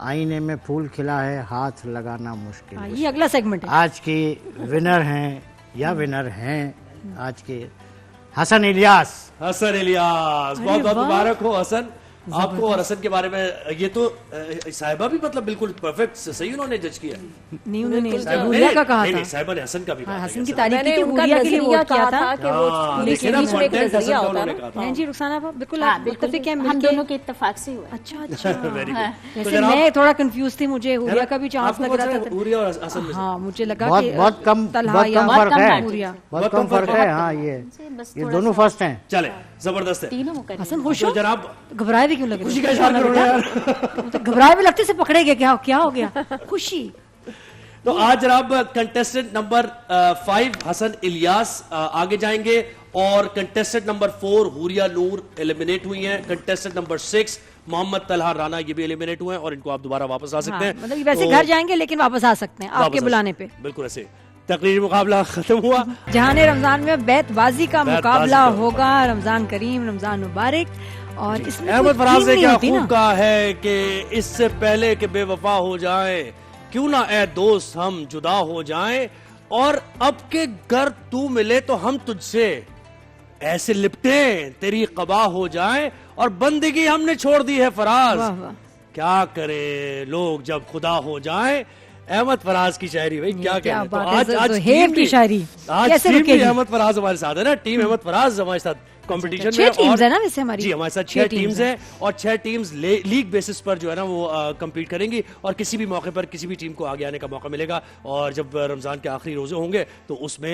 आईने में फूल खिला है, हाथ लगाना मुश्किल है।
ये अगला सेगमेंट है।
आज के विनर हैं आज के हसन इलियास।
हसन इलियास, बहुत बहुत मुबारक हो हसन आपको। और हसन के बारे में ये तो साहिबा भी मतलब बिल्कुल परफेक्ट सही उन्होंने जज किया।
नहीं, उन्होंने हुरिया का कहा था।
साहिबा ने हसन का भी कहा,
हसन की तारीफ की, हुरिया के लिए वोट किया था कि वो
लेकिन बीच में एक नजरिया होता है
ना। जी रुखसाना बिल्कुल
मुत्तफिक हैं, हम दोनों के इत्तेफाक से हुआ।
अच्छा। वैसे मैं थोड़ा कंफ्यूज थी, मुझे हुरिया का भी चांस लग रहा था।
हुरिया और हसन में
हाँ, मुझे लगा कि
बहुत कम फर्क है। हाँ, ये दोनों फर्स्ट हैं।
चले, जबरदस्त है।
हसन खुश हो?
जनाब
घबराए भी क्यों लग रहे? घबराए भी लगते से पकड़े गए, क्या हो गया? खुशी।
तो आज जनाब कंटेस्टेंट नंबर 5 हसन इलियास आगे जाएंगे और कंटेस्टेंट नंबर 4 हुरिया नूर एलिमिनेट हुई हैं। कंटेस्टेंट नंबर 6 मोहम्मद तलहा राना ये भी एलिमिनेट हुए हैं और इनको आप दोबारा वापस आ सकते हैं।
मतलब वैसे घर जाएंगे लेकिन वापस आ सकते हैं आपके बुलाने पे।
बिल्कुल ऐसे। तकरीरी मुकाबला खत्म हुआ।
जहाने रमजान में बैतबाजी का मुकाबला होगा। रमजान करीम, रमजान मुबारक। और इसमें
अहमद फराज ने क्या खूब कहा है कि इससे पहले कि बेवफा हो जाए, क्यों ना ए दोस्त हम जुदा हो जाएं, और अब के घर तू मिले तो हम तुझसे ऐसे लिपटे तेरी कबा हो जाए, और बंदगी हमने छोड़ दी है फराज। क्या करे लोग जब खुदा हो जाए। अहमद फराज की शायरी भाई, क्या कहते हैं। तो आज टीम की शायरी, आज टीम भी अहमद फराज हमारे साथ है ना, टीम अहमद फराज हमारे साथ। कंपटीशन
छह
में।
टीम्स है ना वैसे हमारी?
जी, हमारे साथ 6 टीम्स हैं और 6 टीम्स लीग बेसिस पर जो है ना वो कम्पीट करेंगी और किसी भी मौके पर किसी भी टीम को आगे आने का मौका मिलेगा। और जब रमजान के आखिरी रोजे होंगे तो उसमें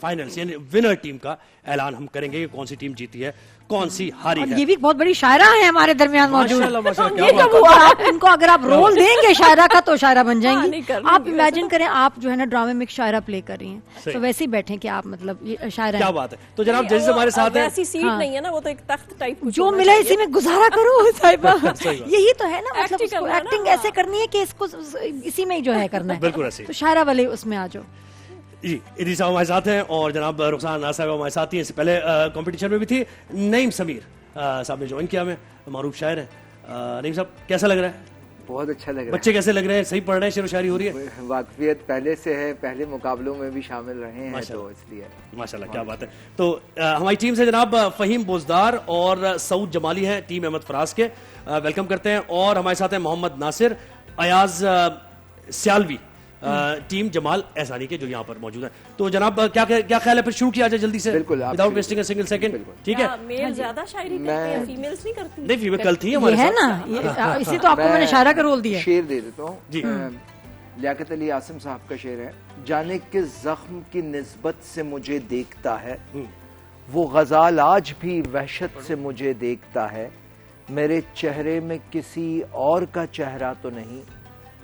फाइनल्स यानी विनर टीम का ऐलान हम करेंगे कि कौन सी टीम जीती है, कौन सी हारी है।
ये भी बहुत बड़ी शायरा है हमारे दरमियान मौजूद।
माशाल्लाह, माशाल्लाह,
ये
क्या
जब वो आप इनको अगर आप रोल देंगे शायरा का तो शायरा बन
हाँ,
जाएंगी।
नहीं कर
आप
लेंगे
इमेजिन करें आप जो है ना ड्रामे में एक शायरा प्ले कर रही हैं,
सही।
तो वैसे ही बैठे कि आप मतलब ये शायरा
क्या
हैं।
बात है। तो जनाब जैसे हमारे साथ है,
ऐसी सीट
हाँ।
नहीं है ना, वो तो एक तख्त टाइप कुछ
जो
होना
मिला
चाहिए।
इसी में गुजारा करो साहिबा।
सही बात।
यही तो है ना, मतलब
Act ही
उसको
करना है ना,
एक्टिंग ऐसे करनी है कि इसको इसी में ही जो है करना है।
बिल्कुल ऐसे ही।
तो शायरा वाले उसमें आ जाओ।
जी इदी साहब हमारे साथ हैं और जनाब रुखसाना नाज़ साहब हमारे साथ ही हैं। इससे पहले कंपटीशन में भी थी। नईम समीर साहब ने ज्वाइन किया, हमें मारूफ शायर हैं। नईम साहब कैसा लग रहा है?
बहुत अच्छा लग रहा
बच्चे कैसे लग रहे हैं? सही पढ़ रहे हैं? शेर व शायरी हो रही है?
है। वाकफियत पहले से है, पहले मुकाबलों में भी शामिल रहे हैं तो इसलिए।
माशाल्लाह, क्या बात है। तो हमारी टीम से जनाब फहीम बोजदार और सऊद जमाली हैं, टीम अहमद फराज के। वेलकम करते हैं। और हमारे साथ हैं मोहम्मद नासिर, अयाज सियालवी, टीम जमाल एहसानी के जो यहाँ पर मौजूद है। तो जनाब क्या ख्याल है, फिर शुरू किया जाए जल्दी से,
बिल्कुल,
without wasting a single second. ठीक है,
मेल ज्यादा शायरी करते हैं, फीमेल्स नहीं करती।
नहीं फीमेल कल थी हमारे
है
साथ।
ना, इसी तो आपको मैंने शायरा का रोल दिया।
शेर दे देता हूँ
जी।
लियाकत अली आसिम साहब का शेर है। जाने किस जख्म की निस्बत से मुझे देखता है, वो गजाल आज भी वहशत से मुझे देखता है। मेरे चेहरे में किसी और का चेहरा तो नहीं,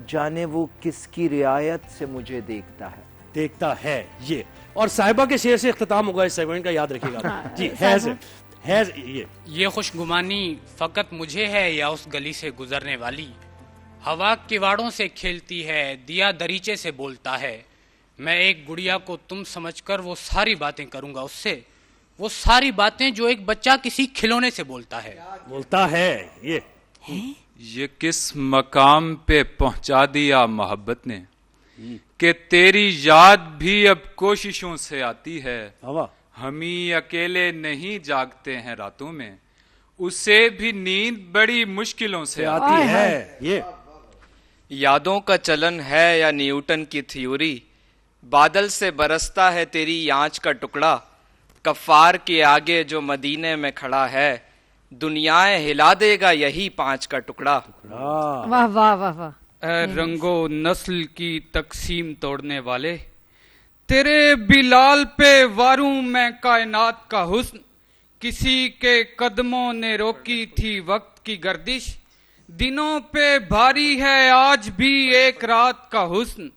जाने वो किसकी रियायत से मुझे देखता है
ये। और साहिबा के शेर से इख्तिताम होगा इस सेगमेंट का, याद रखिएगा। जी है
ये खुशगुमानी फकत मुझे है या उस गली से गुजरने वाली, हवा किवाड़ों से खेलती है, दिया दरीचे से बोलता है। मैं एक गुड़िया को तुम समझकर वो सारी बातें करूंगा उससे, वो सारी बातें जो एक बच्चा किसी खिलौने से बोलता है।
ये किस मकाम पे पहुंचा दिया मोहब्बत ने कि तेरी याद भी अब कोशिशों से आती है। हम ही अकेले नहीं जागते हैं रातों में, उसे भी नींद बड़ी मुश्किलों से आती है।
ये
यादों का चलन है या न्यूटन की थ्योरी, बादल से बरसता है तेरी आंच का टुकड़ा। कफ्फार के आगे जो मदीने में खड़ा है, दुनियाएं हिला देगा यही 5 का टुकड़ा।
वाह वाह वाह वाह।
रंगो नस्ल की तकसीम तोड़ने वाले, तेरे बिलाल पे वारूं मैं कायनात का हुस्न। किसी के कदमों ने रोकी थी वक्त की गर्दिश, दिनों पे भारी है आज भी एक रात का हुस्न।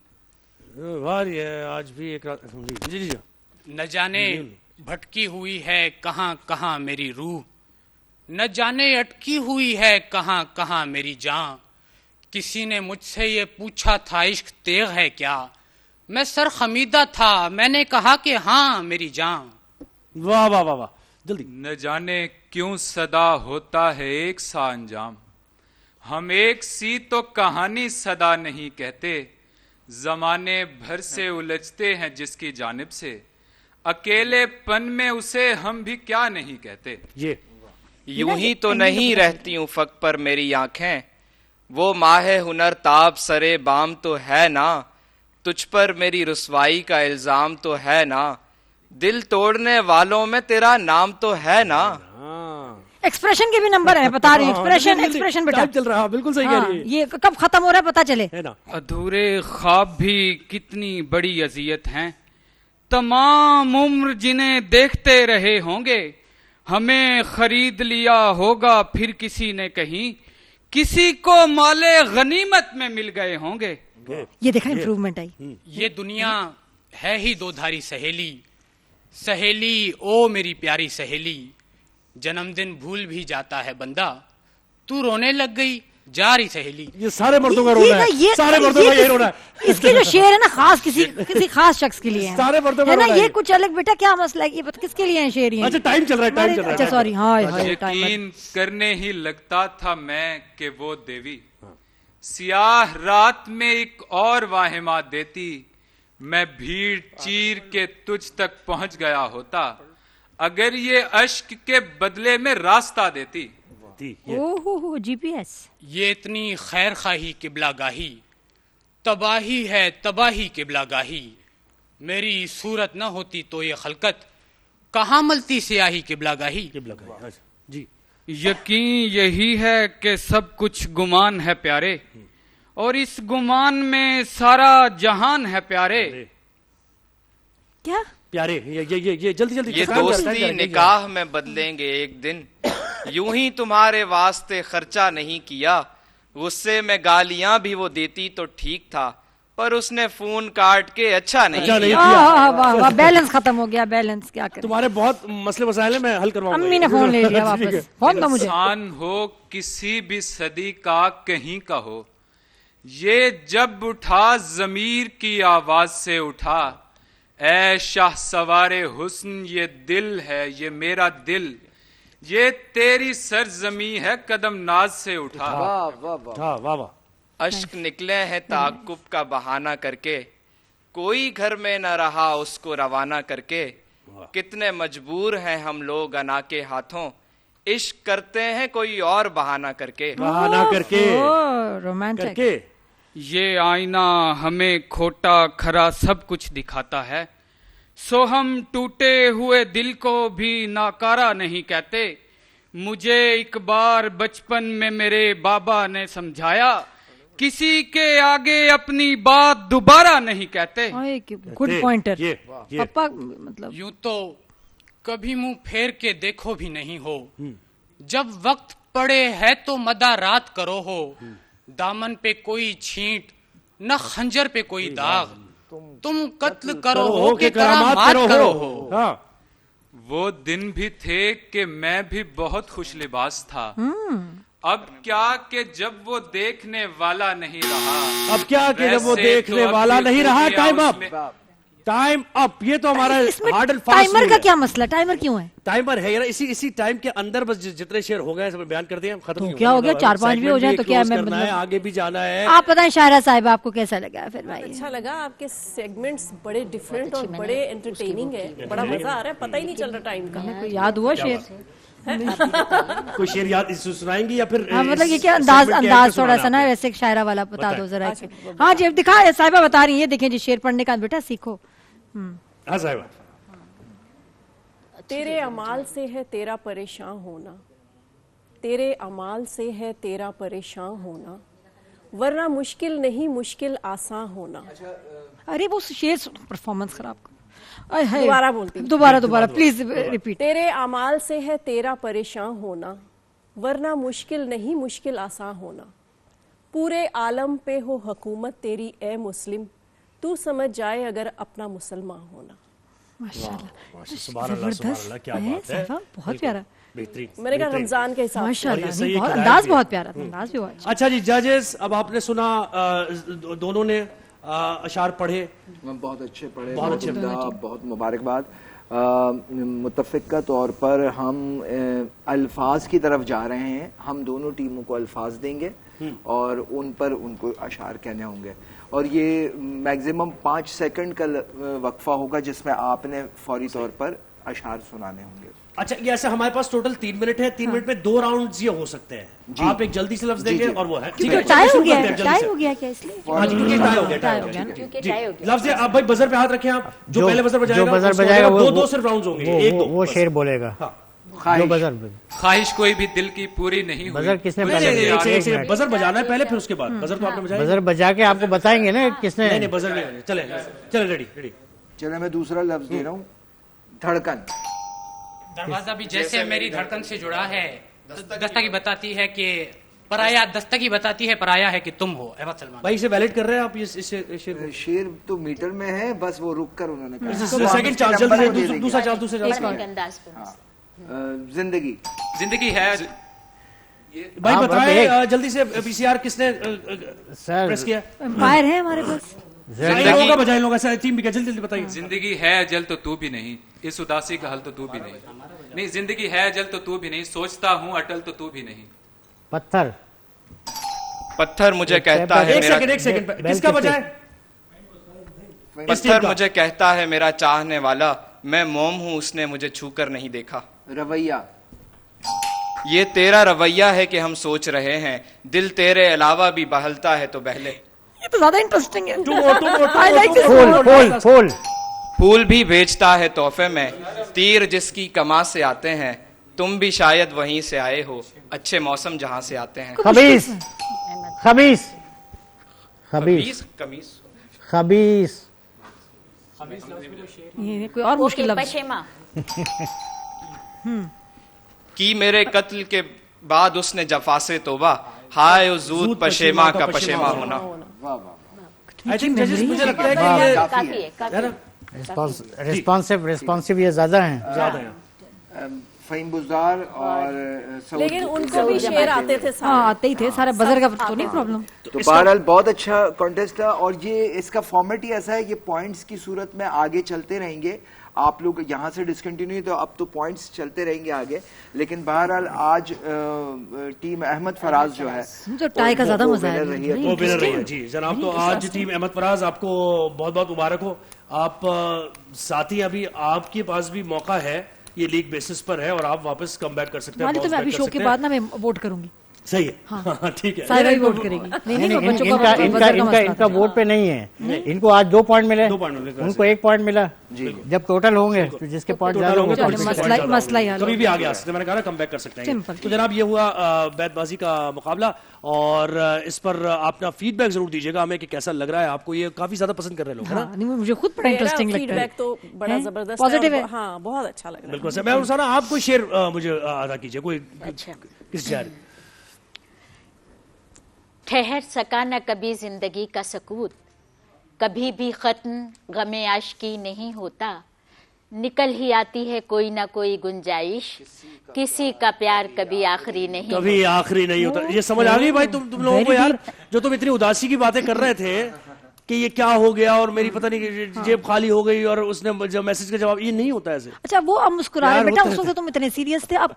भारी है आज भी एक रात। जी।
न जाने भटकी हुई है कहाँ कहाँ मेरी रूह, न जाने अटकी हुई है कहाँ कहाँ मेरी जान। किसी ने मुझसे ये पूछा था इश्क तेग है क्या, मैं सर खमीदा था, मैंने कहा कि हाँ मेरी जान।
वाह वाह वाह वाह, जल्दी।
न जाने क्यों सदा होता है एक सा अंजाम, हम एक सी तो कहानी सदा नहीं कहते। जमाने भर से उलझते हैं जिसकी जानिब से, अकेलेपन में उसे हम भी क्या नहीं कहते।
ये
यूं ही तो नहीं रहती हूँ फक पर मेरी आंखें, वो माहे हुनर ताब सरे बाम तो है ना। तुझ पर मेरी रुसवाई का इल्जाम तो है ना, दिल तोड़ने वालों में तेरा नाम तो है ना।
एक्सप्रेशन के भी नंबर है, बता रही हूँ। एक्सप्रेशन बेटा
चल रहा, बिल्कुल सही कह रही है।
ये कब खत्म हो रहा है पता चले,
है ना।
अधूरे ख्वाब भी कितनी बड़ी अजियत हैं, तमाम उम्र जिन्हें देखते रहे होंगे। हमें खरीद लिया होगा फिर किसी ने कहीं, किसी को माले गनीमत में मिल गए होंगे।
ये देखा इंप्रूवमेंट आई।
ये दुनिया है ही दो धारी सहेली, सहेली ओ मेरी प्यारी सहेली। जन्मदिन भूल भी जाता है बंदा, तू रोने लग गई जा रही सहेली।
ये सारे मर्दों का रोना है, सारे मर्दों का ये रोना है।
इसके जो शेर है ना खास किसी खास शख्स के लिए है।
सारे मर्दों का
है ना,
रोना है।
ये कुछ अलग बेटा, क्या मसला है, ये किसके लिए है शेर ये?
अच्छा टाइम चल रहा है,
अच्छा सॉरी। हाँ
यकीन करने ही लगता था मैं कि वो देवी सियाह रात में एक और वाहिमा देती। मैं भीड़ चीर के तुझ तक पहुंच गया होता, अगर ये अश्क के बदले में रास्ता देती।
ओहो जीपीएस।
ये इतनी खैर खाही किबलागाही, तबाही है तबाही किबलागाही। मेरी सूरत न होती तो ये खलकत, कहाँ मलती स्याही किबलागाही।
जी।
यकीन यही है कि सब कुछ गुमान है प्यारे, और इस गुमान में सारा जहान है प्यारे।
क्या
प्यारे ये जल्दी
ये दोस्ती निकाह में बदलेंगे एक दिन, यूं ही तुम्हारे वास्ते खर्चा नहीं किया, गुस्से में गालियां भी वो देती तो ठीक था, पर उसने फोन काट के अच्छा नहीं
किया। वाह, बैलेंस खत्म हो गया, बैलेंस क्या करें।
तुम्हारे बहुत मसले मसाइल हैं, मैं हल करवाऊंगा।
अम्मी ने फोन ले लिया वापस, फोन दो मुझे।
इंसान हो किसी भी सदी का कहीं का हो, ये जब उठा ज़मीर की आवाज से उठा, ऐ शाह सवारे हुस्न ये दिल है, ये मेरा दिल, ये तेरी सरजमी है, कदम नाज से उठा।
वाह वाह वाह। अश्क निकले हैं ताक़ुब का बहाना करके, कोई घर में न रहा उसको रवाना करके, कितने मजबूर हैं हम लोग अना के हाथों, इश्क करते हैं कोई और बहाना करके।
रोमांटिक
करके। ये आईना हमें खोटा खरा सब कुछ दिखाता है, सो हम टूटे हुए दिल को भी नाकारा नहीं कहते। मुझे एक बार बचपन में मेरे बाबा ने समझाया, किसी के आगे अपनी बात दोबारा नहीं कहते।
गुड पॉइंटर पापा। मतलब
यूं तो कभी मुंह फेर के देखो भी नहीं हो, जब वक्त पड़े है तो मदारात करो हो, दामन पे कोई छींट न खंजर पे कोई दाग, तुम कत्ल करो हो कि करामात करो हो।
वो दिन भी थे कि मैं भी बहुत खुश लिबास था, अब क्या कि जब वो देखने वाला नहीं रहा।
अब क्या कि जब वो देखने वाला नहीं रहा। Time up, time up. ये तो हमारा हार्ड एंड फास्ट।
टाइमर का क्या मसला, टाइमर क्यों है?
टाइमर है यार, इसी टाइम के अंदर बस जितने शेयर हो गए सब बयान कर दिए, हम खत्म।
तो क्या हो गया, 4-5 भी हो जाए तो क्या है,
मतलब आगे भी जाना है।
आप बताएं शायरा साहिबा, आपको कैसा लगा? फिर भाई
अच्छा लगा, आपके सेगमेंट्स बड़े डिफरेंट और बड़े एंटरटेनिंग है, बड़ा मजा आ रहा है, पता ही नहीं चल रहा टाइम का।
याद हुआ शेर?
कोई शेर याद सुनाएंगी या फिर?
हाँ, मतलब ये क्या अंदाज थोड़ा सा ना वैसे शायरा वाला बता दो जरा। हाँ जी दिखा, साहिबा बता रही है, देखें जी शेर पढ़ने का बेटा सीखो।
हाँ साहिबा।
तेरे अमाल से है तेरा परेशान होना, तेरे अमाल से है तेरा परेशान होना, वरना मुश्किल नहीं मुश्किल आसान होना।
अरे वो शेर परफॉर्मेंस खराब।
दोबारा बोलती,
दोबारा प्लीज रिपीट।
तेरे अमाल से है तेरा परेशान होना, वरना मुश्किल नहीं मुश्किल आसान होना, पूरे आलम पे हो हुकूमत तेरी ए मुस्लिम, तू समझ जाए अगर अपना मुसलमान होना।
माशाल्लाह, जबरदस्त, क्या बात है, बहुत प्यारा,
बेहतरीन।
मैंने कहा रमजान के हिसाब से
अंदाज बहुत प्यारा, अंदाज भी बहुत
अच्छा जी। जजेस, अब आपने सुना, दोनों ने अशार पढ़े,
बहुत अच्छे पढ़े, बहुत मुबारकबाद। मुत्तफ़िक का तौर पर हम अल्फाज की तरफ जा रहे हैं, हम दोनों टीमों को अल्फाज देंगे और उन पर उनको अशार कहने होंगे, और ये मैक्सिमम 5 सेकंड का वक्फा होगा जिसमें आपने फौरी तौर पर अशार सुनाने होंगे।
अच्छा, ये ऐसा हमारे पास टोटल 3 मिनट है, 3 मिनट में 2 राउंड ये हो सकते हैं। आप एक जल्दी से लफ्ज देंगे और वो है
ठीक है। टाई हो गया क्या इसलिए?
हाँ जी, क्योंकि टाई हो गया। लफ्ज आप भाई बजर पे हाथ रखें, आप जो पहले बजर बजाएगा वो 2 सिर्फ राउंड होंगे,
वो शेर बोलेगा।
ख्वाहिश कोई भी दिल की पूरी नहीं हुई।
बजर किसने पहले?
बजर बजाना है पहले, फिर उसके बाद बजर तो आपने बजाया।
बजर बजा के आपको बताएंगे ना किसने।
नहीं बजर नहीं। चले रेडी।
चले, मैं दूसरा लफ्ज दे रहा हूँ, धड़कन।
दरवाजा भी जैसे मेरी धड़कन से जुड़ा है, दस्तकी बताती है कि पराया, दस्तकी बताती है पराया है कि तुम हो। अहमद सलमान
भाई इसे वैलिड कर रहे हैं आप? इस
शेर तो मीटर में है, बस वो रुक कर उन्होंने
कहा। सेकंड चांस जल्दी से, दूसरा चांस।
जिंदगी है।
भाई बताएं जल्दी से, पीसीआर किसने प्रेस किया?
एम्पायर है हमारे पास। जल्दी बताइए।
जिंदगी है जल तो तू भी नहीं, इस उदासी का हल तो तू भी नहीं, जिंदगी है जल तो तू भी नहीं, सोचता हूँ अटल तो तू भी नहीं।
पत्थर मुझे कहता है,
एक सेकंड किसका बजाय?
पत्थर मुझे कहता है मेरा चाहने वाला, मैं मोम हूँ उसने मुझे छूकर नहीं देखा।
रवैया।
ये तेरा रवैया है कि हम सोच रहे हैं, दिल तेरे अलावा भी बहलता है तो बहले।
ये तो ज्यादा इंटरेस्टिंग है।
फूल भी भेजता है तोहफे में, तीर जिसकी कमा से आते हैं, तुम भी शायद वहीं से आए हो, अच्छे मौसम जहां से आते हैं।
खबीस खबीस
खबीस
खबीस
ये कोई और मुश्किल लफ्ज़।
पशेमा।
कि मेरे कत्ल के बाद उसने जफा से तोबा, हाय उस ज़ूद पशेमा का पशेमा होना।
आई थिंक जजेस मुझे लगता है कि ये
काफी है।
रिस्पॉन्सिव ये ज्यादा हैं।
फ़हीम बुज़दार और
लेकिन उनको भी शेर आते थे,
हाँ आते ही थे, सारा बजर का तो नहीं प्रॉब्लम।
तो बहरहाल बहुत अच्छा कॉन्टेस्ट था और ये इसका फॉर्मेट ही ऐसा है कि पॉइंट्स की सूरत में आगे चलते रहेंगे। आप लोग यहाँ से डिसकंटिन्यू तो अब तो पॉइंट्स चलते रहेंगे आगे, लेकिन बहरहाल आज टीम अहमद फराज जो है
जो टाई का ज्यादा मजा है,
वो विनर रही है जी जनाब। तो आज टीम अहमद फराज आपको बहुत बहुत मुबारक हो। आप साथ ही अभी आपके पास भी मौका है, ये लीग बेसिस पर है और आप वापस कम बैक कर सकते हैं।
तो मैं अभी शो के बाद ना मैं वोट करूंगी।
सही है, हाँ, ठीक है।
सारा ही वोट करेगी।
इनका वोट पे नहीं है। इनको आज 2 पॉइंट मिले, उनको 1 पॉइंट मिला। जब टोटल होंगे तो जिसके पॉइंट ज्यादा होंगे
मसला ही
कभी भी आगे आ सकते हैं। मैंने कहा ना कम बैक कर सकते हैं। तो जनाब ये हुआ बैतबाजी का मुकाबला और इस पर अपना फीडबैक जरूर दीजिएगा हमें कि कैसा लग रहा है आपको। ये काफी ज्यादा पसंद कर रहे लोग, है ना?
मुझे खुद बड़ा इंटरेस्टिंग लगता है।
फीडबैक तो बड़ा जबरदस्त
पॉजिटिव है।
हाँ बहुत अच्छा लग रहा है।
बिल्कुल सर। मैं रुसाना आप कोई शेर मुझे अदा कीजिए, कोई किस शेर।
ठहर सका न कभी जिंदगी का सकूत, कभी भी खत्म गमे आशिकी नहीं होता, निकल ही आती है कोई ना कोई गुंजाइश, किसी का प्यार कभी आखिरी नहीं
कभी आखिरी नहीं होता। ये समझ आ गई भाई तुम लोगों को यार, जो तुम इतनी उदासी की बातें कर रहे थे कि ये क्या हो गया और मेरी पता नहीं जेब खाली हो गई और उसने जब मैसेज का जवाब, ये नहीं होता ऐसे।
अच्छा वो अब मुस्कुरा रहे बेटा, उस वक्त तुम इतने सीरियस थे, अब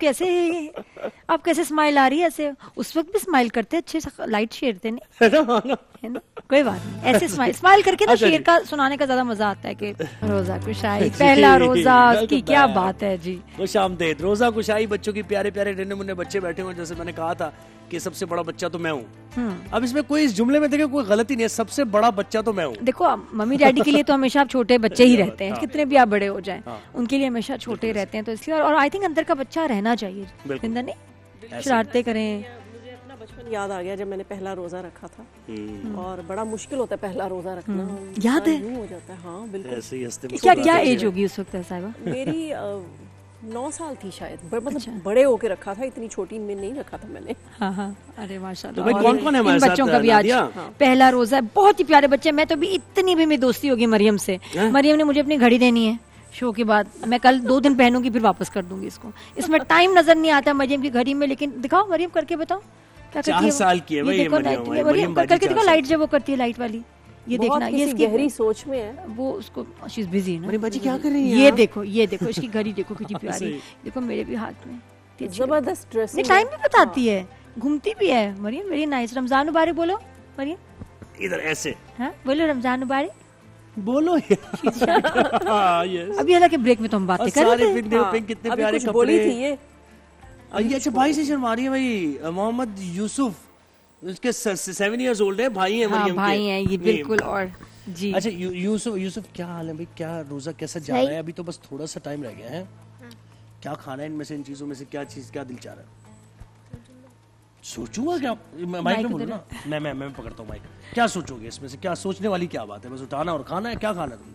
कैसे स्माइल आ रही है ऐसे? उस वक्त भी स्माइल करते अच्छे लाइट शेर थे नहीं है ना? कोई बात नहीं, ऐसे स्माइल करके ना शेर का सुनाने का ज्यादा मजा आता है कि रोजा कुशाई, पहला रोजा की क्या बात है जी।
खुश आमदीद। रोजा कुशाई, बच्चों की प्यारे प्यारे नन्हे मुन्ने बच्चे बैठे हुए, जैसे मैंने कहा था कि सबसे बड़ा बच्चा तो मैं हूँ। अब इसमें कोई इस जुमले में देखे कोई गलती नहीं है, सबसे बड़ा बच्चा तो मैं हूँ।
देखो मम्मी डैडी के लिए तो हमेशा आप छोटे बच्चे ही रहते हैं, कितने भी आप बड़े हो जाएं, उनके लिए हमेशा छोटे रहते हैं। तो इसलिए और आई थिंक अंदर का बच्चा रहना चाहिए, अंदर नहीं शरारतें करें।
मुझे अपना बचपन याद आ गया जब मैंने पहला रोजा रखा था, और बड़ा मुश्किल होता है पहला रोजा रखना।
याद है?
हो जाता है, हाँ बिल्कुल।
क्या एज होगी उस वक्त साहिबा?
मेरी 9 साल थी शायद, मतलब बड़े होके रखा था, इतनी छोटी में नहीं रखा था मैंने।
हाँ अरे माशाल्लाह।
तो कौन कौन है हमारे
बच्चों का भी आज पहला रोजा है, बहुत ही प्यारे बच्चे। मैं तो भी इतनी भी मेरी दोस्ती होगी मरियम से, मरियम ने मुझे अपनी घड़ी देनी है शो के बाद, मैं कल 2 दिन पहनूंगी फिर वापस कर दूंगी इसको। इसमें टाइम नजर नहीं आता मरियम की घड़ी में, लेकिन दिखाओ मरियम करके बताओ क्या करती है।
4 साल की है भाई
मरियम, करके दिखाओ लाइट जब वो करती है लाइट वाली, ये देखना, ये इसकी
गहरी सोच में है
वो, उसको शी इज बिजी ना।
मरियम बाजी क्या कर रही है?
ये देखो इसकी घड़ी देखो कितनी प्यारी, देखो मेरे भी हाथ में
जबरदस्त ड्रेस,
टाइम भी बताती है, घूमती भी है मरियम। Very nice. रमजान मुबारक बोलो मरियम,
इधर ऐसे।
हाँ बोलो रमजान मुबारक
बोलो।
अभी हालांकि ब्रेक में तो हम बातें कर रहे थे,
कितने प्यारे कपड़े
बोली थी ये।
अच्छा भाई से शर्मा रही है भाई, मोहम्मद यूसुफ, उसके 7 years old है, भाई है मरियम के।
भाई हैं ये बिल्कुल। और जी
अच्छा यूसुफ क्या हाल है भाई, क्या रोजा कैसा जा रहा है? अभी तो बस थोड़ा सा टाइम रह गया है, क्या खाना है इनमें से, इन चीजों में से क्या चीज, क्या दिल चाह रहा है? सोचूंगा क्या? माइक में बोलो ना, मैं पकड़ता हूँ माइक। क्या सोचोगे इसमें से, क्या सोचने वाली क्या बात है? बस उठाना और खाना है, क्या खाना है तुम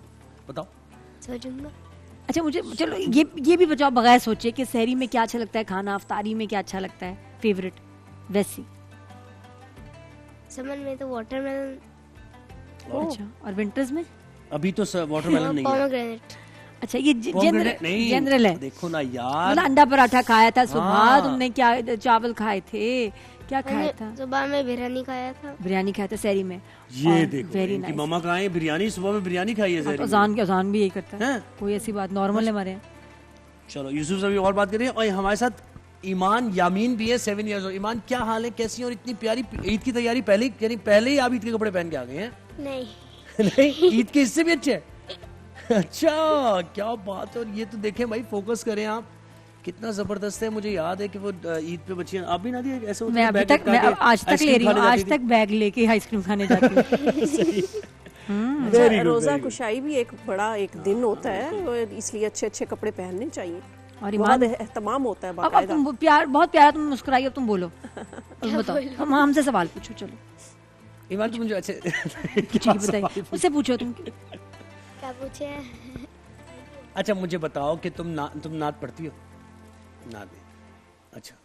बताओ।
सोचूंगा। अच्छा मुझे चलो ये भी बताओ बगैर सोचे कि सहरी में क्या अच्छा लगता है खाना, अफ्तारी में क्या अच्छा लगता है, फेवरेट? वैसी
समर में तो वाटरमेलन।
अच्छा और विंटर्स में?
अभी तो वाटरमेलन नहीं है।
पोमेग्रेनेट।
अच्छा ये जनरल है।
देखो ना यार,
मतलब अंडा पराठा खाया था सुबह, तुमने क्या चावल खाए थे, क्या खाया था?
सुबह में बिरयानी खाया था।
बिरयानी खाया था सहरी में।
ये देखो इनकी मम्मा कहाँ है, बिरयानी सुबह में बिरयानी खाई है सहरी में।
अजान भी यही करता है, कोई ऐसी बात नॉर्मल है हमारे।
चलो यूसुफ से भी और बात करें, और हमारे साथ ईमान यामीन भी है, 7 years old। ईमान क्या हाल है, कैसी और इतनी प्यारी ईद की तैयारी पहले ही आप ईद के कपड़े पहन के आ गए हैं? नहीं ईद के इससे भी अच्छे। अच्छा क्या बात है। और ये तो देखें भाई, फोकस करें आप, कितना जबरदस्त है। मुझे याद है कि वो ईद पे बच्चियां, आप भी ना दी ऐसे होता है?
मैं आज तक ले रही हूँ, आज तक बैग लेके आइसक्रीम खाने जाती हूँ।
अच्छा, रोजा कुशाई भी एक बड़ा एक दिन होता है, इसलिए अच्छे अच्छे कपड़े पहनने चाहिए
और
बहुत एहतमाम होता है
अब
बाकायदा।
तुम प्यार, बहुत प्यारा, तुम मुस्कुराइए, अब तुम बोलो। तुम बताओ, हम हमसे सवाल पूछो, चलो
ईमान तुम मुझे अच्छे
ठीक है, बताइए, मुझसे पूछो तुम।
क्या पूछे?
अच्छा मुझे बताओ कि तुम नात पढ़ती हो? नात, अच्छा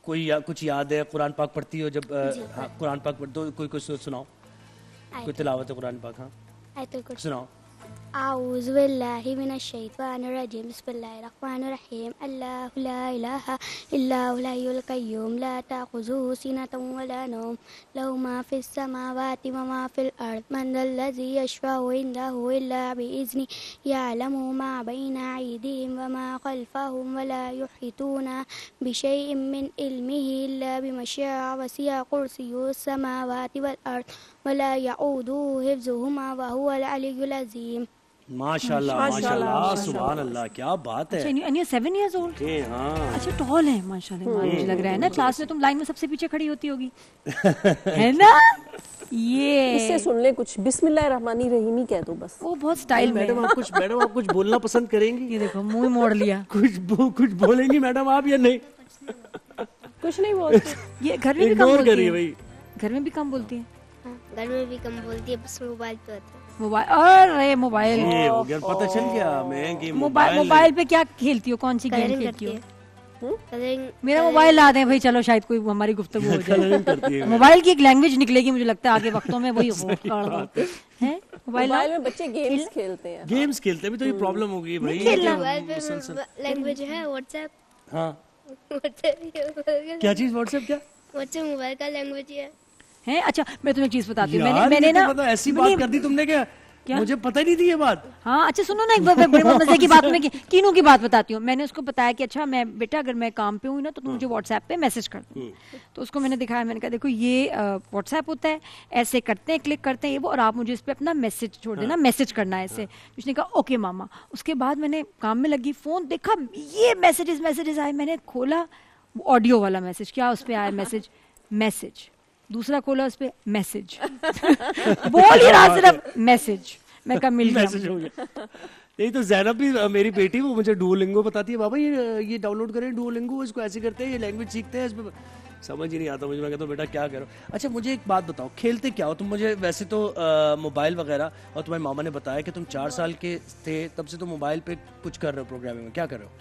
कुछ याद है? कुरान पाक पढ़ती हो? जब हाँ कुरान पाक पढ़ दो, कोई सुनाओ, कोई तिलावत है कुरान पाक? हाँ
आयतुल कुर्सी।
सुनाओ।
आऊज़ु बिल्लाहि मिनश शैतानिर रजीम बिस्मिल्लाहिर रहमानिर रहीम अल्लाहु ला इलाहा इल्ला हुवल हय्युल कय्यूम ला ताखुज़ुहु सिनतुन वला नौम लहु मा फिस समावाति व मा फिल अर्द मन ज़ल्लज़ी यशफ़अु इंदहु इल्ला बिइज़्नि यअलमु मा बैना अयदीहिम व मा खल्फ़हुम व ला युहीतूना बिशैइन मिन इल्मिहि इल्ला बिमा शाअ वसिअ कुर्सियुहुस समावाति वल अर्द व ला यऊदुहु हिफ़्ज़ुहुमा व हुवल अलिय्युल अज़ीम।
माशाल्लाह माशाल्लाह, सुभान अल्लाह, क्या बात है।
अच्छा, and you're 7 years old?
हाँ।
अच्छा, टॉल है माशाल्लाह, मुझे लग रहा है ना क्लास में तुम लाइन में सबसे पीछे खड़ी होती होगी है ना? ये
इससे सुन ले कुछ, बिस्मिल्लाहिर्रहमानिर्रहीम ही कह दो बस।
वो बहुत स्टाइल में।
मैडम आप कुछ बोलना पसंद करेंगी?
ये देखो मुंह मोड़ लिया।
कुछ बोलेंगी मैडम आप या नहीं?
कुछ नहीं बोलती।
ये घर में भी कम
इग्नोर
बोलती
करिए
है।
भाई।
घर में भी कम बोलती है।
घर में भी कम बोलती है, बस मोबाइल पे होता है।
मोबाइल, अरे मोबाइल
ये हो गया, पता चल गया मैं कि
मोबाइल पे क्या खेलती हो? कौन सी गेम खेलती हो? मेरा मोबाइल ला दें भाई, चलो शायद कोई हमारी गुफ्तगू हो जाए। मोबाइल की एक लैंग्वेज निकलेगी, मुझे लगता है आगे वक्तों में वही है। मोबाइल
में बच्चे गेम्स खेलते हैं।
गेम्स खेलते हैं, भी तो ये प्रॉब्लम होगी भाई।
मोबाइल पे लैंग्वेज है व्हाट्सएप।
हाँ क्या चीज? व्हाट्सएप क्या?
व्हाट्सएप मोबाइल का लैंग्वेज है।
अच्छा मैं तुम्हें एक चीज बताती हूँ,
यार,
मैंने ना
पता ऐसी बात कर दी तुमने क्या? मुझे पता नहीं थी ये बात।
हाँ अच्छा सुनो ना, एक बड़े मजे की बात में कीनू की बात बताती हूँ। मैंने उसको बताया कि अच्छा मैं बेटा अगर मैं काम पे हूँ ना तो तुम मुझे व्हाट्सएप पे मैसेज कर दो। तो उसको मैंने दिखाया, मैंने कहा देखो ये व्हाट्सएप होता है, ऐसे करते हैं, क्लिक करते हैं ये वो, और आप मुझे इस पे अपना मैसेज छोड़ देना, मैसेज करना है ऐसे। उसने कहा ओके मामा। उसके बाद मैंने काम में लगी, फोन देखा, ये मैसेजेस आए, मैंने खोला ऑडियो वाला मैसेज, क्या उस पर आया मैसेज, दूसरा खोला उस पे मैसेज बोल ही रहा सिर्फ मैसेज। मैं कब मिल
मैसेज हो गया। यही तो ज़ैनब भी मेरी बेटी वो मुझे डुओलिंगो बताती है, बाबा ये डाउनलोड करें डुओलिंगो, इसको ऐसे करते हैं, ये लैंग्वेज सीखते हैं, इसमें समझ ही नहीं आता मुझे। मैं कहता हूँ बेटा क्या करो। अच्छा मुझे एक बात बताओ, खेलते क्या हो तुम? मुझे वैसे तो मोबाइल वगैरह, और तुम्हारे मामा ने बताया कि तुम 4 साल के थे तब से तो मोबाइल पे कुछ कर रहे हो, प्रोग्रामिंग में क्या कर रहे हो?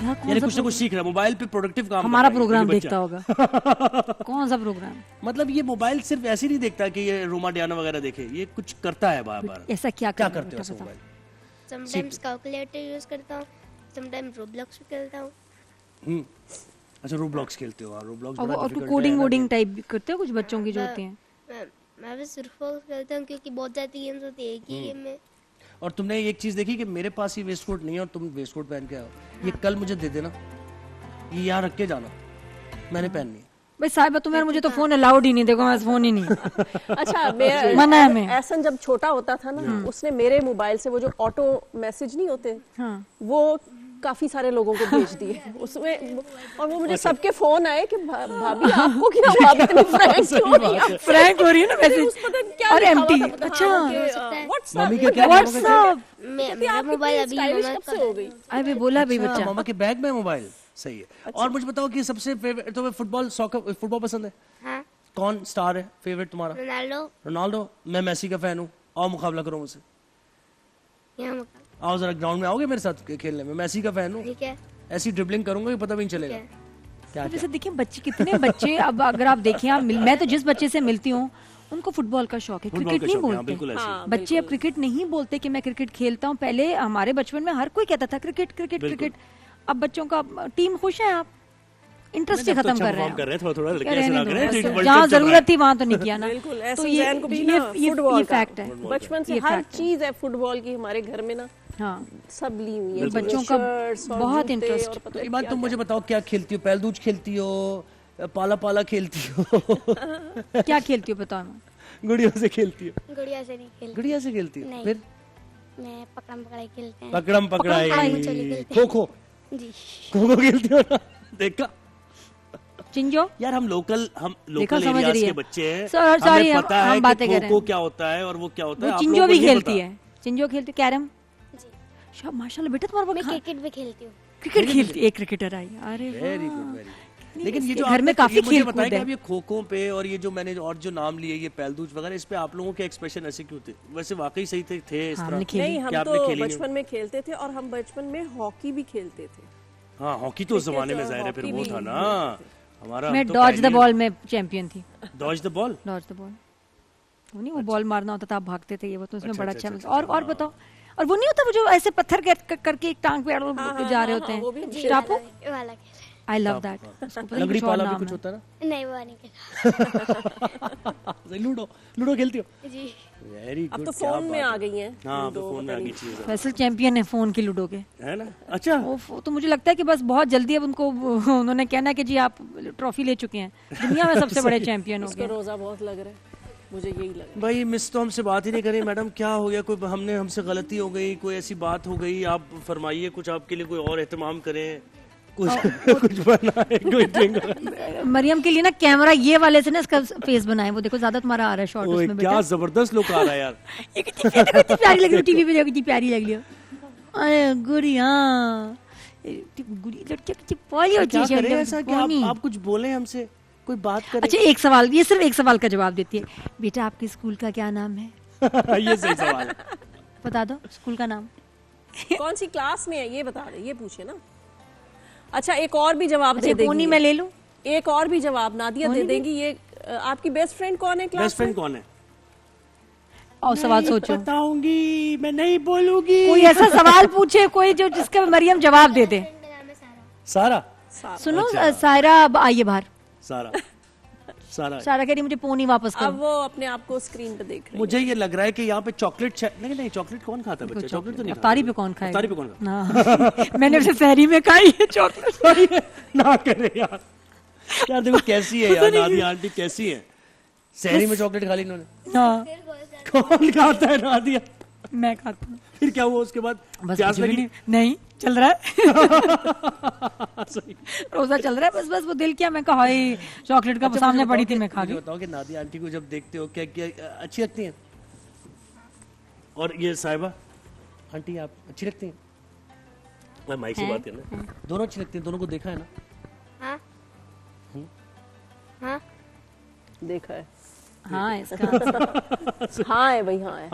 यानी कुछ ना कुछ सीख रहा है मोबाइल पे, प्रोडक्टिव काम।
हमारा प्रोग्राम देखता होगा। कौन सा प्रोग्राम?
मतलब ये मोबाइल सिर्फ ऐसे नहीं देखता कि ये रोमा डियाना वगैरह देखे, ये कुछ करता है बार बार।
ऐसा क्या
करते हो मोबाइल?
समटाइम्स कैलकुलेटर यूज करता हूँ, समटाइम्स रोब्लॉक्स भी खेलता हूँ।
अच्छा रोब्लॉक्स खेलते हो? रोब्लॉक्स बड़ा
डिफिकल्ट है। कोडिंग वोडिंग टाइप करते हो कुछ बच्चों की जो होती हैं?
मैं भी सिर्फ खेलता हूँ क्योंकि बहुत सारी गेम्स होती है एक ही गेम में।
और तुमने एक चीज देखी कि मेरे पास ये वेस्ट कोट नहीं है और तुम वेस्ट कोट पहन के आओ, ये कल मुझे दे देना, ये यहाँ रख के जाना, मैंने पहननी है।
भाई साहिबा तुम यार, मुझे तो फोन अलाउड ही नहीं, देखो मैं फोन ही नहीं।
अच्छा
मना है मैं।
एहसन जब छोटा होता था ना, उसने मेरे मोबाइल से वो जो ऑटो मैसेज नहीं होते, वो काफी सारे लोगों को भेज दिए उसमें, और वो मुझे सबके फोन आए कि भाभी आपको क्या बात इतनी
फ्रैंक हो रही है ना मैसेज और एम्प्टी। अच्छा
मम्मी के क्या
व्हाट्सएप
मेरा मोबाइल अभी
कब से हो गई?
अभी बोला भाई बच्चा
मामा के बैग में मोबाइल, सही है।
अच्छा।
और मुझे बताओ कि सबसे फेवरेट तुम्हें फुटबॉल पसंद है?
हाँ।
कौन स्टार है फेवरेट तुम्हारा? रोनाल्डो। मैं मेसी का फैन हूँ, आओ मुकाबला करो मुझसे। आओ जरा ग्राउंड में आओगे मेरे साथ खेलने में, मेसी का फैन हूँ।
ठीक है।
ऐसी ड्रिबलिंग करूंगा कि पता भी नहीं चलेगा। क्या
वैसे देखिए बच्चे कितने बच्चे, अब अगर आप देखें, मैं तो जिस बच्चे से मिलती हूँ उनको फुटबॉल का शौक है, क्रिकेट नहीं बोलते बच्चे। अब क्रिकेट नहीं बोलते कि मैं क्रिकेट खेलता हूँ। पहले हमारे बचपन में हर कोई कहता था क्रिकेट क्रिकेट क्रिकेट। अब बच्चों का टीम खुश है, आप इंटरेस्ट ही खत्म कर रहे हैं। जहाँ जरूरत थी वहाँ तो नहीं किया ना।
तो ये
फैक्ट है,
बचपन से हर चीज है फुटबॉल की हमारे घर में ना।
हाँ
सब ली हुई है
बच्चों का बहुत इंटरेस्ट।
तो ये बात तुम मुझे बताओ, क्या खेलती हो? पहलदूज खेलती हो, पाला पाला खेलती हो?
क्या खेलती हो बताओ?
गुड़िया से खेलती हो?
गुड़िया से नहीं खेलती।
गुड़िया से खेलती हो? फिर
मैं पकड़म पकड़ाई खेलते हैं।
पकड़म पकड़ाई, खो खो?
जी
खो खो खेलती हो ना? देखा
चिंजो
यार हम लोकल
देखो, समझ
एरियाज
रही
के
है।
बच्चे हैं,
सॉरी,
हमें पता है
हम बातें
कि
कर रहे
खो
हैं।
क्या होता है और वो क्या होता है।
वो
आप
चिंजो
लोगों
भी
को नहीं
खेलती
पता।
है, चिंजो खेलती, कैरम माशाल्लाह बेटा तुम्हारा
मैं क्रिकेट भी खेलती हूँ।
क्रिकेट खेलती, एक क्रिकेटर आई, अरे
वेरी
वाह।
Good, very. लेकिन ये जो
घर में
आपने-
काफी
ये मुझे
खेल
बताया
कूद
कि
है।
आप ये खो खो पे और ये जो मैंने और जो नाम लिए ये पैलदूज वगैरह, इस पे आप लोगों के एक्सप्रेशन ऐसे क्यों थे? वैसे वाकई सही थे इस तरह?
नहीं, हम
क्या
तो
आपने खेली नहीं?
बचपन में खेलते थे और हम बचपन में हॉकी भी खेलते थे।
हाँ, हॉकी तो उस जमाने में जाहिर है फिर वो था ना हमारा।
मैं डॉज द बॉल में चैंपियन थी।
Dodge the ball?
Dodge the ball वो नहीं, वो बॉल मारना होता था, आप भागते थे, ये वो तो उसमें बड़ा अच्छा।
अच्छा,
और बताओ, और वो नहीं होता वो जो ऐसे पत्थर करके एक टांग पे जा रहे होते हैं, स्टापो, आई लव दैट।
लंगड़ी पाला भी कुछ होता है ना?
नहीं, वो नहीं खेला।
लूडो खेलती हो?
जी।
Very good.
अब तो फोन में आ गई हैं।
हाँ, अब तो फोन में आ गई चीज़।
फैसल चैंपियन है फोन की लूडो के,
है ना? अच्छा।
तो मुझे लगता है कि बस बहुत जल्दी अब उनको उन्होंने कहना है कि जी आप ट्रॉफी ले चुके हैं, दुनिया में सबसे बड़े चैंपियन हो गए।
रोजा बहुत लग रहा है, मुझे यही लगा।
भाई मिस तो हमसे बात ही नहीं करी मैडम, क्या हो गया? कोई हमसे गलती हो गई, कोई ऐसी बात हो गई? आप फरमाइए, कुछ आपके लिए कोई और एहतमाम करें, कुछ कुछ बनाए, कोई ड्रिंक।
मरियम के लिए ना कैमरा ये वाले से ना इसका फेस बनाए, वो देखो ज्यादा तुम्हारा आ रहा है शॉट
ओए,
उसमें।
क्या जबरदस्त लुक आ रहा है यार।
ये कितनी प्यारी लग रही है टीवी पे, देखो कितनी प्यारी लग रही है। अरे गुड़िया, लड़कियां कितनी प्यारी होती
क्या करें
है।
ऐसा कि आप कुछ बोले हमसे, कोई बात करें?
अच्छा एक सवाल, ये सिर्फ एक सवाल का जवाब देती है, बेटा आपके स्कूल का क्या नाम है?
ये सही सवाल है।
बता दो स्कूल का नाम।
कौन सी क्लास में है ये बता दे, ये पूछे ना। अच्छा एक और भी जवाब दे देगी,
पोनी मैं ले लूं?
एक और भी जवाब नादिया दे देंगी। ये आपकी बेस्ट फ्रेंड कौन है क्लास में?
बेस्ट फ्रेंड कौन है?
और सवाल सोचो।
बताऊंगी, मैं नहीं बोलूंगी।
कोई ऐसा सवाल पूछे कोई जो जिसका मरियम जवाब दे दे।
सारा।
सुनो
अच्छा।
सायरा अब आइए बाहर।
सारा
सारा कह रही मुझे पोनी वापस करो।
अब वो अपने आप को स्क्रीन पे देख रही है।
मुझे ये लग रहा है कि यहाँ पे चॉकलेट नहीं, चॉकलेट कौन खाता है बच्चा? चॉकलेट तो नहीं
अफ्तारी पे कौन खाएगा?
अफ्तारी पे कौन खाता?
मैंने उसे सहरी में खाई है चॉकलेट।
ना करे यार। यार देखो कैसी है यार नादिया आंटी, कैसी है? सहरी में चॉकलेट खा ली इन्होंने।
हाँ।
कौन खाता है नादिया?
मैं खाता हूँ।
फिर क्या हुआ उसके बाद?
प्यास लगी? नहीं, चल रहा है। रोजा चल रहा है, बस वो दिल क्या, मैं कहा चॉकलेट का सामने पड़ी थी, मैं खा गई।
बताओ कि नादिया आंटी को जब देखते हो क्या क्या अच्छी लगती हैं? और ये साहिबा आंटी आप अच्छी लगती हैं? मैं माइक से बात करना। दोनों अच्छी लगती हैं, दोनों को देखा है ना?
हाँ हाँ
देखा है।
हाँ इसका
हाँ है भाई, हाँ है।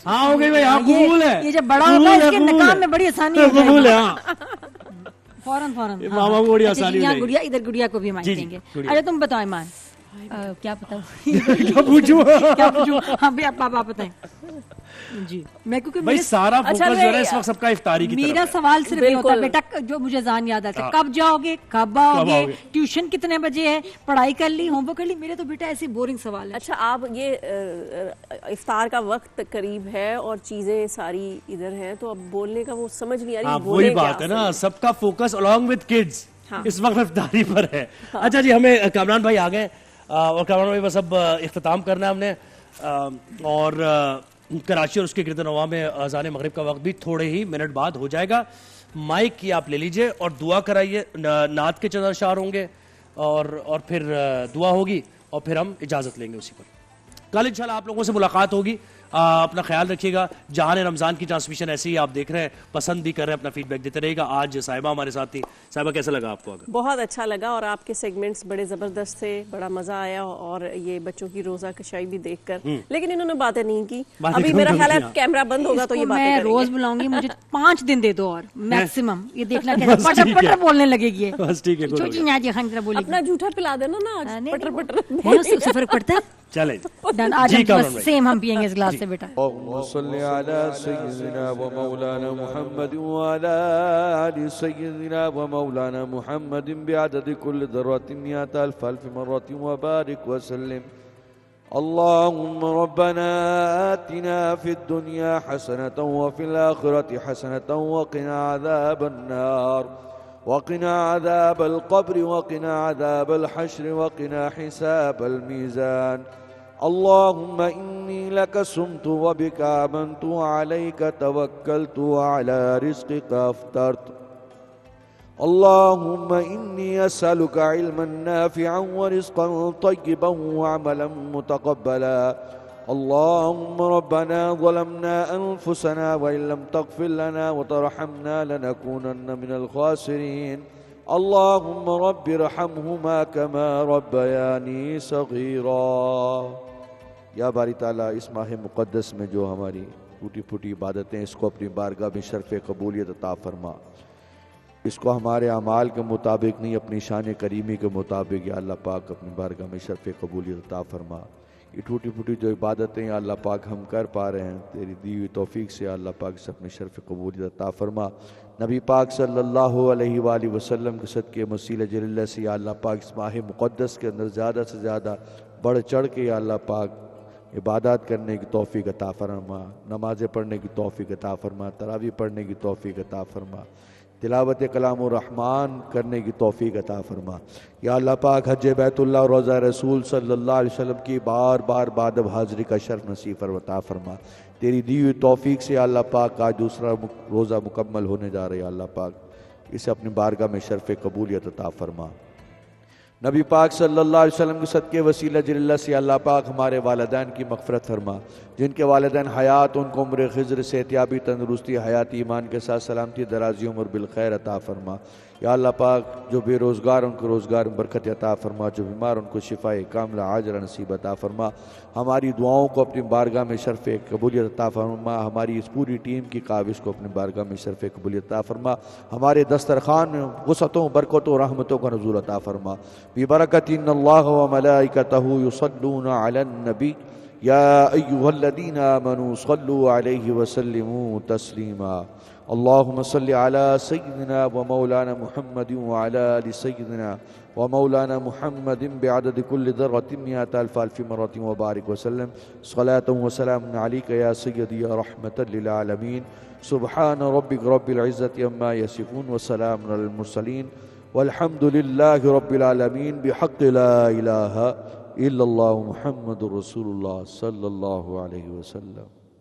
हाँ हो गई भाई, हाँ कबूल है।
ये जब बड़ा होता है इसके नकाम में बड़ी आसानी हो जाएगी।
कबूल है, हाँ।
फौरन
मामा को बड़ी आसानी हो
यहाँ
जाएगी।
गुड़िया, इधर गुड़िया को भी माइक देंगे। अरे तुम बताओ ईमान, क्या बताओ?
क्या पूछूं?
क्या पूछूं? हाँ भैया आप बताएं जी। मैं क्योंकि
भाई सारा फोकस जो है इस वक्त सबका इफ्तारी की तरफ है।
मेरा सवाल सिर्फ ये होता है बेटा, जो मुझे जान याद आता है, कब जाओगे, कब आओगे, ट्यूशन कितने बजे है, पढ़ाई कर ली, होमवर्क कर ली? मेरे तो बेटा ऐसे बोरिंग सवाल है।
अच्छा आप ये इफ्तार का वक्त करीब है और चीजें सारी इधर हैं, तो अब बोलने का वो समझ नहीं आ रही।
वही बात है ना, सबका फोकस अलॉन्ग विद किड्स इस वक्त इफ्तारी पर है। अच्छा जी, हमें कामरान भाई आ गए और कामरान भाई बस अब इख्तिताम करना है हमने। और कराची और उसके गिरदनवा में अज़ान मगरिब का वक्त भी थोड़े ही मिनट बाद हो जाएगा। माइक की आप ले लीजिए और दुआ कराइए। नात के चंद अशार होंगे और फिर दुआ होगी और फिर हम इजाज़त लेंगे उसी पर। कल इंशाल्लाह आप लोगों से मुलाकात होगी। अपना ख्याल रखिएगा। जहान रमज़ान की ट्रांसमिशन ऐसे ही आप देख रहे हैं, पसंद भी कर रहे हैं, अपना फीडबैक देते रहेगा। आज साहिबा हमारे साथ थी। साहिबा कैसा लगा आपको? अगर
बहुत अच्छा लगा और आपके सेगमेंट्स बड़े ज़बरदस्त थे, बड़ा मज़ा आया। और ये बच्चों की रोज़ा कशाई भी देखकर, लेकिन इन्होंने बातें नहीं की। अभी मेरा ख्याल है कैमरा बंद होगा तो ये बातें
मैं रोज बुलाऊंगी। मुझे 5 दिन दे दो और मैक्सिमम, ये देखना कैसे पटर बोलने लगेगी।
बस ठीक है,
अपना झूठा पिला देना ना आज, पटर पटर
उससे फर्क पड़ता है।
चले
डन, आज हम सेम हम पियेंगे इस ग्लास से बेटा।
सल्ली अला सय्यिदिना व मौलाना मुहम्मद व अला आलि सय्यिदिना व मौलाना मुहम्मद बिअदद कुल्ल दर्रतिन मिअत अल्फ मर्रतिन व बारिक व सल्लिम। अल्लाहुम्मा रब्बना आतिना फिद दुनिया हसनतन व फिल आखिरति हसनतन व क़िना अज़ाबन नार व क़िना अज़ाबल क़ब्र व क़िना अज़ाबल हश्र व क़िना हिसाबल मीज़ान। अल्लाहुम्मा इन्नी लक सुमतु व बिका आमनतु व अलैका तवक्कलतु व अला रिज़्क़िका अफ़्तरतु अल्लाहुम्मा इन्नी अस्अलुका इल्मन नाफिअन व रिज़्क़न तय्यिबन व अमलन मुतक़ब्बला। अल्लाहुम्मा रब्बना ज़लमना अनफुसना व इन लम तग़फिर लना व तरहमना लनकूनन्न मिनल ख़ासिरीन। अल्लाहुम्मा रब्बिरहमहुमा कमा रब्बयानी सग़ीरा। या बारी ताला, इस माह मुक़द्दस में जो हमारी टूटी फूटी इबादतें, इसको अपनी बारगाह में शर्फ़ कबूलियत अता फरमा। इसको हमारे अमाल के मुताबिक नहीं, अपनी शान करीमी के मुताबिक या अल्लाह पाक अपनी बारगाह में शर्फ़ कबूलियत अता फरमा। ये टूटी फूटी जो इबादतें या अल्लाह पाक हम कर पा रहे हैं, तेरी दी हुई तौफीक से अल्लाह पाक से अपनी शर्फ़ कबूलियत अता फरमा। नबी पाक सल्लल्लाहु अलैहि वसल्लम के सदक़े मसीह जलिल्लाह से या अल्लाह पाक इस माह मुक़द्दस के अंदर ज़्यादा से ज़्यादा बढ़ चढ़ के या अल्लाह पाक इबादत करने की तौफीक अता फरमा, नमाज़ें पढ़ने की तौफीक अता फरमा, तरावी पढ़ने की तौफीक अता फरमा, तिलावत कलाम रहमान करने की तौफीक अता फरमा। या अल्लाह पाक हज बैतुल्लाह और रोज़ा रसूल सल्लल्लाहु अलैहि वसल्लम की बार बार बादब हाज़िरी का शर्फ नसीब अता फरमा। तेरी दी हुई तौफीक से अल्लाह पाक आज दूसरा रोज़ा मुकम्मल होने जा रहा है, अल्लाह पाक इसे अपनी बारगाह में शर्फ कबूलियत अता फरमा। नबी पाक सल्लल्लाहु अलैहि वसल्लम के सदक़े वसीला जल्ला से अल्लाह पाक हमारे वालिदैन की मग़फ़िरत फरमा। जिनके वालिदैन हयात, उनको उम्र खिज़्र, सेहतियाबी, तंदुरुस्ती, हयाती, ईमान के साथ सलामती, दराज़ी उम्र बिलखैर अता फरमा। या अल्लाह पाक जो बेरोज़गार उनको रोज़गार में बरकत अता फरमा, जो बीमार उनको शिफ़ाए कामिला आजिला नसीब अता फरमा। हमारी दुआओं को अपनी बारगाह में शर्फ़ कबूलियत अता फरमा। हमारी इस पूरी टीम की काबिज़ को अपनी बारगाह में शर्फ़ कबूलियत अता फरमा। हमारे दस्तरखान में वसअतों, बरकतों, रहमतों का नुज़ूल अता फरमा। बिबरकतिन्नल्लाह व मलाइकतहु युसल्लूना अलन नबी या अय्युहल्लज़ीना आमनू सल्लू अलैहि व सल्लिमू तस्लीमा। अल्लाहुम्मा सल्लि अला सय्यिदिना व मौलाना मुहम्मदिन व अला आलि सय्यिदिना व मौलाना मुहम्मदिन बिअदद कुल्लि ज़र्रतिन मिअत अल्फ अल्फि मर्रतिन व बारिक व सल्लम सलातन व सलामुन अलैका या सय्यदी या रहमतल लिल आलमीन। सुब्हान रब्बिक रब्बिल इज़्ज़ति अम्मा यसिफून व सलामुन अलल मुरसलीन वल्हम्दुलिल्लाहि रब्बिल आलमीन बिहक़्क़ि ला इलाहा इल्लल्लाहु मुहम्मदुर रसूलुल्लाह सल्लल्लाहु अलैहि वसल्लम।